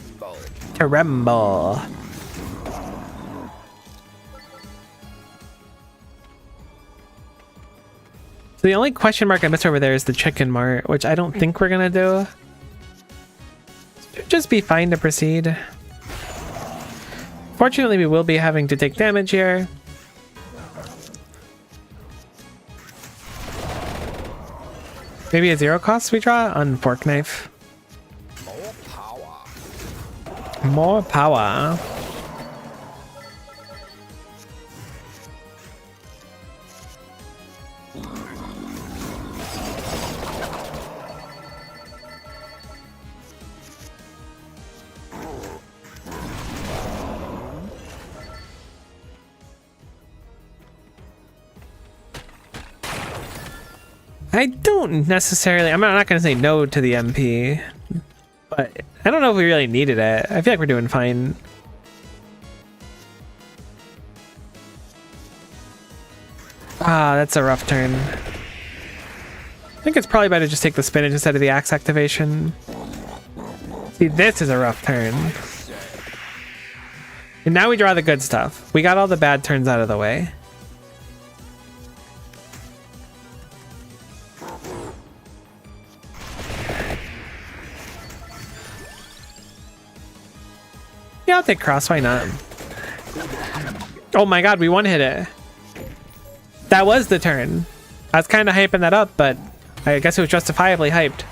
Tremble. So the only question mark I missed over there is the chicken mart, which I don't think we're gonna do. Should just be fine to proceed. Fortunately, we will be having to take damage here. Maybe a 0 cost we draw on fork knife. More power. More power. I don't necessarily, I'm not going to say no to the MP, but I don't know if we really needed it. I feel like we're doing fine. Ah, that's a rough turn. I think it's probably better to just take the spinach instead of the axe activation. See, this is a rough turn. And now we draw the good stuff. We got all the bad turns out of the way. Yeah, I'll take cross, why not? Oh my god, we one-hit it. That was the turn. I was kind of hyping that up, but I guess it was justifiably hyped.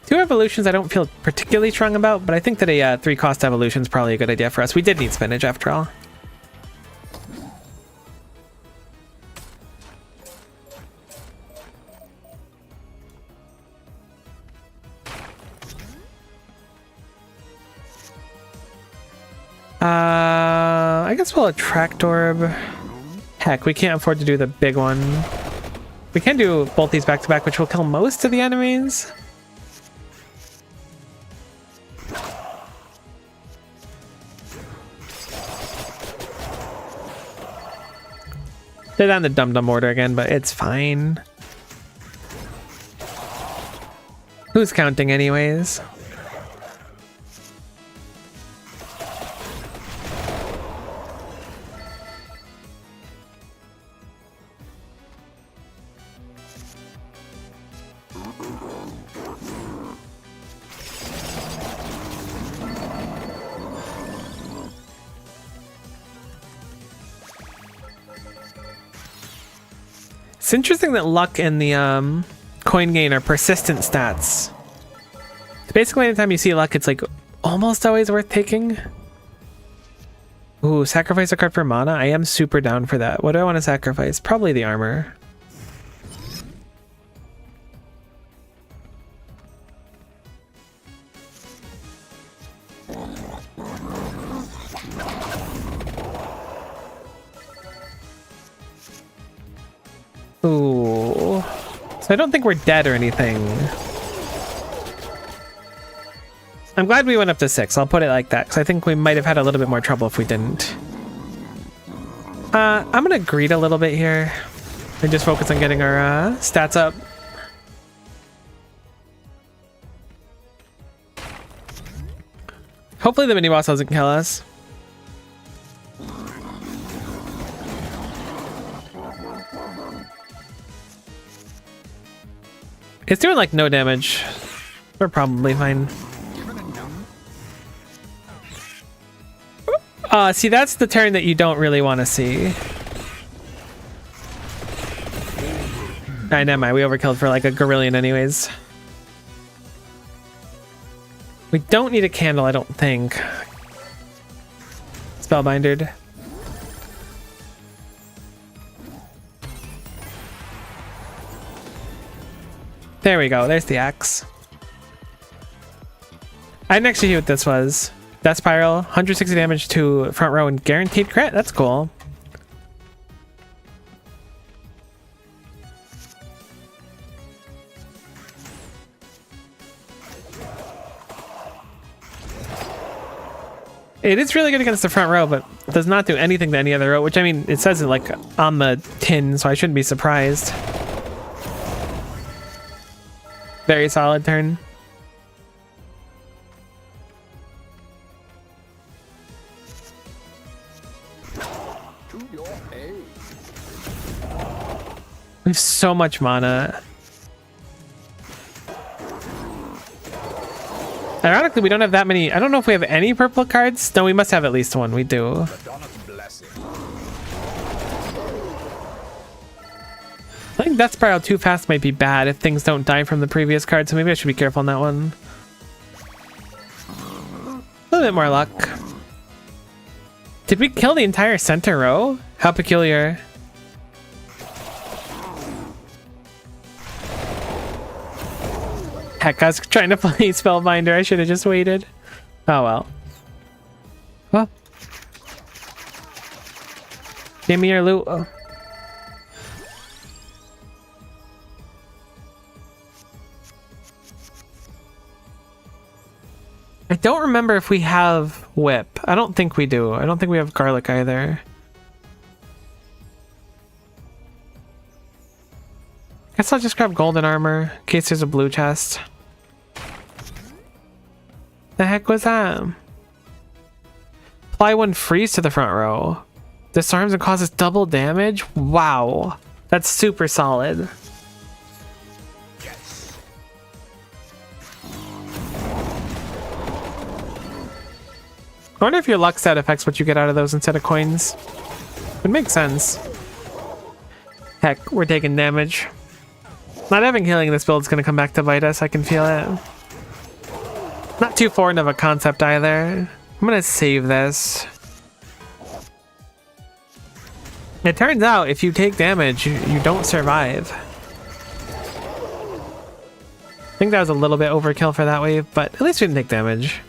2 evolutions I don't feel particularly strong about, but I think that a 3 cost evolution is probably a good idea for us. We did need spinach after all. I guess we'll attract orb. Heck, we can't afford to do the big one. We can do both these back to back, which will kill most of the enemies. They're down the dum-dum order again, but it's fine. Who's counting anyways? It's interesting that luck and the coin gain are persistent stats. So basically, anytime you see luck, it's like almost always worth taking. Ooh, sacrifice a card for mana. I am super down for that. What do I want to sacrifice? Probably the armor. Ooh. So I don't think we're dead or anything. I'm glad we went up to 6. I'll put it like that, because I think we might have had a little bit more trouble if we didn't. I'm going to greed a little bit here. And just focus on getting our stats up. Hopefully the mini-boss doesn't kill us. It's doing like no damage. We're probably fine. See, that's the turn that you don't really want to see. Alright, never mind. We overkilled for like a Gorillion anyways. We don't need a candle, I don't think. Spellbindered. There we go. There's the axe. I didn't actually see what this was. Death Spiral, 160 damage to front row and guaranteed crit. That's cool. It is really good against the front row, but does not do anything to any other row, which I mean, it says it like on the tin, so I shouldn't be surprised. Very solid turn. We have so much mana. Ironically, we don't have that many. I don't know if we have any purple cards. No, we must have at least one. We do. I think Death Spiral too fast might be bad if things don't die from the previous card, so maybe I should be careful on that one. A little bit more luck. Did we kill the entire center row? How peculiar. Heck, I was trying to play Spellbinder. I should have just waited. Oh well. Well. Give me your loot. Oh. I don't remember if we have whip. I don't think we do. I don't think we have garlic either. Guess I'll just grab golden armor in case there's a blue chest. The heck was that? Apply 1 freeze to the front row. Disarms and causes double damage? Wow. That's super solid. I wonder if your luck stat affects what you get out of those instead of coins. It makes sense. Heck, we're taking damage. Not having healing in this build is going to come back to bite us. I can feel it. Not too foreign of a concept either. I'm gonna save this. It turns out if you take damage, you don't survive. I think that was a little bit overkill for that wave, but at least we didn't take damage.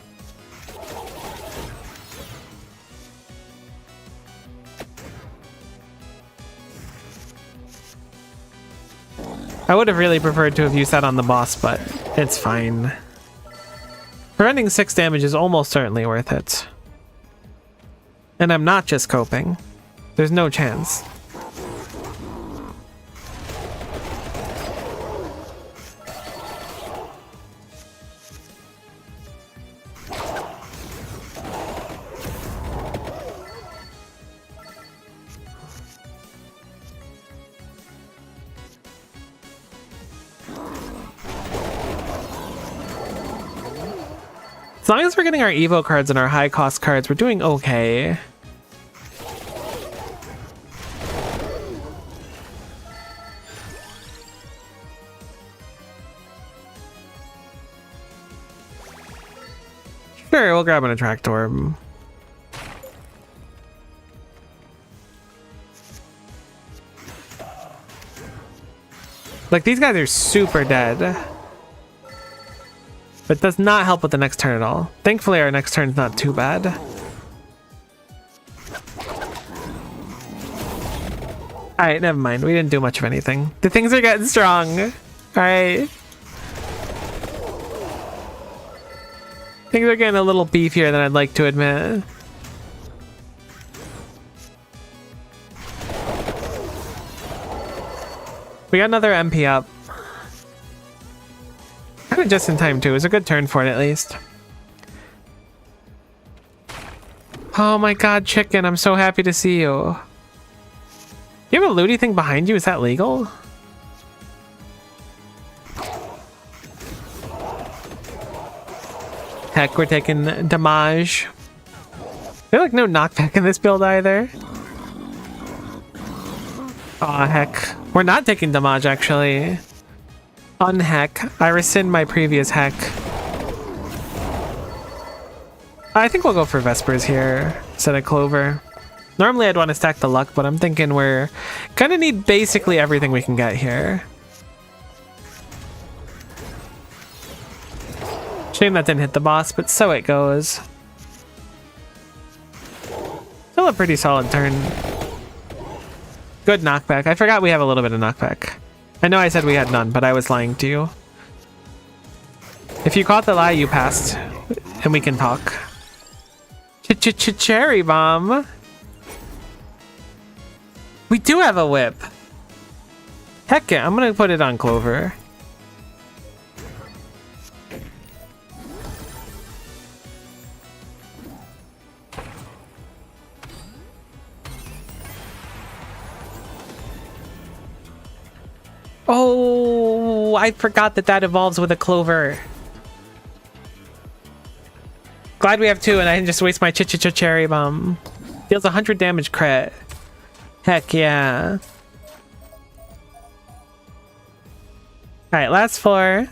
I would have really preferred to have used that on the boss, but it's fine. Preventing 6 damage is almost certainly worth it. And I'm not just coping. There's no chance. As long as we're getting our Evo cards and our high cost cards, we're doing okay. Sure, we'll grab an Attract Orb. Like, these guys are super dead. But does not help with the next turn at all. Thankfully, our next turn's not too bad. Alright, never mind. We didn't do much of anything. The things are getting strong. Alright. Things are getting a little beefier than I'd like to admit. We got another MP up. Kind of just in time too. It was a good turn for it at least. Oh my god, chicken, I'm so happy to see you. You have a looty thing behind you? Is that legal? Heck, we're taking damage. There's like no knockback in this build either. Aw, heck. We're not taking damage actually. Unheck. I rescind my previous heck. I think we'll go for Vespers here instead of Clover. Normally I'd want to stack the luck, but I'm thinking we're gonna need basically everything we can get here. Shame that didn't hit the boss, but so it goes. Still a pretty solid turn. Good knockback. I forgot we have a little bit of knockback. I know I said we had none, but I was lying to you. If you caught the lie, you passed. And we can talk. Cherry bomb. We do have a whip. Heck yeah, I'm gonna put it on Clover. Oh, I forgot that that evolves with a Clover. Glad we have two and I didn't just waste my cherry bomb. Deals 100 damage crit. Heck yeah. Alright, last floor.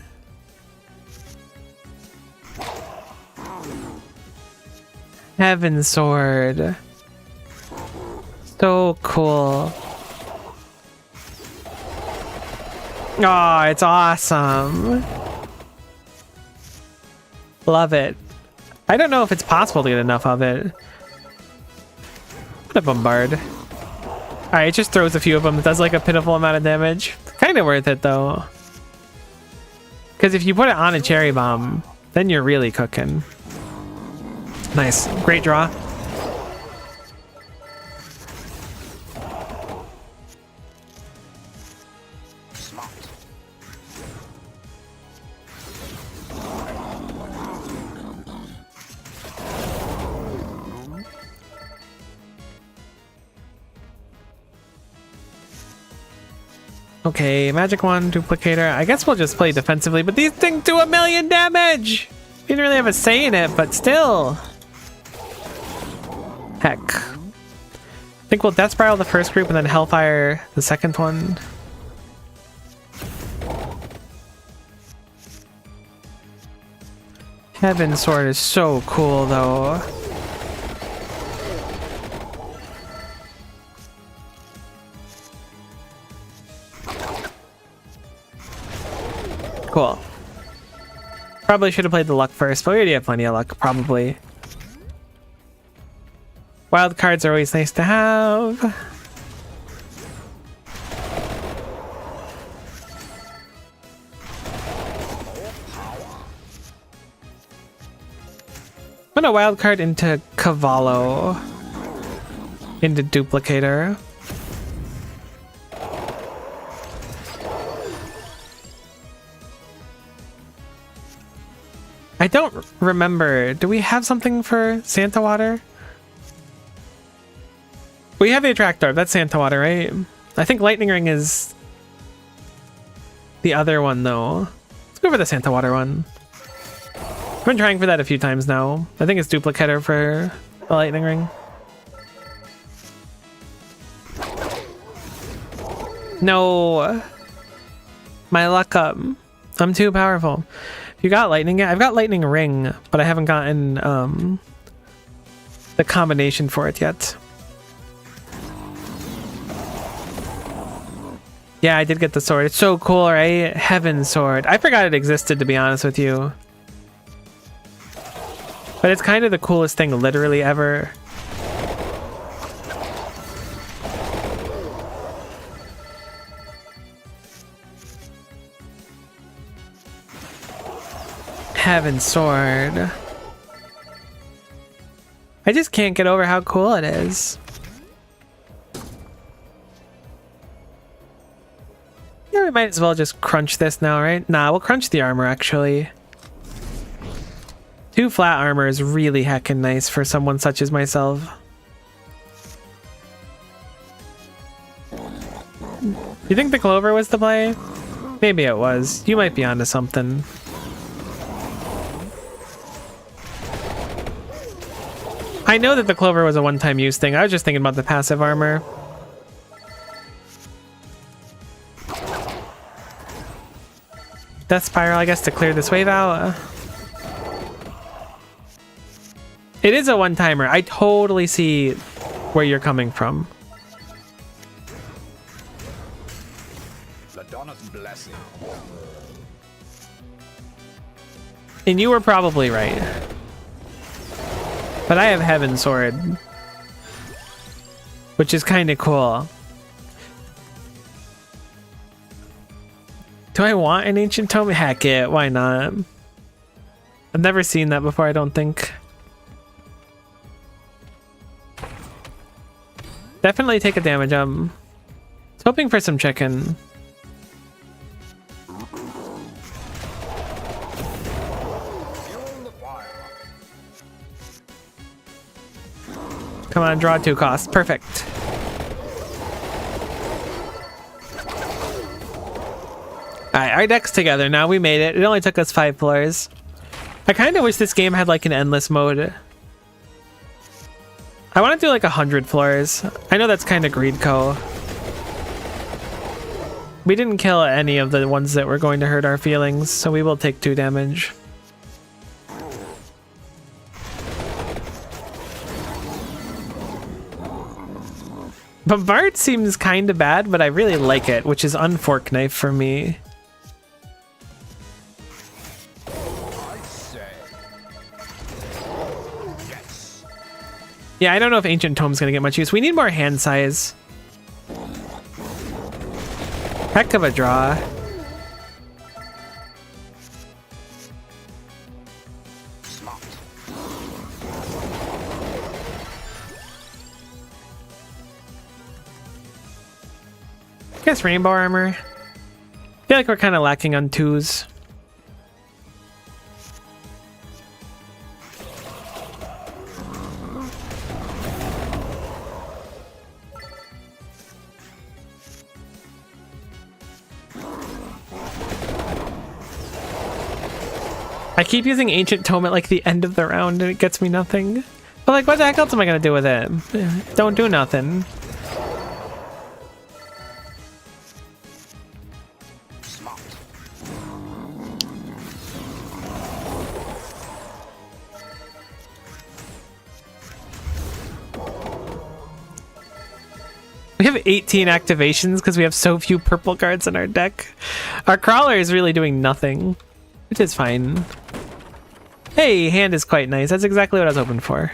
Heaven Sword. So cool. Oh, it's awesome. Love it. I don't know if it's possible to get enough of it. What a bombard. Alright, it just throws a few of them. It does like a pitiful amount of damage. Kind of worth it though. Because if you put it on a cherry bomb, then you're really cooking. Nice. Great draw. Okay, magic wand, duplicator. I guess we'll just play defensively, but these things do 1,000,000 damage! We didn't really have a say in it, but still. Heck. I think we'll Death Spiral the first group and then Hellfire the second one. Heaven Sword is so cool, though. Cool. Probably should have played the luck first, but we already have plenty of luck, probably. Wild cards are always nice to have. I'm gonna wild card into Cavallo. Into Duplicator. I don't remember. Do we have something for Santa Water? We have the Attractor. That's Santa Water, right? I think Lightning Ring is the other one, though. Let's go for the Santa Water one. I've been trying for that a few times now. I think it's Duplicator for the Lightning Ring. No. My luck up. I'm too powerful. You got Lightning? I've got Lightning Ring, but I haven't gotten the combination for it yet. Yeah, I did get the sword. It's so cool, right? Heaven Sword. I forgot it existed, to be honest with you. But it's kind of the coolest thing literally ever. Heaven Sword. I just can't get over how cool it is. Yeah, we might as well just crunch this now, right? Nah, we'll crunch the armor, actually. 2 flat armor is really heckin' nice for someone such as myself. You think the Clover was the play? Maybe it was. You might be onto something. I know that the Clover was a one-time use thing. I was just thinking about the passive armor. Death Spiral, I guess, to clear this wave out. It is a one-timer. I totally see where you're coming from. Ladonna's blessing. And you were probably right. But I have Heaven Sword, which is kind of cool. Do I want an Ancient Tome? Heck it, why not? I've never seen that before, I don't think. Definitely take a damage. I was hoping for some chicken. Come on, draw 2 costs. Perfect. Alright, our deck's together now. We made it. It only took us 5 floors. I kind of wish this game had like an endless mode. I want to do like 100 floors. I know that's kind of greedco. We didn't kill any of the ones that were going to hurt our feelings, so we will take 2 damage. Bombard seems kind of bad, but I really like it, which is Unfork Knife for me. Yeah, I don't know if Ancient Tome's gonna get much use. We need more hand size. Heck of a draw. I guess Rainbow Armor. I feel like we're kind of lacking on 2s. I keep using Ancient Tome at like the end of the round and it gets me nothing. But like, what the heck else am I gonna do with it? Don't do nothing. We have 18 activations because we have so few purple cards in our deck. Our crawler is really doing nothing, which is fine. Hey, hand is quite nice. That's exactly what I was hoping for.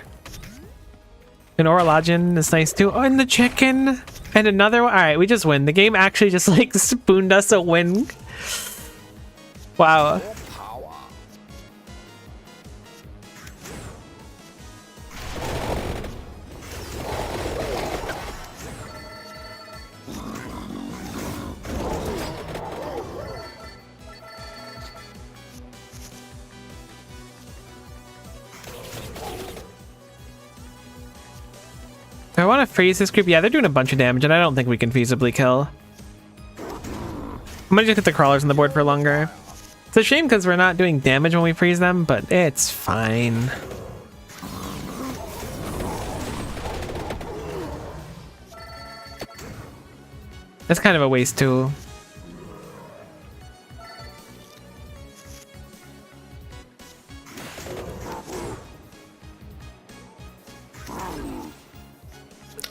An Orologian is nice too. Oh, and the chicken. And another one. All right, we just win. The game actually just like spooned us a win. Wow. More power. Do I want to freeze this group? Yeah, they're doing a bunch of damage, and I don't think we can feasibly kill. I'm gonna just get the crawlers on the board for longer. It's a shame because we're not doing damage when we freeze them, but it's fine. That's kind of a waste too.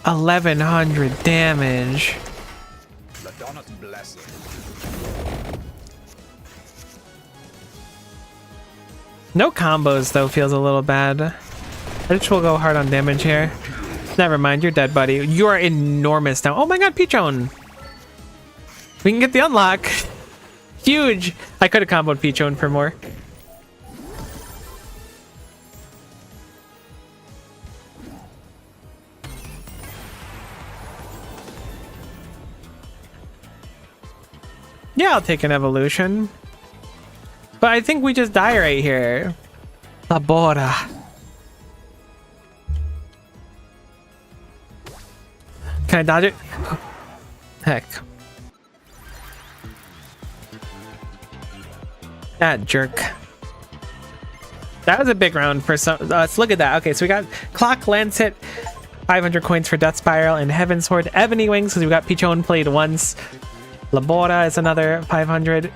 $1,100 damage. Ladonna's blessing. No combos though feels a little bad. I just will go hard on damage here. Never mind, you're dead, buddy. You are enormous now. Oh my god, Peachone! We can get the unlock. Huge! I could have comboed Peachone for more. Yeah, I'll take an evolution. But I think we just die right here. Labora. Can I dodge it? Heck. That jerk. That was a big round for some. Let's look at that. Okay, so we got Clock, Lancet, 500 coins for Death Spiral, and Heaven Sword, Ebony Wings, because we got Peachone played once. Labora is another 500.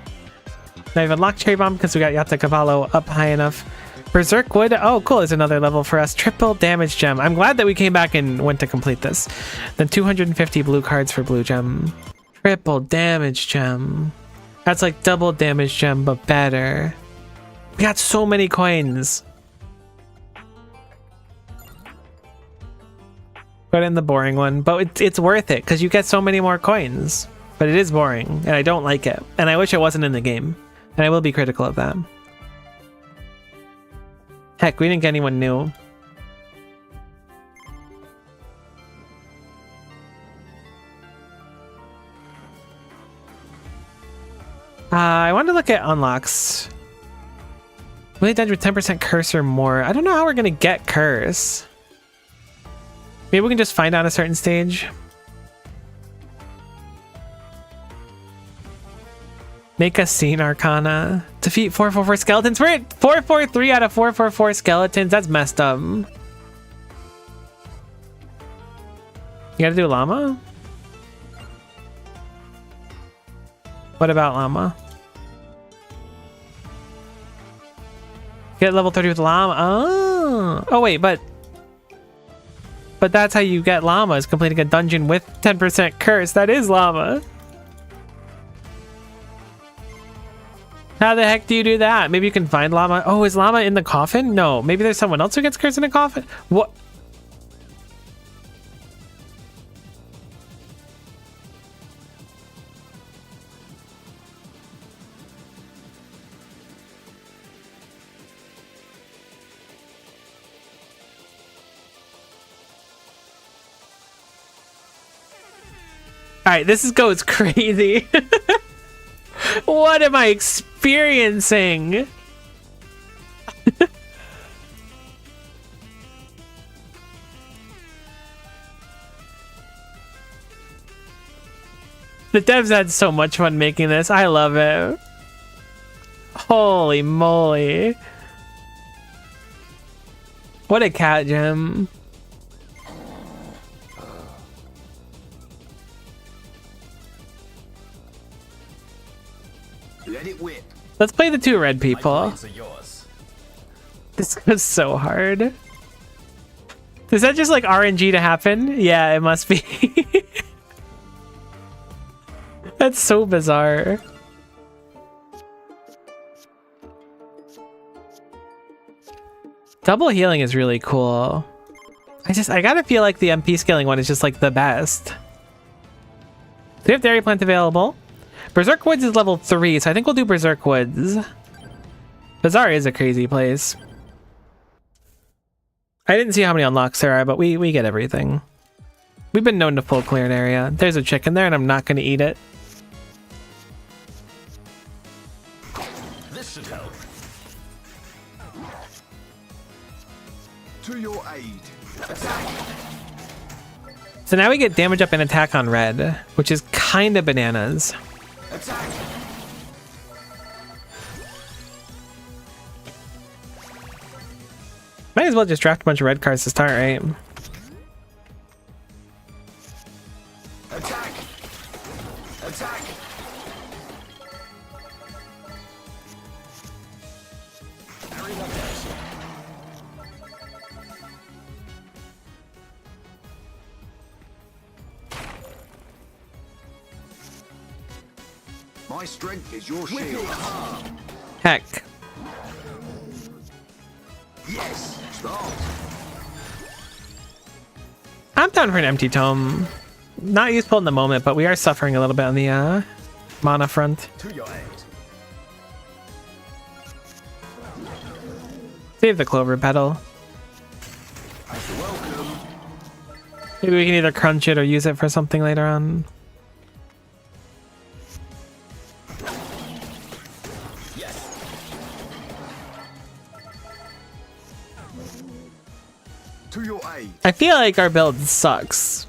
Not even Lock Cherry Bomb because we got Yatta Cavallo up high enough. Berserk Wood. Oh, cool. Is another level for us. Triple damage gem. I'm glad that we came back and went to complete this. Then 250 blue cards for blue gem. Triple damage gem. That's like double damage gem, but better. We got so many coins. Put in the boring one, but it's worth it because you get so many more coins. But it is boring, and I don't like it. And I wish it wasn't in the game. And I will be critical of that. Heck, we didn't get anyone new. I want to look at unlocks. Really damage with 10% curse or more. I don't know how we're going to get curse. Maybe we can just find out a certain stage. Make a scene Arcana. Defeat 444 skeletons. We're at 443 out of 444 skeletons. That's messed up. You gotta do Llama? What about Llama? Get level 30 with Llama. Oh wait, but that's how you get Llama, is completing a dungeon with 10% curse. That is Llama. How the heck do you do that? Maybe you can find Llama. Oh, is Llama in the coffin? No, maybe there's someone else who gets cursed in a coffin. What? All right, this goes crazy. What am I experiencing? The devs had so much fun making this. I love it. Holy moly. What a cat gem. Let it whip. Let's play the two red people. Blades are yours. This goes so hard. Is that just like RNG to happen? Yeah, it must be. That's so bizarre. Double healing is really cool. I gotta feel like the MP scaling one is just like the best. So we have Dairy Plant available. Berserk Woods is level 3, so I think we'll do Berserk Woods. Bazaar is a crazy place. I didn't see how many unlocks there are, but we get everything. We've been known to full clear an area. There's a chicken there, and I'm not going to eat it. This should help. To your aid. Attack. So now we get damage up and attack on red, which is kind of bananas. Attack. Might as well just draft a bunch of red cards to start, right? Attack. Attack. Parry the test. My strength is your shield. Heck. Yes. Start. I'm down for an empty tome. Not useful in the moment, but we are suffering a little bit on the mana front. To your aid. Save the clover petal. Welcome. Maybe we can either crunch it or use it for something later on. Yes. To your aid. I feel like our build sucks.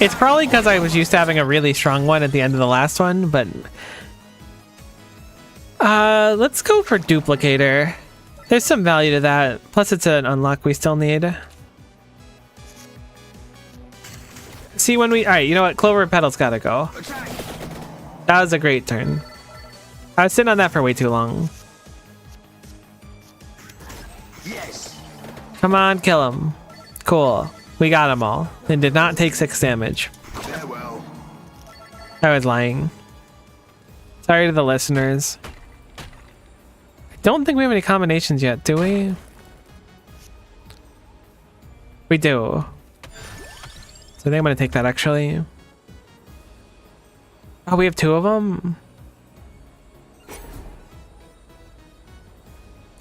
It's probably because I was used to having a really strong one at the end of the last one, but... let's go for Duplicator. There's some value to that. Plus it's an unlock we still need. See when we... Alright, you know what? Clover Petal's gotta go. Attack. That was a great turn. I was sitting on that for way too long. Yes. Come on, kill him. Cool. We got them all. And did not take 6 damage. Farewell. I was lying. Sorry to the listeners. I don't think we have any combinations yet, do we? We do. So I think I'm going to take that, actually. Oh, we have 2 of them?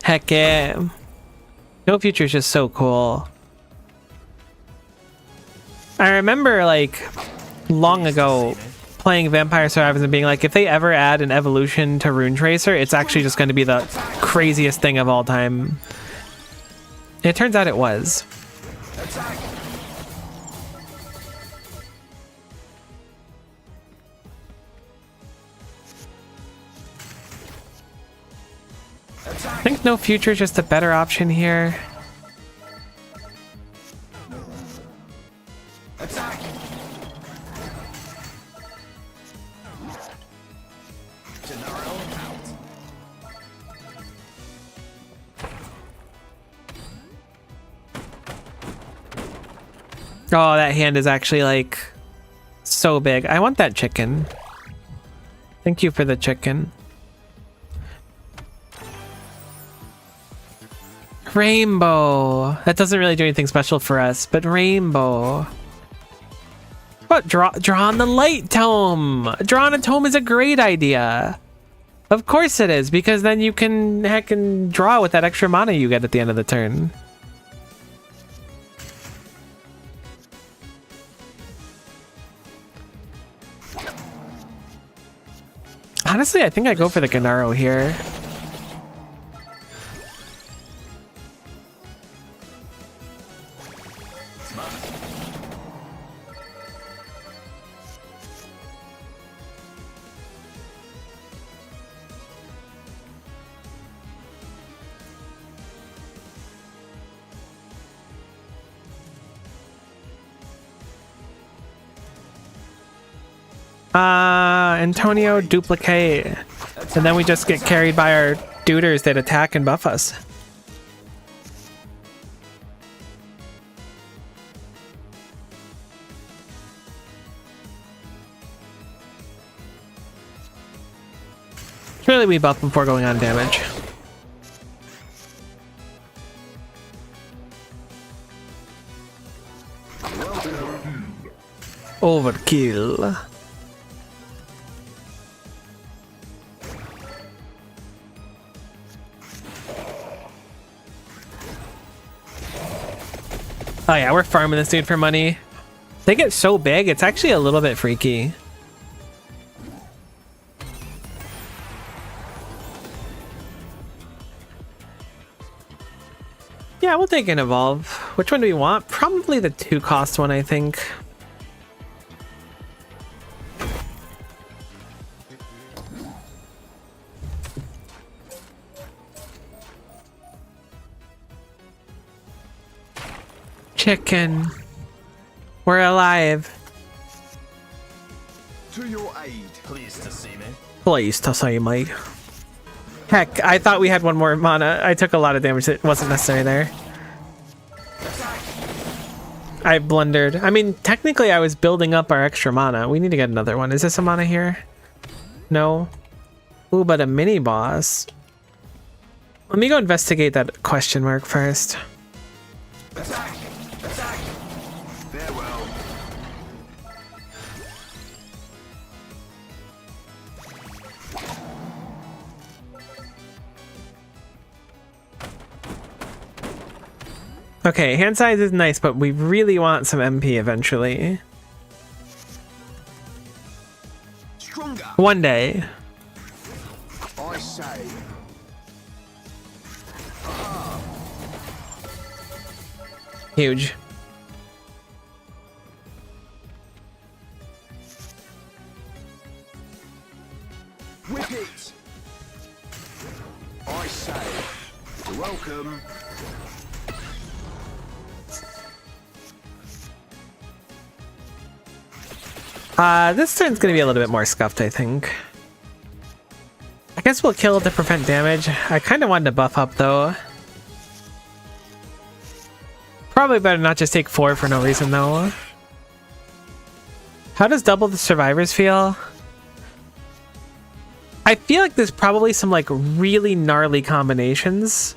Heck yeah. No Future is just so cool. I remember, like, long ago playing Vampire Survivors and being like, if they ever add an evolution to Rune Tracer, it's actually just going to be the craziest thing of all time. It turns out it was. Attack. I think No Future is just a better option here. Attack. Gennaro out. Oh, that hand is actually, like, so big. I want that chicken. Thank you for the chicken. Rainbow. That doesn't really do anything special for us, but rainbow. What? Draw on the light tome. Draw on a tome is a great idea. Of course it is, because then you can heckin' draw with that extra mana you get at the end of the turn. Honestly, I think I go for the Gennaro here. Antonio, duplicate. And then we just get carried by our duders that attack and buff us. Really, we buff before going on damage. Overkill. Oh yeah, we're farming this dude for money. They get so big, it's actually a little bit freaky. Yeah, we'll take an evolve. Which one do we want? Probably the 2-cost one, I think. Chicken. We're alive. To your aid. Pleased to see me. Please to say, mate. Heck, I thought we had one more mana. I took a lot of damage that wasn't necessary there. I blundered. I mean, technically I was building up our extra mana. We need to get another one. Is this a mana here? No. Ooh, but a mini boss. Let me go investigate that question mark first. Attack! Attack! Farewell. Okay, hand size is nice, but we really want some MP eventually. Stronger. One day. I say. Huge. Whip it. I say. Welcome. This turn's gonna be a little bit more scuffed, I think. I guess we'll kill it to prevent damage. I kind of wanted to buff up, though. Probably better not just take 4 for no reason, though. How does double the survivors feel? I feel like there's probably some, like, really gnarly combinations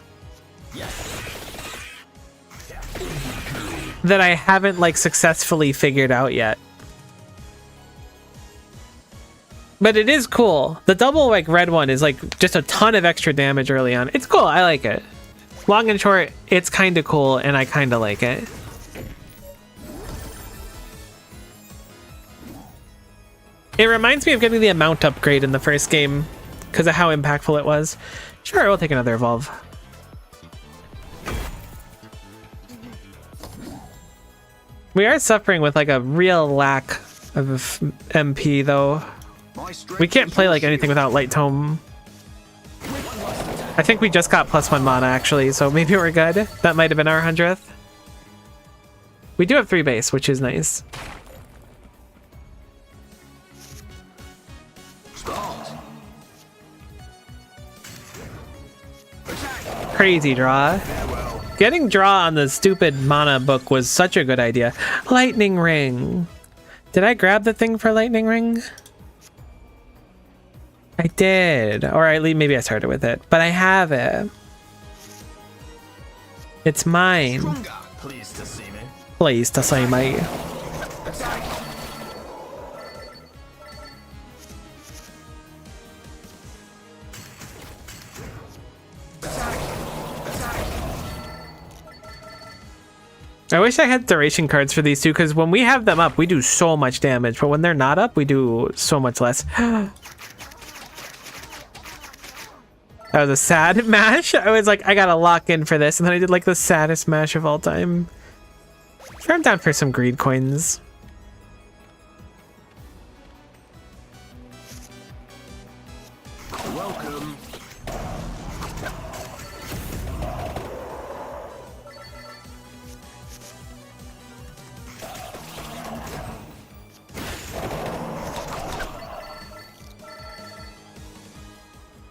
that I haven't, like, successfully figured out yet. But it is cool. The double, like, red one is, like, just a ton of extra damage early on. It's cool. I like it. Long and short, it's kind of cool, and I kind of like it. It reminds me of getting the amount upgrade in the first game because of how impactful it was. Sure, we'll take another evolve. We are suffering with, like, a real lack of MP, though. We can't play like anything without Light Tome. I think we just got +1 mana actually, so maybe we're good. That might have been our 100th. We do have 3 base, which is nice. Crazy draw. Getting draw on the stupid mana book was such a good idea. Lightning Ring. Did I grab the thing for Lightning Ring? I did, or at least maybe I started with it, but I have it. It's mine. Stronger. Pleased to see me. Please to say, mate. Attack. I wish I had duration cards for these two, because when we have them up, we do so much damage, but when they're not up, we do so much less. That was a sad mash. I was like, I gotta lock in for this, and then I did like the saddest mash of all time. Sure, I'm down for some greed coins. Welcome.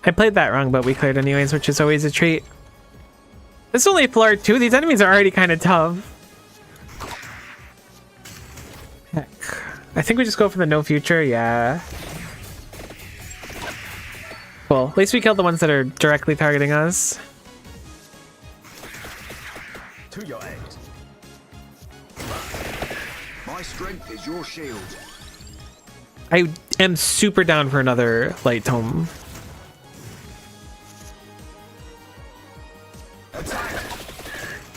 I played that wrong, but we cleared anyways, which is always a treat. This is only floor 2. These enemies are already kind of tough. Heck. I think we just go for the no future. Yeah. Cool. At least we killed the ones that are directly targeting us. To your aid. My strength is your shield. I am super down for another light tome. Attack!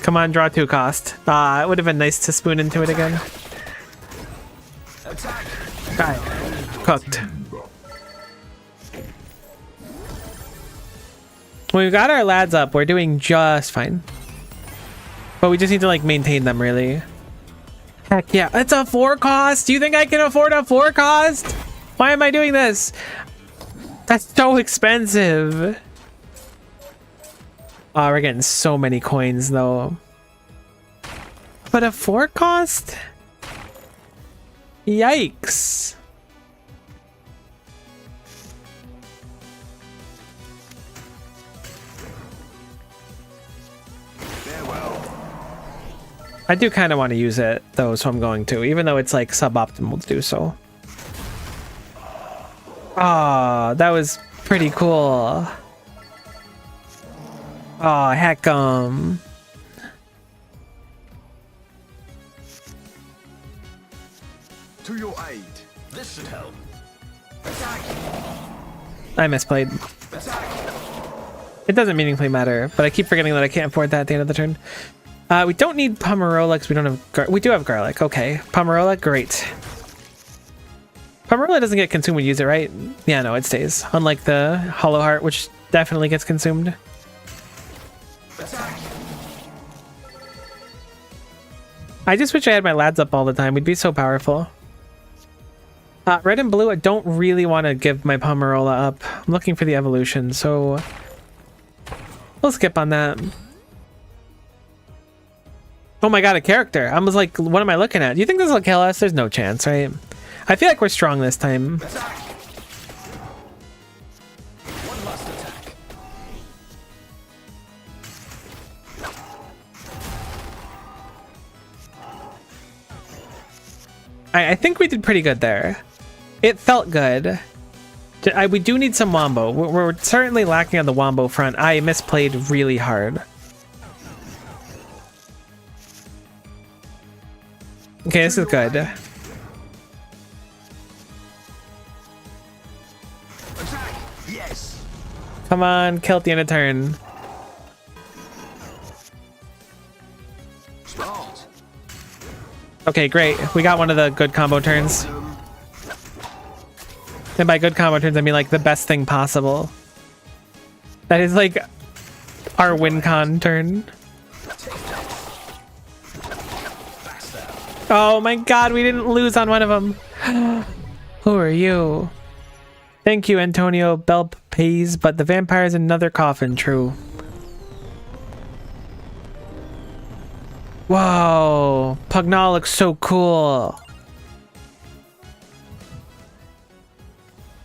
Come on, draw 2 cost. It would have been nice to spoon into it again. Attack! Alright. Cooked. When we've got our lads up, we're doing just fine. But we just need to like maintain them really. Heck yeah, it's a 4 cost. Do you think I can afford a 4 cost? Why am I doing this? That's so expensive. Oh, we're getting so many coins though. But a 4 cost? Yikes. I do kind of want to use it though, so I'm going to, even though it's like suboptimal to do so. Ah, that was pretty cool. Oh, heck, to your aid. This should help. Attack! I misplayed. Attack! It doesn't meaningfully matter, but I keep forgetting that I can't afford that at the end of the turn. We don't need Pomerola because we don't have we do have garlic. Okay, Pomerola, great. Pomerola doesn't get consumed when you use it, right? Yeah, no, it stays. Unlike the Hollow Heart, which definitely gets consumed. Attack! I just wish I had my lads up all the time. We'd be so powerful. Red and blue, I don't really want to give my Pomerola up. I'm looking for the evolution, so we'll skip on that. Oh my god, a character. I was like, what am I looking at? Do you think this will kill us? There's no chance, right? I feel like we're strong this time. Attack! One last attack. I think we did pretty good there. It felt good. We do need some wombo. We're certainly lacking on the wombo front. I misplayed really hard. Okay, this is good. Attack! Yes! Come on, kill at the end of turn. Start! Okay, great. We got one of the good combo turns. And by good combo turns, I mean like the best thing possible. That is like our win con turn. Oh my god, we didn't lose on one of them. Who are you? Thank you, Antonio Belpays, but the vampire's another coffin, true. Whoa, Pugnal looks so cool.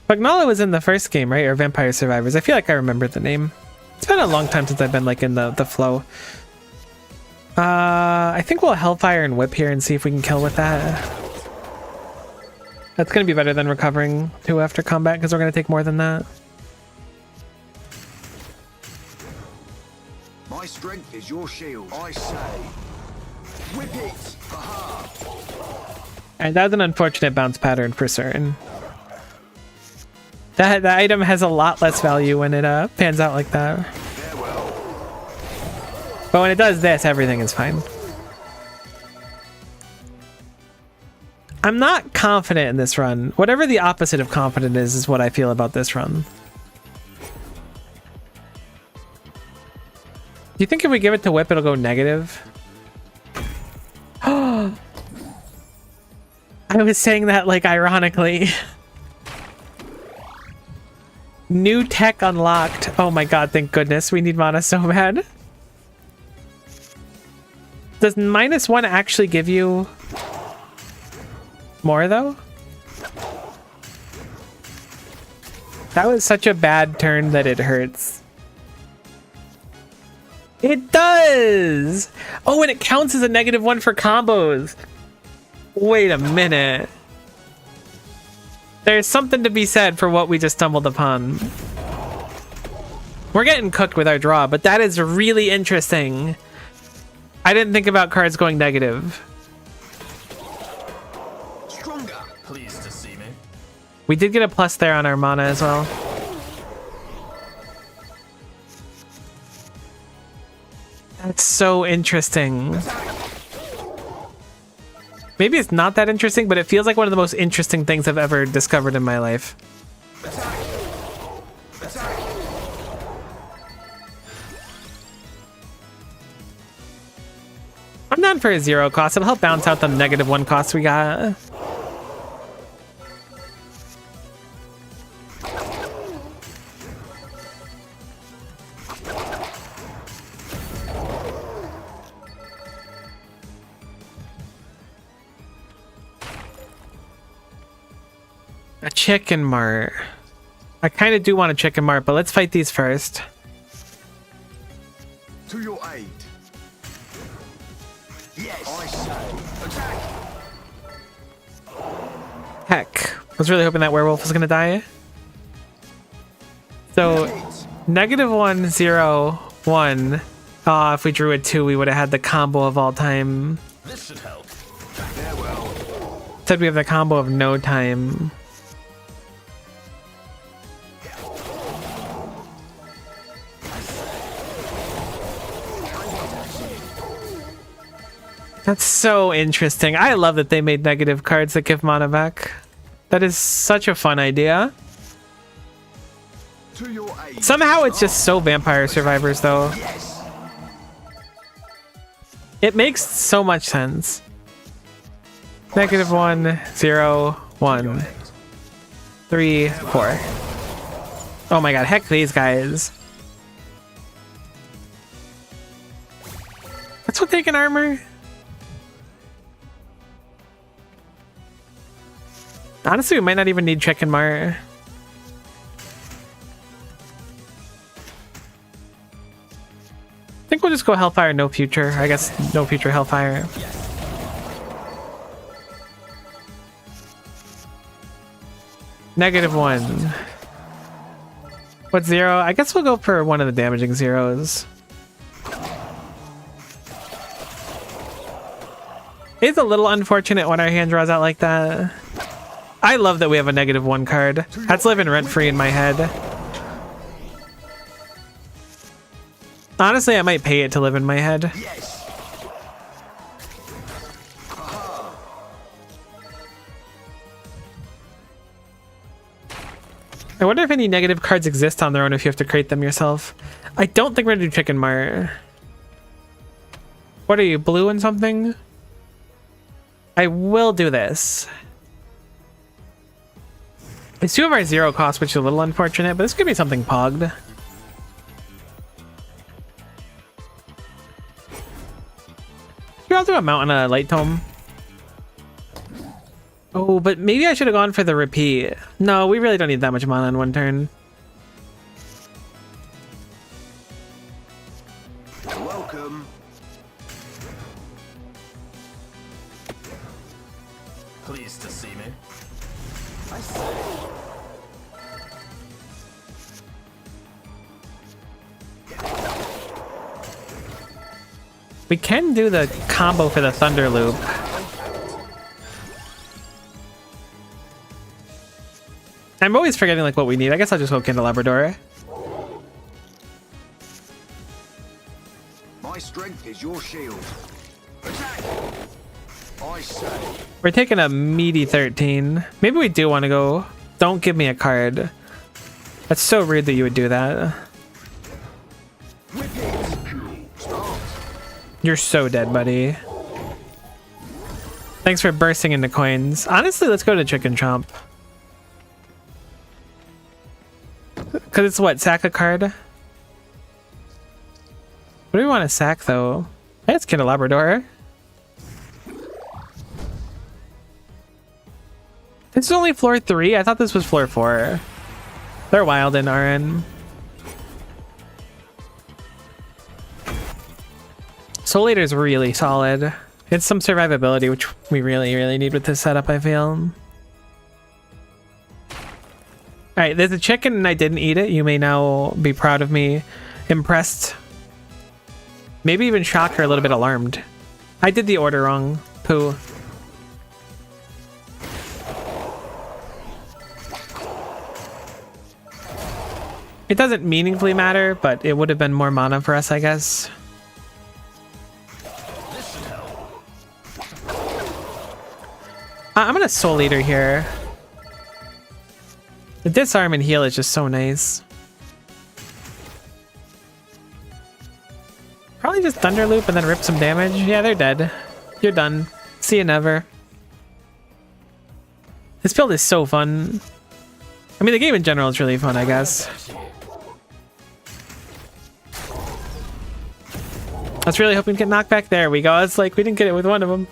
Pugnala was in the first game, right? Or Vampire Survivors. I feel like I remember the name. It's been a long time since I've been like in the flow. I think we'll Hellfire and Whip here and see if we can kill with that. That's gonna be better than recovering 2 after combat because we're gonna take more than that. My strength is your shield. I say, whip it! Aha! And that's an unfortunate bounce pattern for certain. That item has a lot less value when it pans out like that. Farewell. But when it does this, everything is fine. I'm not confident in this run. Whatever the opposite of confident is what I feel about this run. Do you think if we give it to Whip, it'll go negative? I was saying that like ironically. New tech unlocked. Oh my god, thank goodness. We need mana so bad. Does -1 actually give you more though? That was such a bad turn that it hurts. It does! Oh, and it counts as a -1 for combos. Wait a minute. There's something to be said for what we just stumbled upon. We're getting cooked with our draw, but that is really interesting. I didn't think about cards going negative. Stronger. Pleased to see me. We did get a plus there on our mana as well. That's so interesting. Maybe it's not that interesting, but it feels like one of the most interesting things I've ever discovered in my life. I'm down for a 0 cost. It'll help balance out the -1 cost we got. A chicken mart. I kind of do want a chicken mart, but let's fight these first. To your aid. Yes. I say. Attack. Heck. I was really hoping that werewolf was going to die. So, -1, 0, 1. Oh, if we drew a 2, we would have had the combo of all time. This should help. Farewell. Said we have the combo of no time. That's so interesting. I love that they made negative cards that give mana back. That is such a fun idea. To your aid. Somehow it's just so Vampire Survivors though. Yes. It makes so much sense. -1, 0, 1, 3, 4. Oh my god, heck these guys. That's what taking armor? Honestly, we might not even need Chicken Mart. I think we'll just go Hellfire, no future. I guess no future Hellfire. -1. What 0? I guess we'll go for one of the damaging zeros. It's a little unfortunate when our hand draws out like that. I love that we have a -1 card. That's living rent-free in my head. Honestly, I might pay it to live in my head. Yes. I wonder if any negative cards exist on their own if you have to create them yourself. I don't think we're gonna do Chicken Mart. What are you, blue and something? I will do this. It's 2 of our 0 cost, which is a little unfortunate, but this could be something pogged. Here, I'll do a Mount and a Light Tome. Oh, but maybe I should have gone for the repeat. No, we really don't need that much mana in one turn. Welcome. Pleased to see me. I say. We can do the combo for the Thunder Loop. I'm always forgetting like what we need. I guess I'll just go Candelabrador. My strength is your shield. Attack. I say. We're taking a meaty 13. Maybe we do want to go. Don't give me a card. That's so rude that you would do that. Whip it. Start. You're so dead, buddy. Thanks for bursting into coins. Honestly, let's go to Chicken Chomp. Because it's what? Sack a card? What do we want to sack, though? Hey, it's Candelabrador. This is only floor 3? I thought this was floor 4. They're wild in RN. Soul Eater's really solid. It's some survivability, which we really, really need with this setup, I feel. Alright, there's a chicken and I didn't eat it. You may now be proud of me. Impressed. Maybe even shocked or a little bit alarmed. I did the order wrong. Poo. It doesn't meaningfully matter, but it would have been more mana for us, I guess. I'm gonna Soul Eater here. The disarm and heal is just so nice. Probably just Thunder Loop and then rip some damage. Yeah, they're dead. You're done. See you never. This build is so fun. I mean, the game in general is really fun, I guess. I was really hoping to get knockback. There we go. It's like we didn't get it with one of them.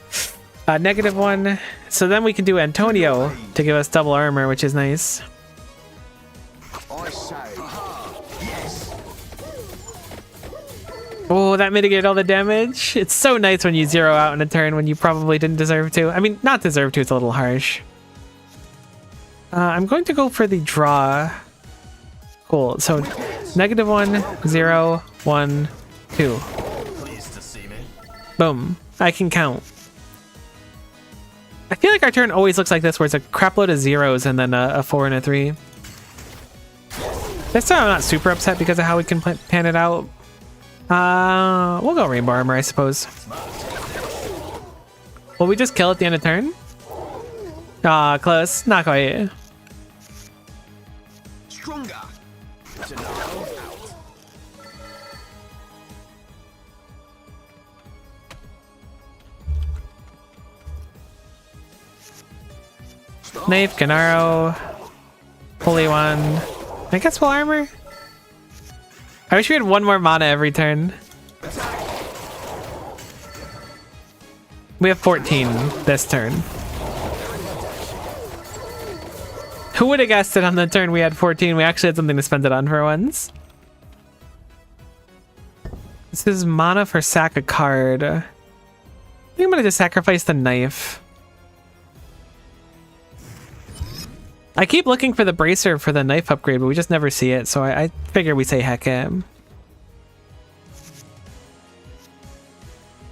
-1. So then we can do Antonio to give us double armor, which is nice. I say. Yes. Oh, that mitigated all the damage. It's so nice when you zero out in a turn when you probably didn't deserve to. I mean, not deserve to, it's a little harsh. I'm going to go for the draw. Cool. So -1, 0, 1, 2. Boom. I can count. I feel like our turn always looks like this, where it's a crap load of zeros and then a 4 and a 3. This time I'm not super upset because of how we can pan it out. We'll go Rainbow Armor, I suppose. Will we just kill at the end of turn? Ah, close. Not quite. Stronger. Knife, Gennaro, Holy One. I guess we'll armor. I wish we had one more mana every turn. We have 14 this turn. Who would have guessed it on the turn we had 14? We actually had something to spend it on for once. This is mana for sack a card. I think I'm gonna just sacrifice the knife. I keep looking for the bracer for the knife upgrade, but we just never see it, so I figure we say heck it.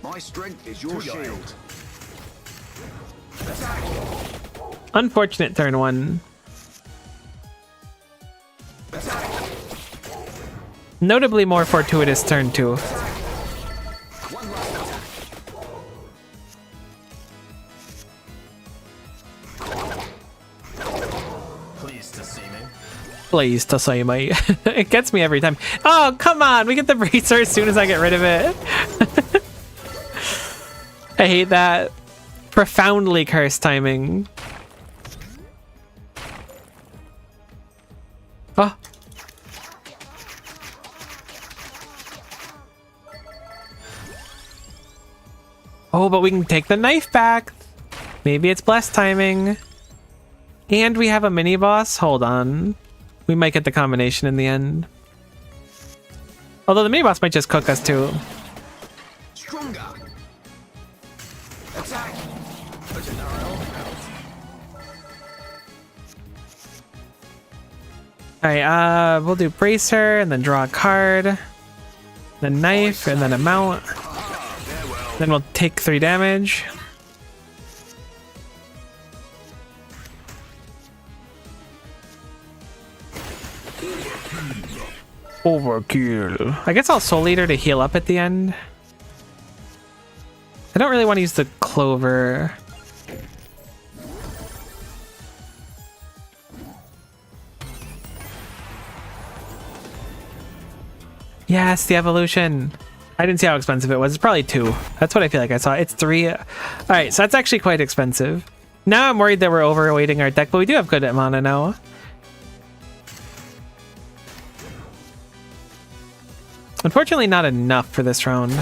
My strength is your shield. Unfortunate turn 1. Notably more fortuitous turn 2. Please to say me. It gets me every time. Oh, come on! We get the bracer as soon as I get rid of it. I hate that. Profoundly cursed timing. Oh. Oh, but we can take the knife back. Maybe it's blessed timing. And we have a mini boss. Hold on. We might get the combination in the end. Although the mini boss might just cook us too. Stronger. Attack. Alright, we'll do bracer and then draw a card. Then knife and then a mount. Then we'll take 3 damage. Overkill. I guess I'll Soul Eater to heal up at the end. I don't really want to use the Clover. Yes, the evolution. I didn't see how expensive it was. It's probably 2. That's what I feel like I saw. It's 3. All right, so that's actually quite expensive. Now I'm worried that we're overweighting our deck, but we do have good mana now. Unfortunately, not enough for this round.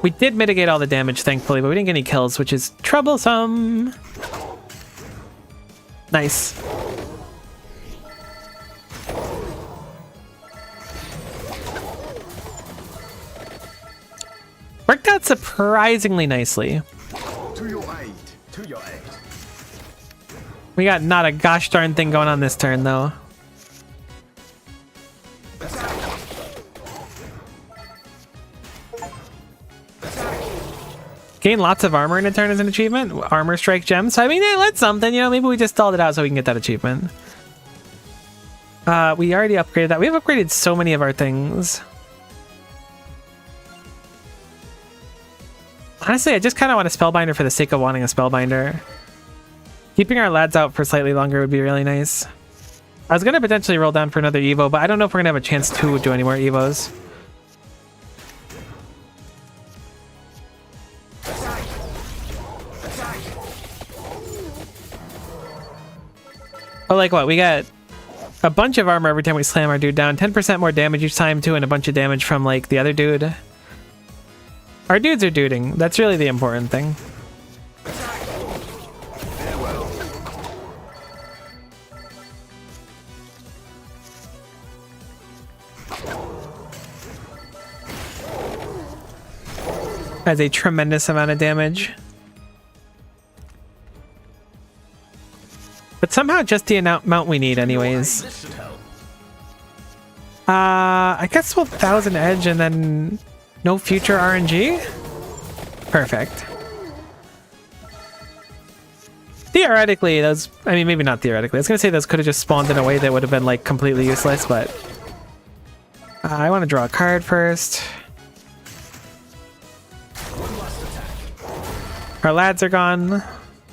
We did mitigate all the damage, thankfully, but we didn't get any kills, which is troublesome. Nice. Worked out surprisingly nicely. To your aid. To your aid. We got not a gosh darn thing going on this turn, though. Gain lots of armor in a turn as an achievement. Armor strike gem. So I mean, that's something. You know, maybe we just stalled it out so we can get that achievement. We already upgraded that. We have upgraded so many of our things. Honestly, I just kind of want a Spellbinder for the sake of wanting a Spellbinder. Keeping our lads out for slightly longer would be really nice. I was going to potentially roll down for another Evo, but I don't know if we're going to have a chance to do any more Evos. Oh, like what? We got a bunch of armor every time we slam our dude down. 10% more damage each time, too, and a bunch of damage from, like, the other dude. Our dudes are duding. That's really the important thing. Has a tremendous amount of damage. But somehow just the amount we need anyways. I guess we'll 1000 edge and then no future RNG? Perfect. Theoretically, those... I mean, maybe not theoretically. I was gonna say those could have just spawned in a way that would have been, like, completely useless, but... I want to draw a card first. Our lads are gone.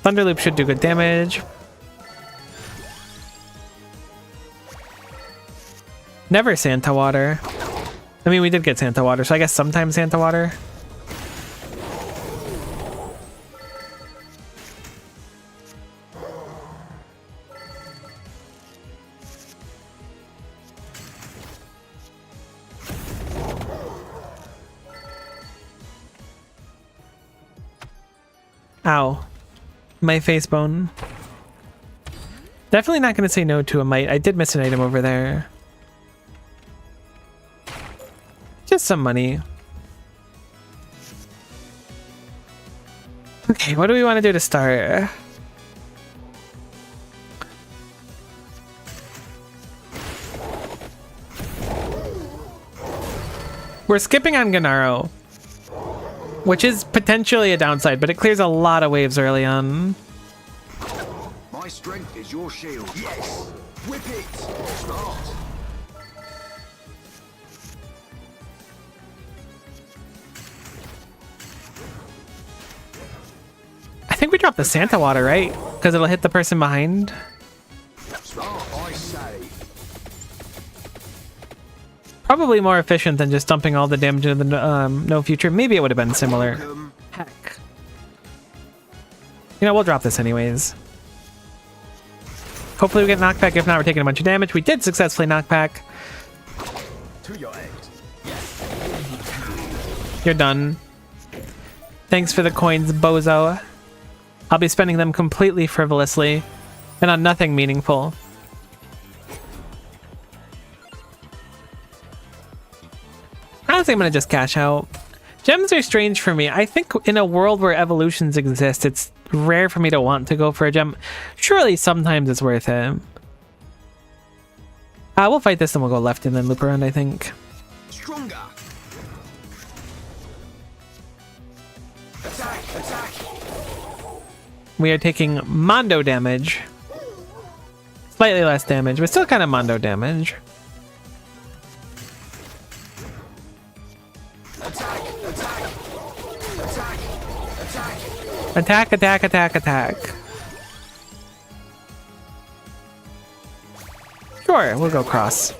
Thunderloop should do good damage. Never Santa Water. I mean, we did get Santa Water, so I guess sometimes Santa Water. Ow. My face bone. Definitely not going to say no to a mite. I did miss an item over there. Just some money. Okay, what do we want to do to start? We're skipping on Gennaro, which is potentially a downside, but it clears a lot of waves early on. My strength is your shield. Yes. Whip it. Start. I think we dropped the Santa Water, right? Because it'll hit the person behind. Start, I say. Probably more efficient than just dumping all the damage into the no future. Maybe it would have been similar. Heck. You know, we'll drop this anyways. Hopefully we get knocked back. If not, we're taking a bunch of damage. We did successfully knock back. To your end. You're done. Thanks for the coins, bozo. I'll be spending them completely frivolously and on nothing meaningful. Honestly, I'm gonna just cash out. Gems are strange for me. I think in a world where evolutions exist, it's rare for me to want to go for a gem. Surely sometimes it's worth it. We'll fight this and we'll go left and then loop around, I think. Stronger. Attack, attack. We are taking Mondo damage. Slightly less damage, but still kind of Mondo damage. Attack, attack. Attack, attack. Attack, attack, attack, attack. Sure, we'll go cross.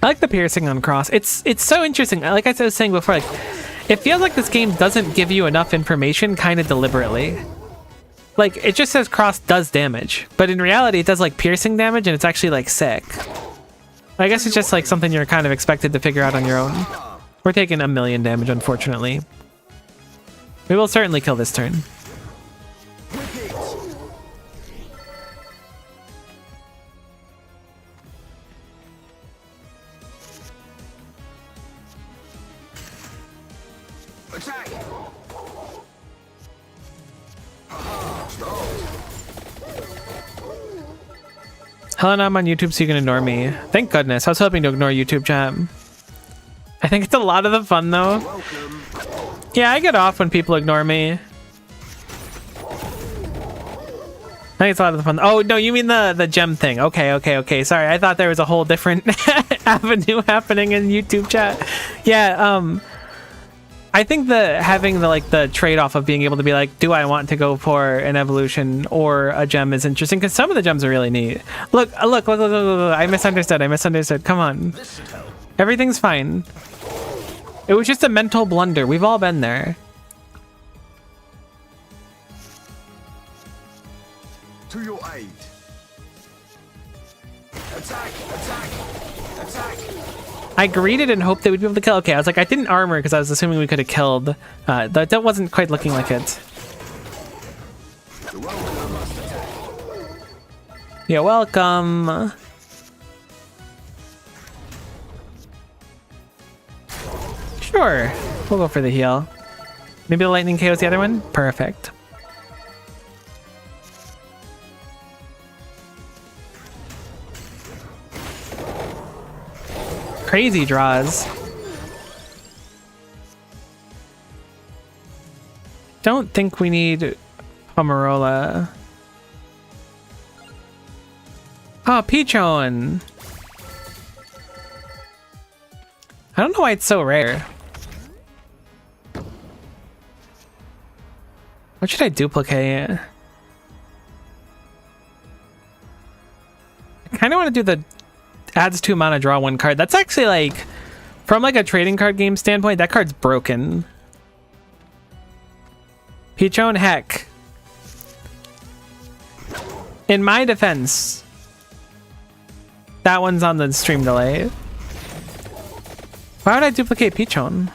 I like the piercing on cross. It's so interesting. Like I was saying before, like, it feels like this game doesn't give you enough information kind of deliberately. Like, it just says cross does damage, but in reality it does like piercing damage and it's actually like sick. I guess it's just like something you're kind of expected to figure out on your own. We're taking 1,000,000 damage, unfortunately. We will certainly kill this turn. Attack. Start. Helena, I'm on YouTube so you can ignore me. Thank goodness. I was hoping to ignore YouTube chat. I think it's a lot of the fun though. Welcome. Yeah, I get off when people ignore me. I think it's a lot of the fun. Oh, no, you mean the gem thing. Okay. Sorry, I thought there was a whole different avenue happening in YouTube chat. Yeah, I think having the trade-off of being able to be like, do I want to go for an evolution or a gem is interesting because some of the gems are really neat. Look. I misunderstood. Come on. Everything's fine. It was just a mental blunder. We've all been there. To your aid. Attack! I greeted and hoped that we'd be able to kill. Okay, I was like, I didn't armor because I was assuming we could have killed. That wasn't quite looking like it. You're welcome. Sure, we'll go for the heal. Maybe the lightning KO's the other one? Perfect. Crazy draws. Don't think we need Pomerola. Oh, Peachon. I don't know why it's so rare. What should I duplicate? I kind of want to do the adds 2 mana, draw 1 card. That's actually like, from like a trading card game standpoint, that card's broken. Peachon, heck. In my defense, that one's on the stream delay. Why would I duplicate Peachon?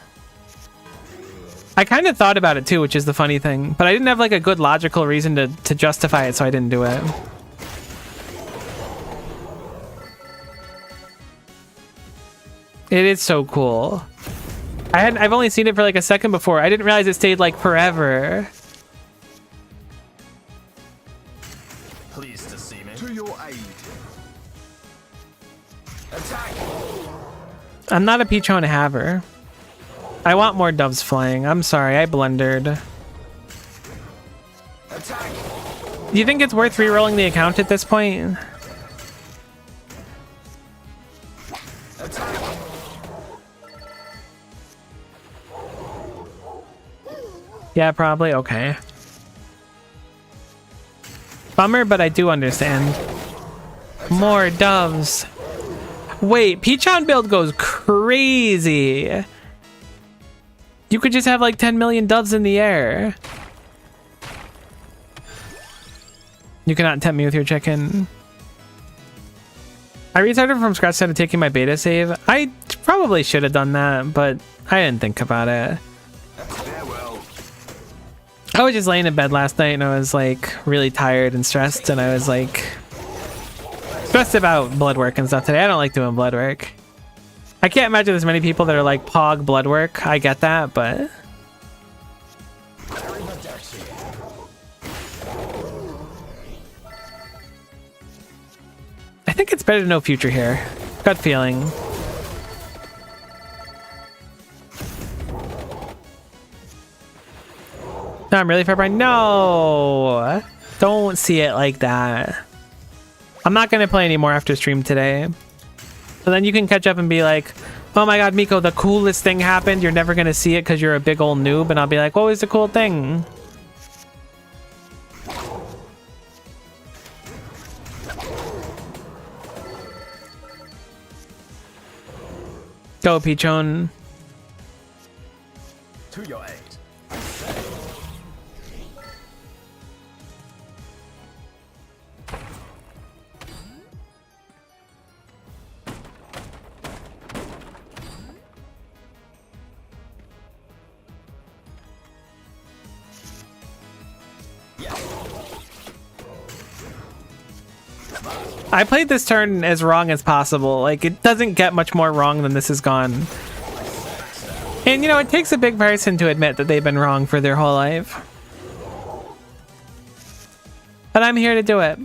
I kind of thought about it too, which is the funny thing, but I didn't have like a good logical reason to justify it, so I didn't do it. It is so cool. I've only seen it for like a second before. I didn't realize it stayed like forever. Pleased to see me. To your aid. Attack! I'm not a Peachon haver. I want more doves flying. I'm sorry, I blundered. Attack! Do you think it's worth re-rolling the account at this point? Attack! Yeah, probably. Okay. Bummer, but I do understand. More doves. Wait, Peachon build goes crazy. You could just have like 10 million doves in the air. You cannot tempt me with your chicken. I restarted from scratch instead of taking my beta save. I probably should have done that, but I didn't think about it. Farewell. I was just laying in bed last night and I was like really tired and stressed, and I was like stressed about blood work and stuff today. I don't like doing blood work. I can't imagine there's many people that are like pog blood work. I get that, but I think it's better to know future here. Gut feeling. No, I'm really far behind. No, don't see it like that. I'm not gonna play anymore after stream today. So then you can catch up and be like, oh my god, Miko, the coolest thing happened. You're never gonna see it because you're a big old noob. And I'll be like, what was the cool thing? Go, Peachon. To your aid. I played this turn as wrong as possible. Like, it doesn't get much more wrong than this has gone. And, you know, it takes a big person to admit that they've been wrong for their whole life. But I'm here to do it.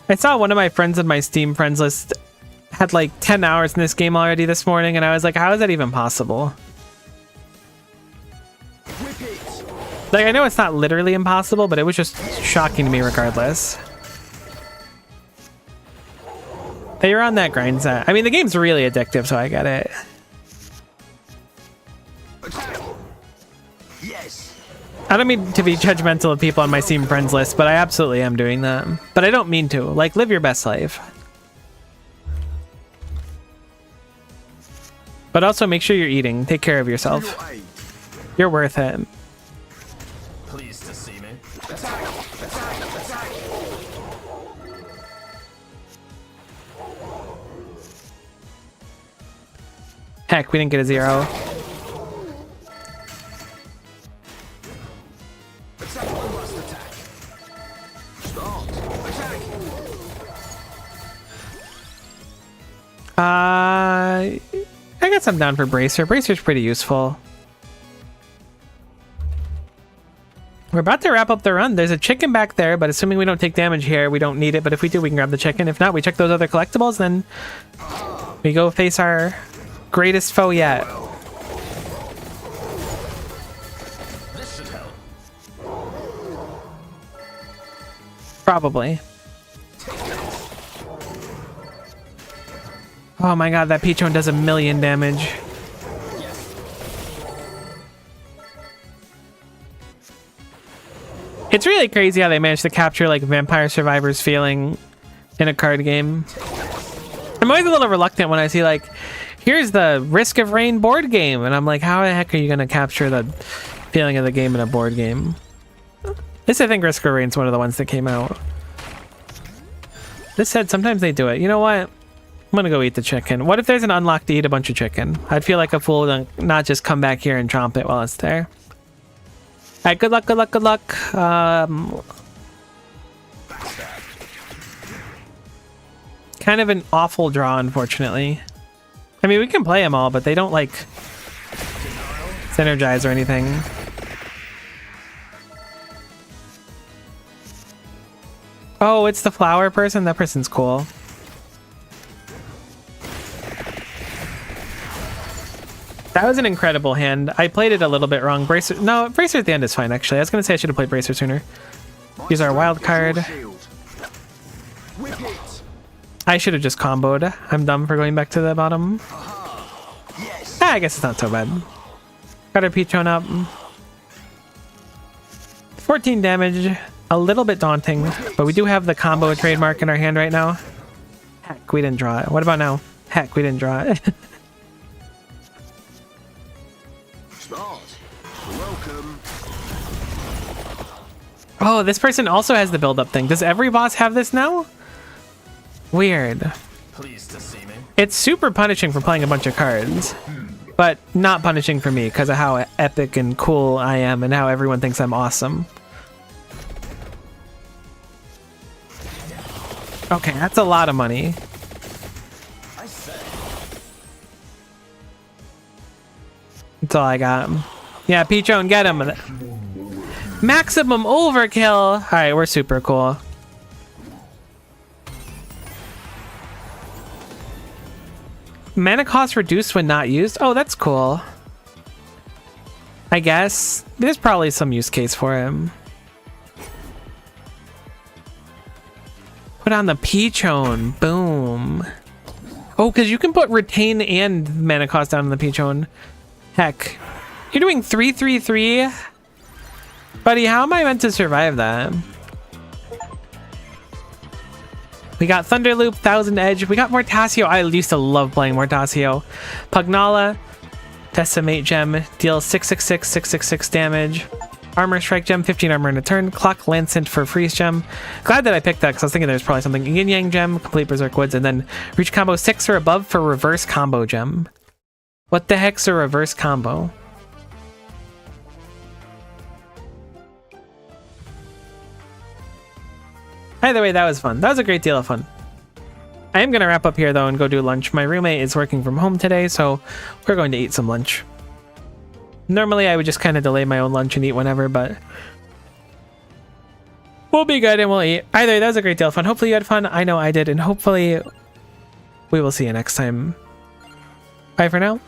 I saw one of my friends in my Steam friends list had like 10 hours in this game already this morning, and I was like, how is that even possible? Like, I know it's not literally impossible, but it was just shocking to me regardless. That you're on that grind set. I mean, the game's really addictive, so I get it. Yes. I don't mean to be judgmental of people on my Steam friends list, but I absolutely am doing that. But I don't mean to. Like, live your best life. But also make sure you're eating. Take care of yourself. Your aid. You're worth it. Pleased to see me. Attack. Attack. Attack. Heck, we didn't get a 0. Attack. One last attack. Start. Attack. I got some down for Bracer. Bracer's pretty useful. We're about to wrap up the run. There's a chicken back there, but assuming we don't take damage here, we don't need it. But if we do, we can grab the chicken. If not, we check those other collectibles, then we go face our greatest foe yet. This should help. Probably. Oh my god, that Peachone does 1,000,000 damage. It's really crazy how they managed to capture like Vampire Survivors feeling in a card game. I'm always a little reluctant when I see like, here's the Risk of Rain board game, and I'm like, how the heck are you gonna capture the feeling of the game in a board game? This, I think Risk of Rain's one of the ones that came out. This said, sometimes they do it. You know what? I'm gonna go eat the chicken. What if there's an unlock to eat a bunch of chicken? I'd feel like a fool to not just come back here and chomp it while it's there. Alright, good luck, good luck, good luck. Kind of an awful draw, unfortunately. I mean, we can play them all, but they don't, like, synergize or anything. Oh, it's the flower person? That person's cool. That was an incredible hand. I played it a little bit wrong. Bracer, no, Bracer at the end is fine, actually. I was gonna say I should have played Bracer sooner. Use our wild card. Whip it. I should have just comboed. I'm dumb for going back to the bottom. Yes. I guess it's not so bad. Got our Peachone up. 14 damage. A little bit daunting, but we do have the combo trademark in our hand right now. Heck, we didn't draw it. What about now? Heck, we didn't draw it. Start. Welcome. Oh, this person also has the build-up thing. Does every boss have this now? Weird. Pleased to see me. It's super punishing for playing a bunch of cards, but not punishing for me because of how epic and cool I am and how everyone thinks I'm awesome. Okay, that's a lot of money. I say. That's all I got. Yeah, Peachone, get him. Maximum overkill. All right, we're super cool. Mana cost reduced when not used. Oh, that's cool. I guess there's probably some use case for him. Put on the Peachone. Boom. Oh, because you can put retain and mana cost down on the Peachone. Heck. You're doing 3/3/3? Buddy, how am I meant to survive that? We got Thunderloop, Thousand Edge. We got Mortasio. I used to love playing Mortasio. Pugnala, Decimate Gem, deals 666, 666 damage. Armor Strike Gem, 15 armor in a turn. Clock Lancet for Freeze Gem. Glad that I picked that because I was thinking there's probably something. Yin Yang Gem, Complete Berserk Woods, and then reach combo 6 or above for Reverse Combo Gem. What the heck's a reverse combo? Either way, that was fun. That was a great deal of fun. I am going to wrap up here, though, and go do lunch. My roommate is working from home today, so we're going to eat some lunch. Normally I would just kind of delay my own lunch and eat whenever, but we'll be good and we'll eat. Either that was a great deal of fun. Hopefully you had fun. I know I did, and hopefully we will see you next time. Bye for now.